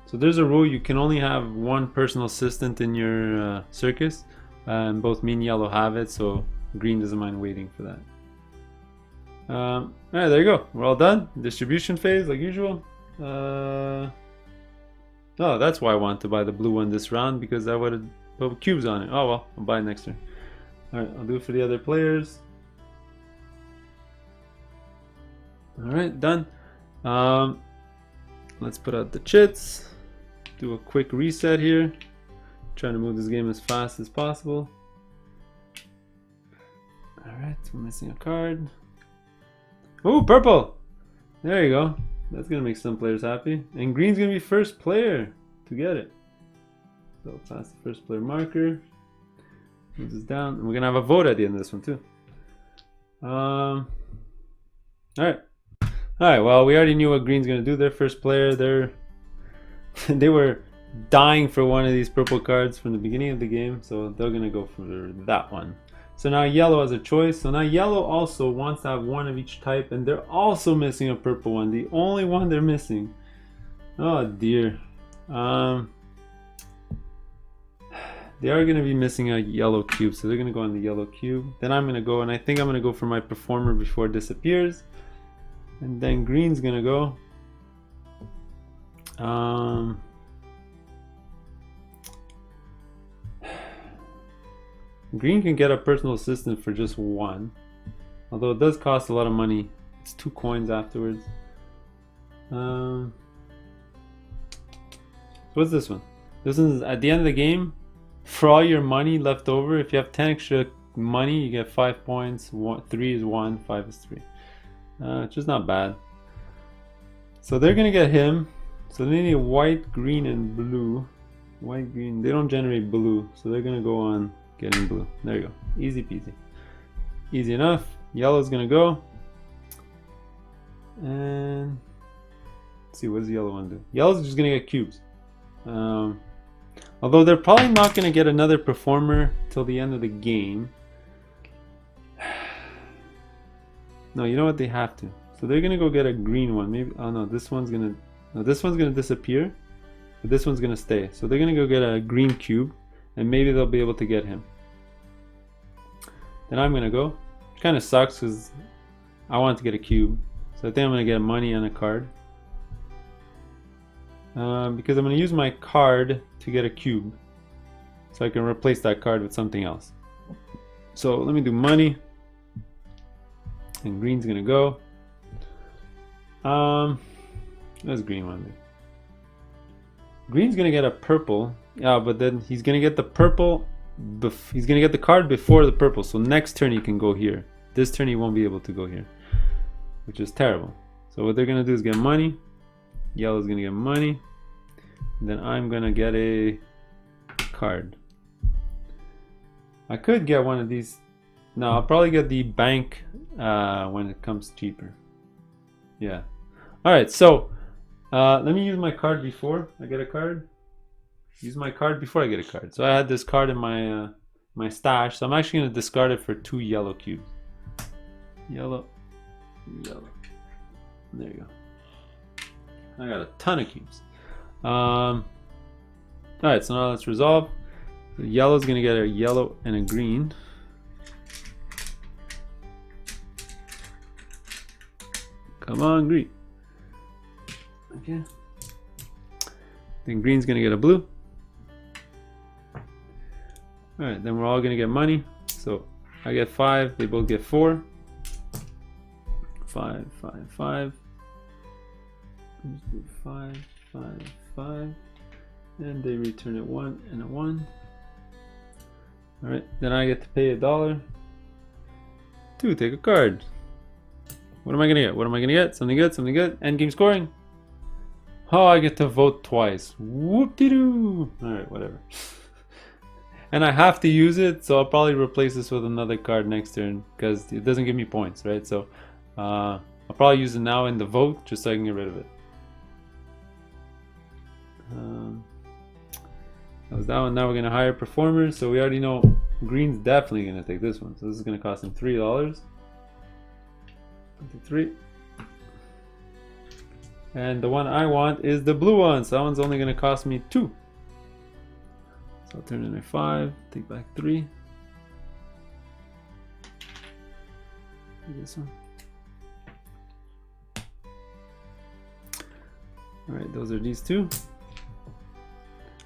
So there's a rule, you can only have 1 personal assistant in your circus, and both me and yellow have it, so green doesn't mind waiting for that. Alright, there you go. We're all done. Distribution phase, like usual. Oh, that's why I want to buy the blue one this round, because I would have put cubes on it. Oh well, I'll buy it next turn. Alright, I'll do it for the other players. Alright, done. Let's put out the chits. Do a quick reset here. Trying to move this game as fast as possible. Alright, we're missing a card. Oh, purple! There you go. That's gonna make some players happy. And green's gonna be first player to get it. So pass the first player marker. Move this down. And we're gonna have a vote at the end of this one too. Alright. Alright, well, we already knew what green's gonna do. Their first player, they were dying for one of these purple cards from the beginning of the game, so they're gonna go for that one. So now yellow has a choice. So now yellow also wants to have 1 of each type, and they're also missing a purple one. The only one they're missing. Oh dear. They are gonna be missing a yellow cube, so they're gonna go on the yellow cube. Then I'm gonna go, and I think I'm gonna go for my performer before it disappears. And then green's gonna go. Green can get a personal assistant for just 1, although it does cost a lot of money. It's 2 coins afterwards. So what's this one? This is at the end of the game. For all your money left over, if you have 10 extra money, you get 5 points. 3 is 1, 5 is 3. Which is not bad. So they're gonna get him. So they need white, green, and blue. White, green. They don't generate blue, so they're gonna go on getting blue. There you go. Easy peasy. Easy enough. Yellow's gonna go. And let's see, what does the yellow one do? Yellow's just gonna get cubes. Although they're probably not gonna get another performer till the end of the game. No, you know what? They have to. So they're gonna go get a green one. Maybe. Oh no, this one's gonna. No, this one's gonna disappear. But this one's gonna stay. So they're gonna go get a green cube, and maybe they'll be able to get him. Then I'm gonna go. Which kind of sucks because I want to get a cube. So I think I'm gonna get money on a card. Because I'm gonna use my card to get a cube. so I can replace that card with something else. So let me do money, and green's gonna go. That's green one. Green's gonna get a purple, yeah, but then he's gonna get the purple. He's gonna get the card before the purple. So next turn he can go here. This turn he won't be able to go here, which is terrible. So what they're gonna do is get money. Yellow's gonna get money. Then I'm gonna get a card. I could get one of these. No, I'll probably get the bank when it comes cheaper. Yeah. Alright, so let me use my card before I get a card. Use my card before I get a card. So I had this card in my my stash, so I'm actually going to discard it for 2 yellow cubes. Yellow, yellow. There you go. I got a ton of cubes. Alright, so now let's resolve. So yellow's going to get a yellow and a green. Come on, green. Okay. Then green's gonna get a blue. Alright, then we're all gonna get money. So I get 5, they both get 4. 5, 5, 5. 5, 5, 5. And they return it 1 and a 1. Alright, then I get to pay $1 to take a card. What am I gonna get? What am I gonna get? Something good, something good. End game scoring. Oh, I get to vote twice. Whoop-de-doo. Alright, whatever. And I have to use it, so I'll probably replace this with another card next turn because it doesn't give me points, right? So I'll probably use it now in the vote just so I can get rid of it. That was that one. Now we're gonna hire performers. So we already know green's definitely gonna take this one. So this is gonna cost him $3. 3. And the one I want is the blue one, so that one's only going to cost me 2. So I'll turn in a 5, take back 3. This one. Alright, those are these two.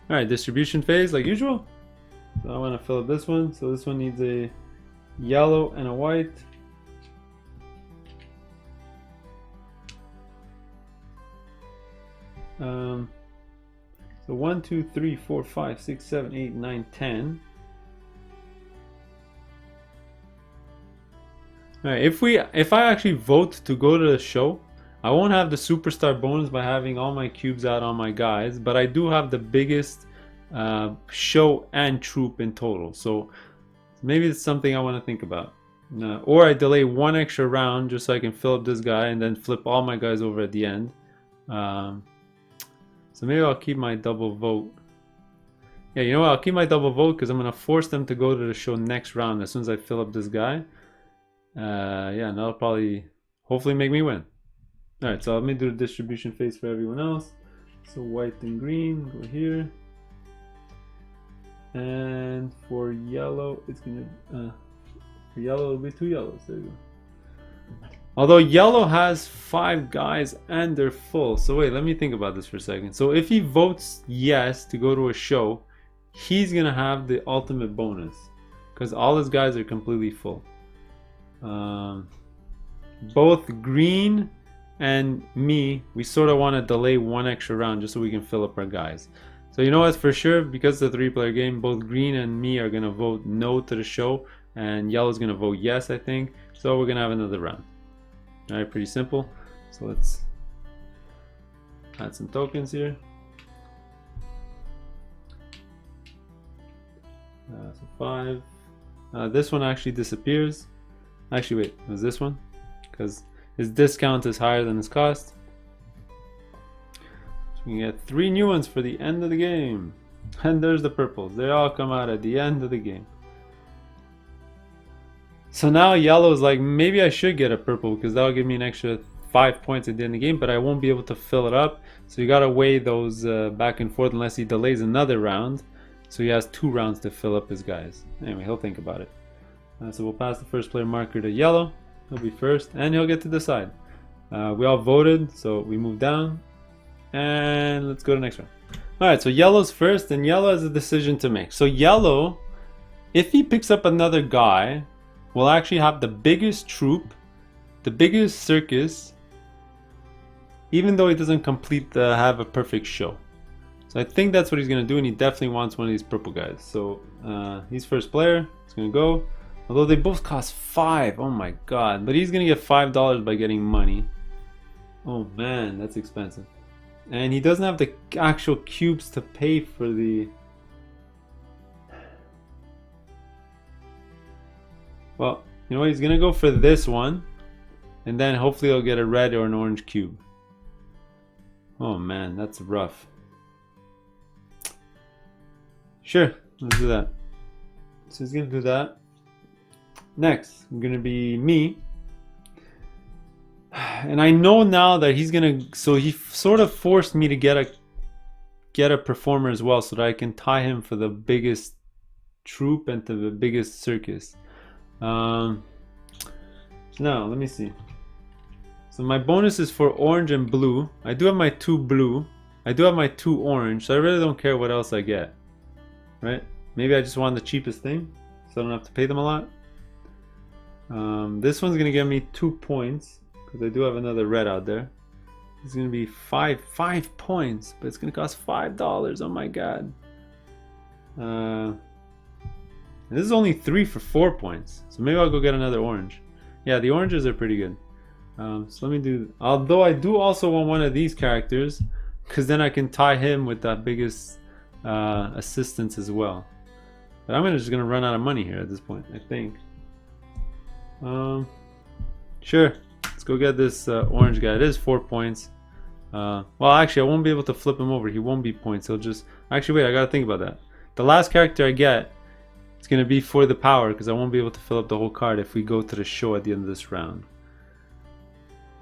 Alright, distribution phase like usual. So I want to fill up this one. So this one needs a yellow and a white. So 1, 2, 3, 4, 5, 6, 7, 8, 9, 10. Alright, if I actually vote to go to the show, I won't have the superstar bonus by having all my cubes out on my guys, but I do have the biggest show and troop in total. So maybe it's something I want to think about. Or I delay 1 extra round just so I can fill up this guy and then flip all my guys over at the end. So maybe I'll keep my double vote. Yeah, you know what? I'll keep my double vote because I'm going to force them to go to the show next round as soon as I fill up this guy. Yeah, and that'll probably, hopefully make me win. Alright, so let me do the distribution phase for everyone else. So white and green, go here. And for yellow, it's going to, for yellow, it'll be 2 yellows. There you go. Although yellow has 5 guys and they're full. So wait, let me think about this for a second. So if he votes yes to go to a show, he's gonna have the ultimate bonus because all his guys are completely full. Both green and me, we sort of want to delay 1 extra round just so we can fill up our guys. So you know what, for sure, because it's a 3-player game, both green and me are gonna vote no to the show and yellow's gonna vote yes, I think. So we're gonna have another round. Alright, pretty simple. So let's add some tokens here. So 5. This one actually disappears. Actually, wait, it was this one? Because his discount is higher than his cost. So we can get 3 new ones for the end of the game. And there's the purples. They all come out at the end of the game. So now yellow is like, maybe I should get a purple because that'll give me an extra 5 points at the end of the game, but I won't be able to fill it up. So you gotta weigh those back and forth unless he delays another round. So he has 2 rounds to fill up his guys. Anyway, he'll think about it. So we'll pass the first player marker to yellow. He'll be first and he'll get to decide. We all voted, so we move down. And let's go to the next round. Alright, so yellow's first, and yellow has a decision to make. So yellow, if he picks up another guy, will actually have the biggest troop, the biggest circus, even though he doesn't have a perfect show. So I think that's what he's going to do, and he definitely wants one of these purple guys. So he's first player. He's going to go. Although they both cost 5. Oh my god. But he's going to get $5 by getting money. Oh man, that's expensive. And he doesn't have the actual cubes to pay for the... Well, you know what? He's going to go for this one. And then hopefully he'll get a red or an orange cube. Oh man, that's rough. Sure, let's do that. So he's gonna do that. Next, gonna be me. And I know now that he's gonna, so he sort of forced me to get a performer as well, so that I can tie him for the biggest troop and to the biggest circus. So now let me see. So my bonus is for orange and blue. I do have my 2 blue. I do have my 2 orange, so I really don't care what else I get. Right? Maybe I just want the cheapest thing, so I don't have to pay them a lot. This one's gonna give me 2 points because I do have another red out there. It's gonna be 5 points, but it's gonna cost $5. Oh my god. This is only 3 for 4 points, so maybe I'll go get another orange. Yeah, the oranges are pretty good. So let me do. Although I do also want one of these characters, because then I can tie him with that biggest assistance as well. But I'm just gonna run out of money here at this point, I think. Sure, let's go get this orange guy. It is 4 points. Well, actually, I won't be able to flip him over. He won't be points. He'll just. Actually, wait. I gotta think about that. The last character I get, it's gonna be for the power, because I won't be able to fill up the whole card if we go to the show at the end of this round.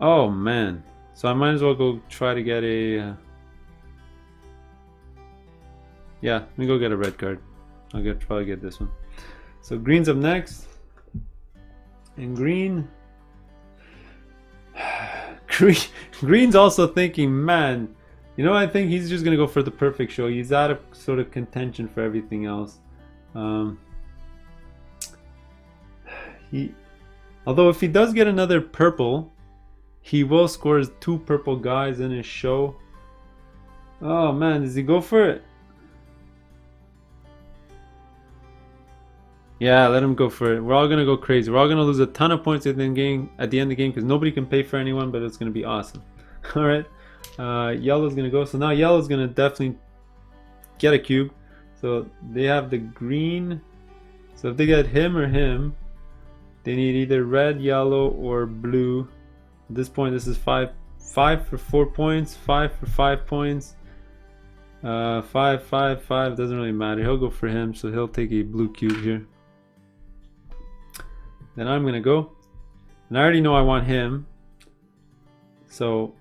Oh man. So I might as well go try to get a. Yeah, let me go get a red card. I'll probably get this one. So green's up next. And Green's also thinking, man, you know, I think he's just gonna go for the perfect show. He's out of sort of contention for everything else. Although if he does get another purple, he will score 2 purple guys in his show. Oh man, does he go for it? Yeah, let him go for it. We're all gonna go crazy. We're all gonna lose a ton of points at the end of the game because nobody can pay for anyone, but it's gonna be awesome. All right, yellow's gonna go. So now yellow's gonna definitely get a cube. So they have the green. So if they get him or him, they need either red, yellow, or blue. At this point, this is 5 for 4 points, 5 for 5 points. 5, 5, 5. Doesn't really matter. He'll go for him, so he'll take a blue cube here. Then I'm gonna go, and I already know I want him. So,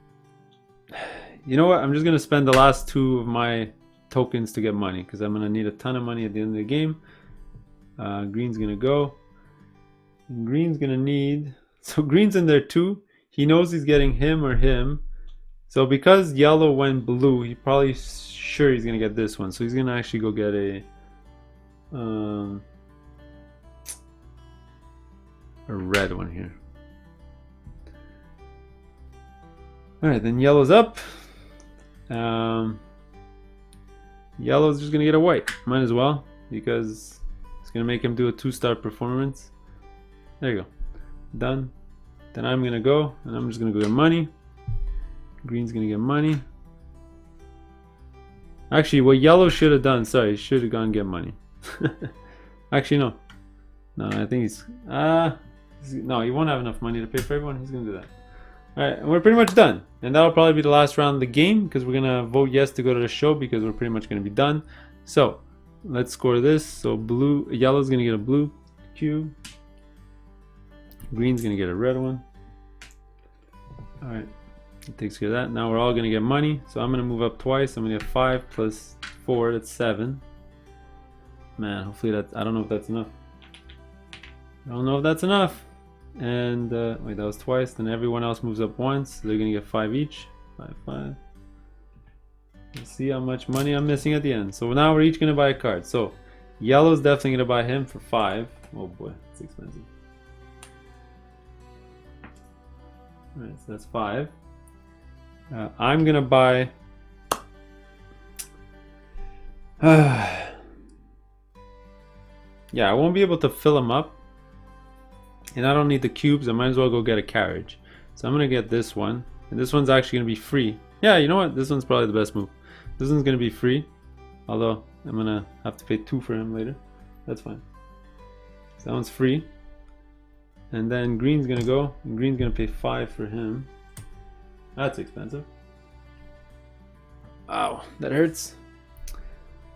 you know what? I'm just gonna spend the last 2 of my tokens to get money because I'm gonna need a ton of money at the end of the game. Green's gonna go. And green's gonna need. So green's in there too. He knows he's getting him or him. So because yellow went blue, he probably sure he's gonna get this one. So he's gonna actually go get a red one here. Alright, then yellow's up. Yellow's just gonna get a white. Might as well, because it's gonna make him do a 2-star performance. There you go. Done. Then I'm gonna go, and I'm just gonna go get money. Green's gonna get money. Actually, what yellow should have done, sorry, he should have gone get money. Actually, no. No, I think he's no, he won't have enough money to pay for everyone. He's gonna do that. Alright, and we're pretty much done. And that'll probably be the last round of the game because we're gonna vote yes to go to the show because we're pretty much gonna be done. So let's score this. So yellow's gonna get a blue cube. Green's gonna get a red one. Alright, it takes care of that. Now we're all gonna get money. So I'm gonna move up twice. I'm gonna get 5 plus 4, that's 7. Man, hopefully I don't know if that's enough. I don't know if that's enough. And wait, that was twice. Then everyone else moves up once. So they're gonna get 5 each. 5, 5. Let's see how much money I'm missing at the end. So now we're each going to buy a card. So yellow's definitely going to buy him for 5. Oh boy, it's expensive. Alright, so that's 5. I'm going to buy... yeah, I won't be able to fill him up. And I don't need the cubes. I might as well go get a carriage. So I'm going to get this one. And this one's actually going to be free. Yeah, you know what? This one's probably the best move. This one's going to be free. Although, I'm going to have to pay 2 for him later. That's fine. So that one's free. And then green's going to go. And green's going to pay 5 for him. That's expensive. Ow, that hurts.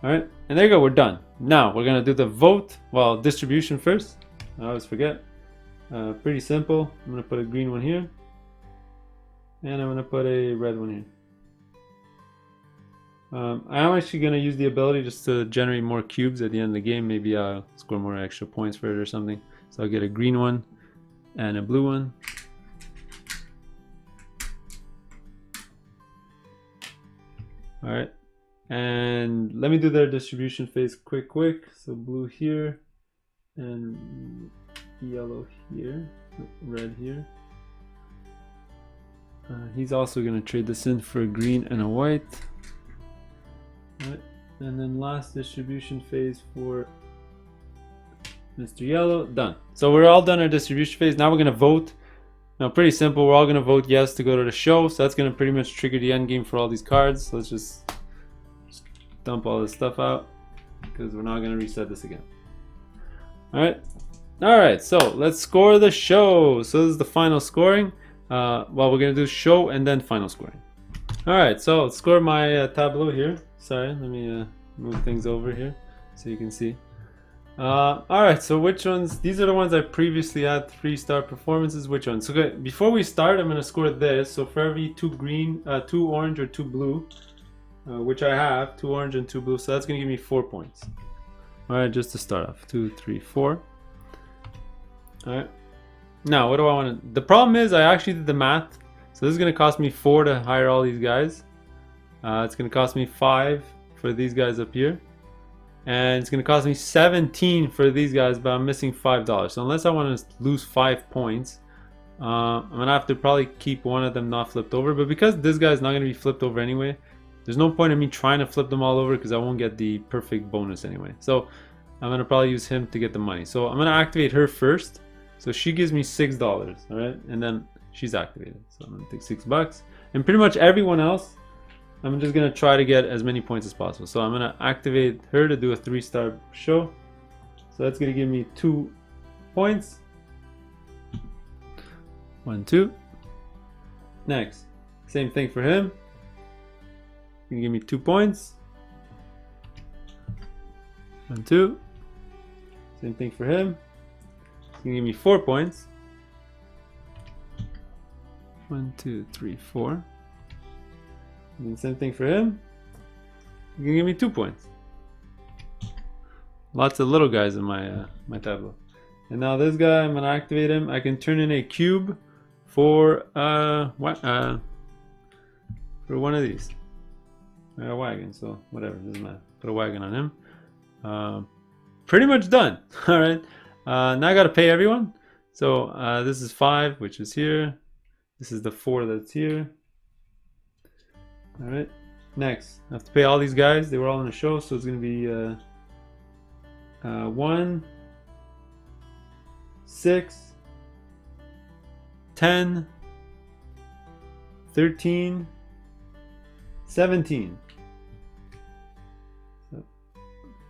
Alright, and there you go. We're done. Now, we're going to do the vote. Well, distribution first. I always forget. Pretty simple. I'm going to put a green one here. And I'm going to put a red one here. I'm actually going to use the ability just to generate more cubes at the end of the game. Maybe I'll score more extra points for it or something. So I'll get a green one and a blue one. Alright. And let me do their distribution phase quick. So blue here and yellow here, red here. He's also going to trade this in for a green and a white. Right. And then last distribution phase for Mr. Yellow. Done. So we're all done our distribution phase. Now we're going to vote. Now pretty simple. We're all going to vote yes to go to the show. So that's going to pretty much trigger the end game for all these cards. So let's just dump all this stuff out because we're not going to reset this again. Alright, so let's score the show. So this is the final scoring. Well, we're going to do show and then final scoring. Alright, so let's score my tableau here. Sorry, let me move things over here so you can see. Alright, so which ones? These are the ones I previously had 3-star performances. Which ones? So okay, before we start, I'm going to score this. So for every 2 green, 2 orange or 2 blue, which I have, 2 orange and 2 blue. So that's going to give me 4 points. Alright, just to start off. 2, 3, 4. Alright. Now, what do I want to... The problem is I actually did the math. So this is going to cost me 4 to hire all these guys. It's going to cost me 5 for these guys up here. And it's going to cost me 17 for these guys, but I'm missing $5. So unless I want to lose 5 points, I'm going to have to probably keep one of them not flipped over. But because this guy's not going to be flipped over anyway, there's no point in me trying to flip them all over because I won't get the perfect bonus anyway. So I'm going to probably use him to get the money. So I'm going to activate her first. So she gives me $6, all right? And then she's activated. So I'm going to take $6. And pretty much everyone else, I'm just going to try to get as many points as possible. So I'm going to activate her to do a 3-star show. So that's going to give me 2 points. 1, 2. Next. Same thing for him. Going to give me 2 points. 1, 2. Same thing for him. It's going to give me 4 points. 1, 2, 3, 4. And same thing for him. You can give me 2 points. Lots of little guys in my my tableau. And now this guy, I'm gonna activate him. I can turn in a cube for one of these. A wagon. So whatever, doesn't matter. Put a wagon on him. Pretty much done. All right. Now I gotta pay everyone. So this is 5, which is here. This is the 4 that's here. Alright, next I have to pay all these guys. They were all in the show, so it's going to be 1, 6, 10, 13, 17,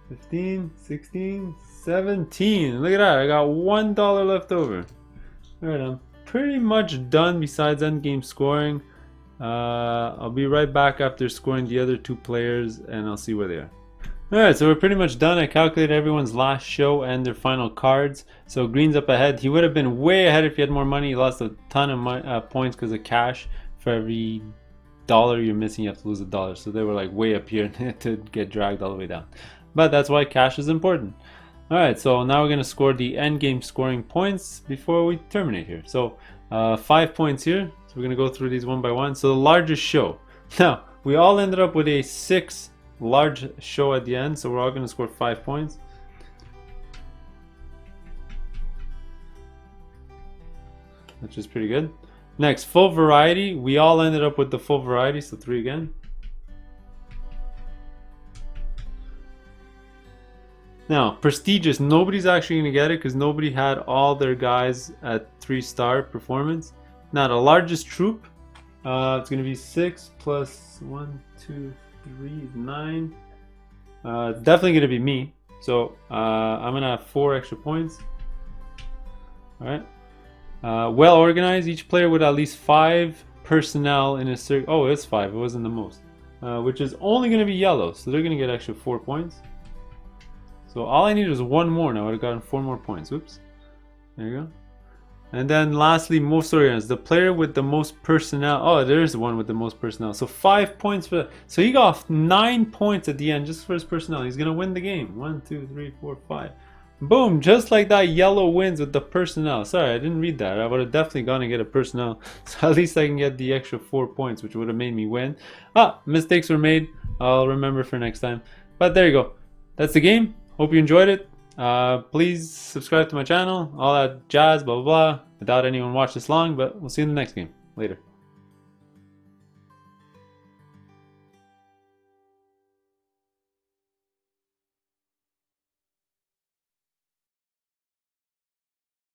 15, 16, 17. Look at that, I got $1 left over. Alright, I'm pretty much done besides endgame scoring. I'll be right back after scoring the other 2 players and I'll see where they are. Alright, so we're pretty much done. I calculated everyone's last show and their final cards. So green's up ahead. He would have been way ahead if he had more money. He lost a ton of points because of cash. For every $1 you're missing, you have to lose $1. So they were like way up here to get dragged all the way down. But that's why cash is important. Alright, so now we're going to score the end game scoring points before we terminate here. So 5 points here. So we're going to go through these one by one. So the largest show. Now, We all ended up with a 6 large show at the end, so we're all going to score 5 points. Which is pretty good. Next, full variety. We all ended up with the full variety, so 3 again. Now, prestigious. Nobody's actually going to get it because nobody had all their guys at 3-star performance. Now, the largest troop, it's going to be 6 plus 1, 2, 3, 9. It's definitely going to be me. So I'm going to have 4 extra points. Alright. Well organized. Each player with at least 5 personnel in a circle. Oh, it's 5. It wasn't the most. Which is only going to be yellow. So they're going to get extra 4 points. So all I need is 1 more. Now I would have gotten 4 more points. Oops. There you go. And then lastly, most organized. The player with the most personnel. Oh, there's the one with the most personnel. So 5 points for that. So he got 9 points at the end just for his personnel. He's going to win the game. 1, 2, 3, 4, 5. Boom. Just like that, yellow wins with the personnel. Sorry, I didn't read that. I would have definitely gone to get a personnel. So at least I can get the extra 4 points, which would have made me win. Mistakes were made. I'll remember for next time. But there you go. That's the game. Hope you enjoyed it. Please subscribe to my channel. All that jazz, blah, blah, blah. I doubt anyone watched this long, but we'll see you in the next game. Later.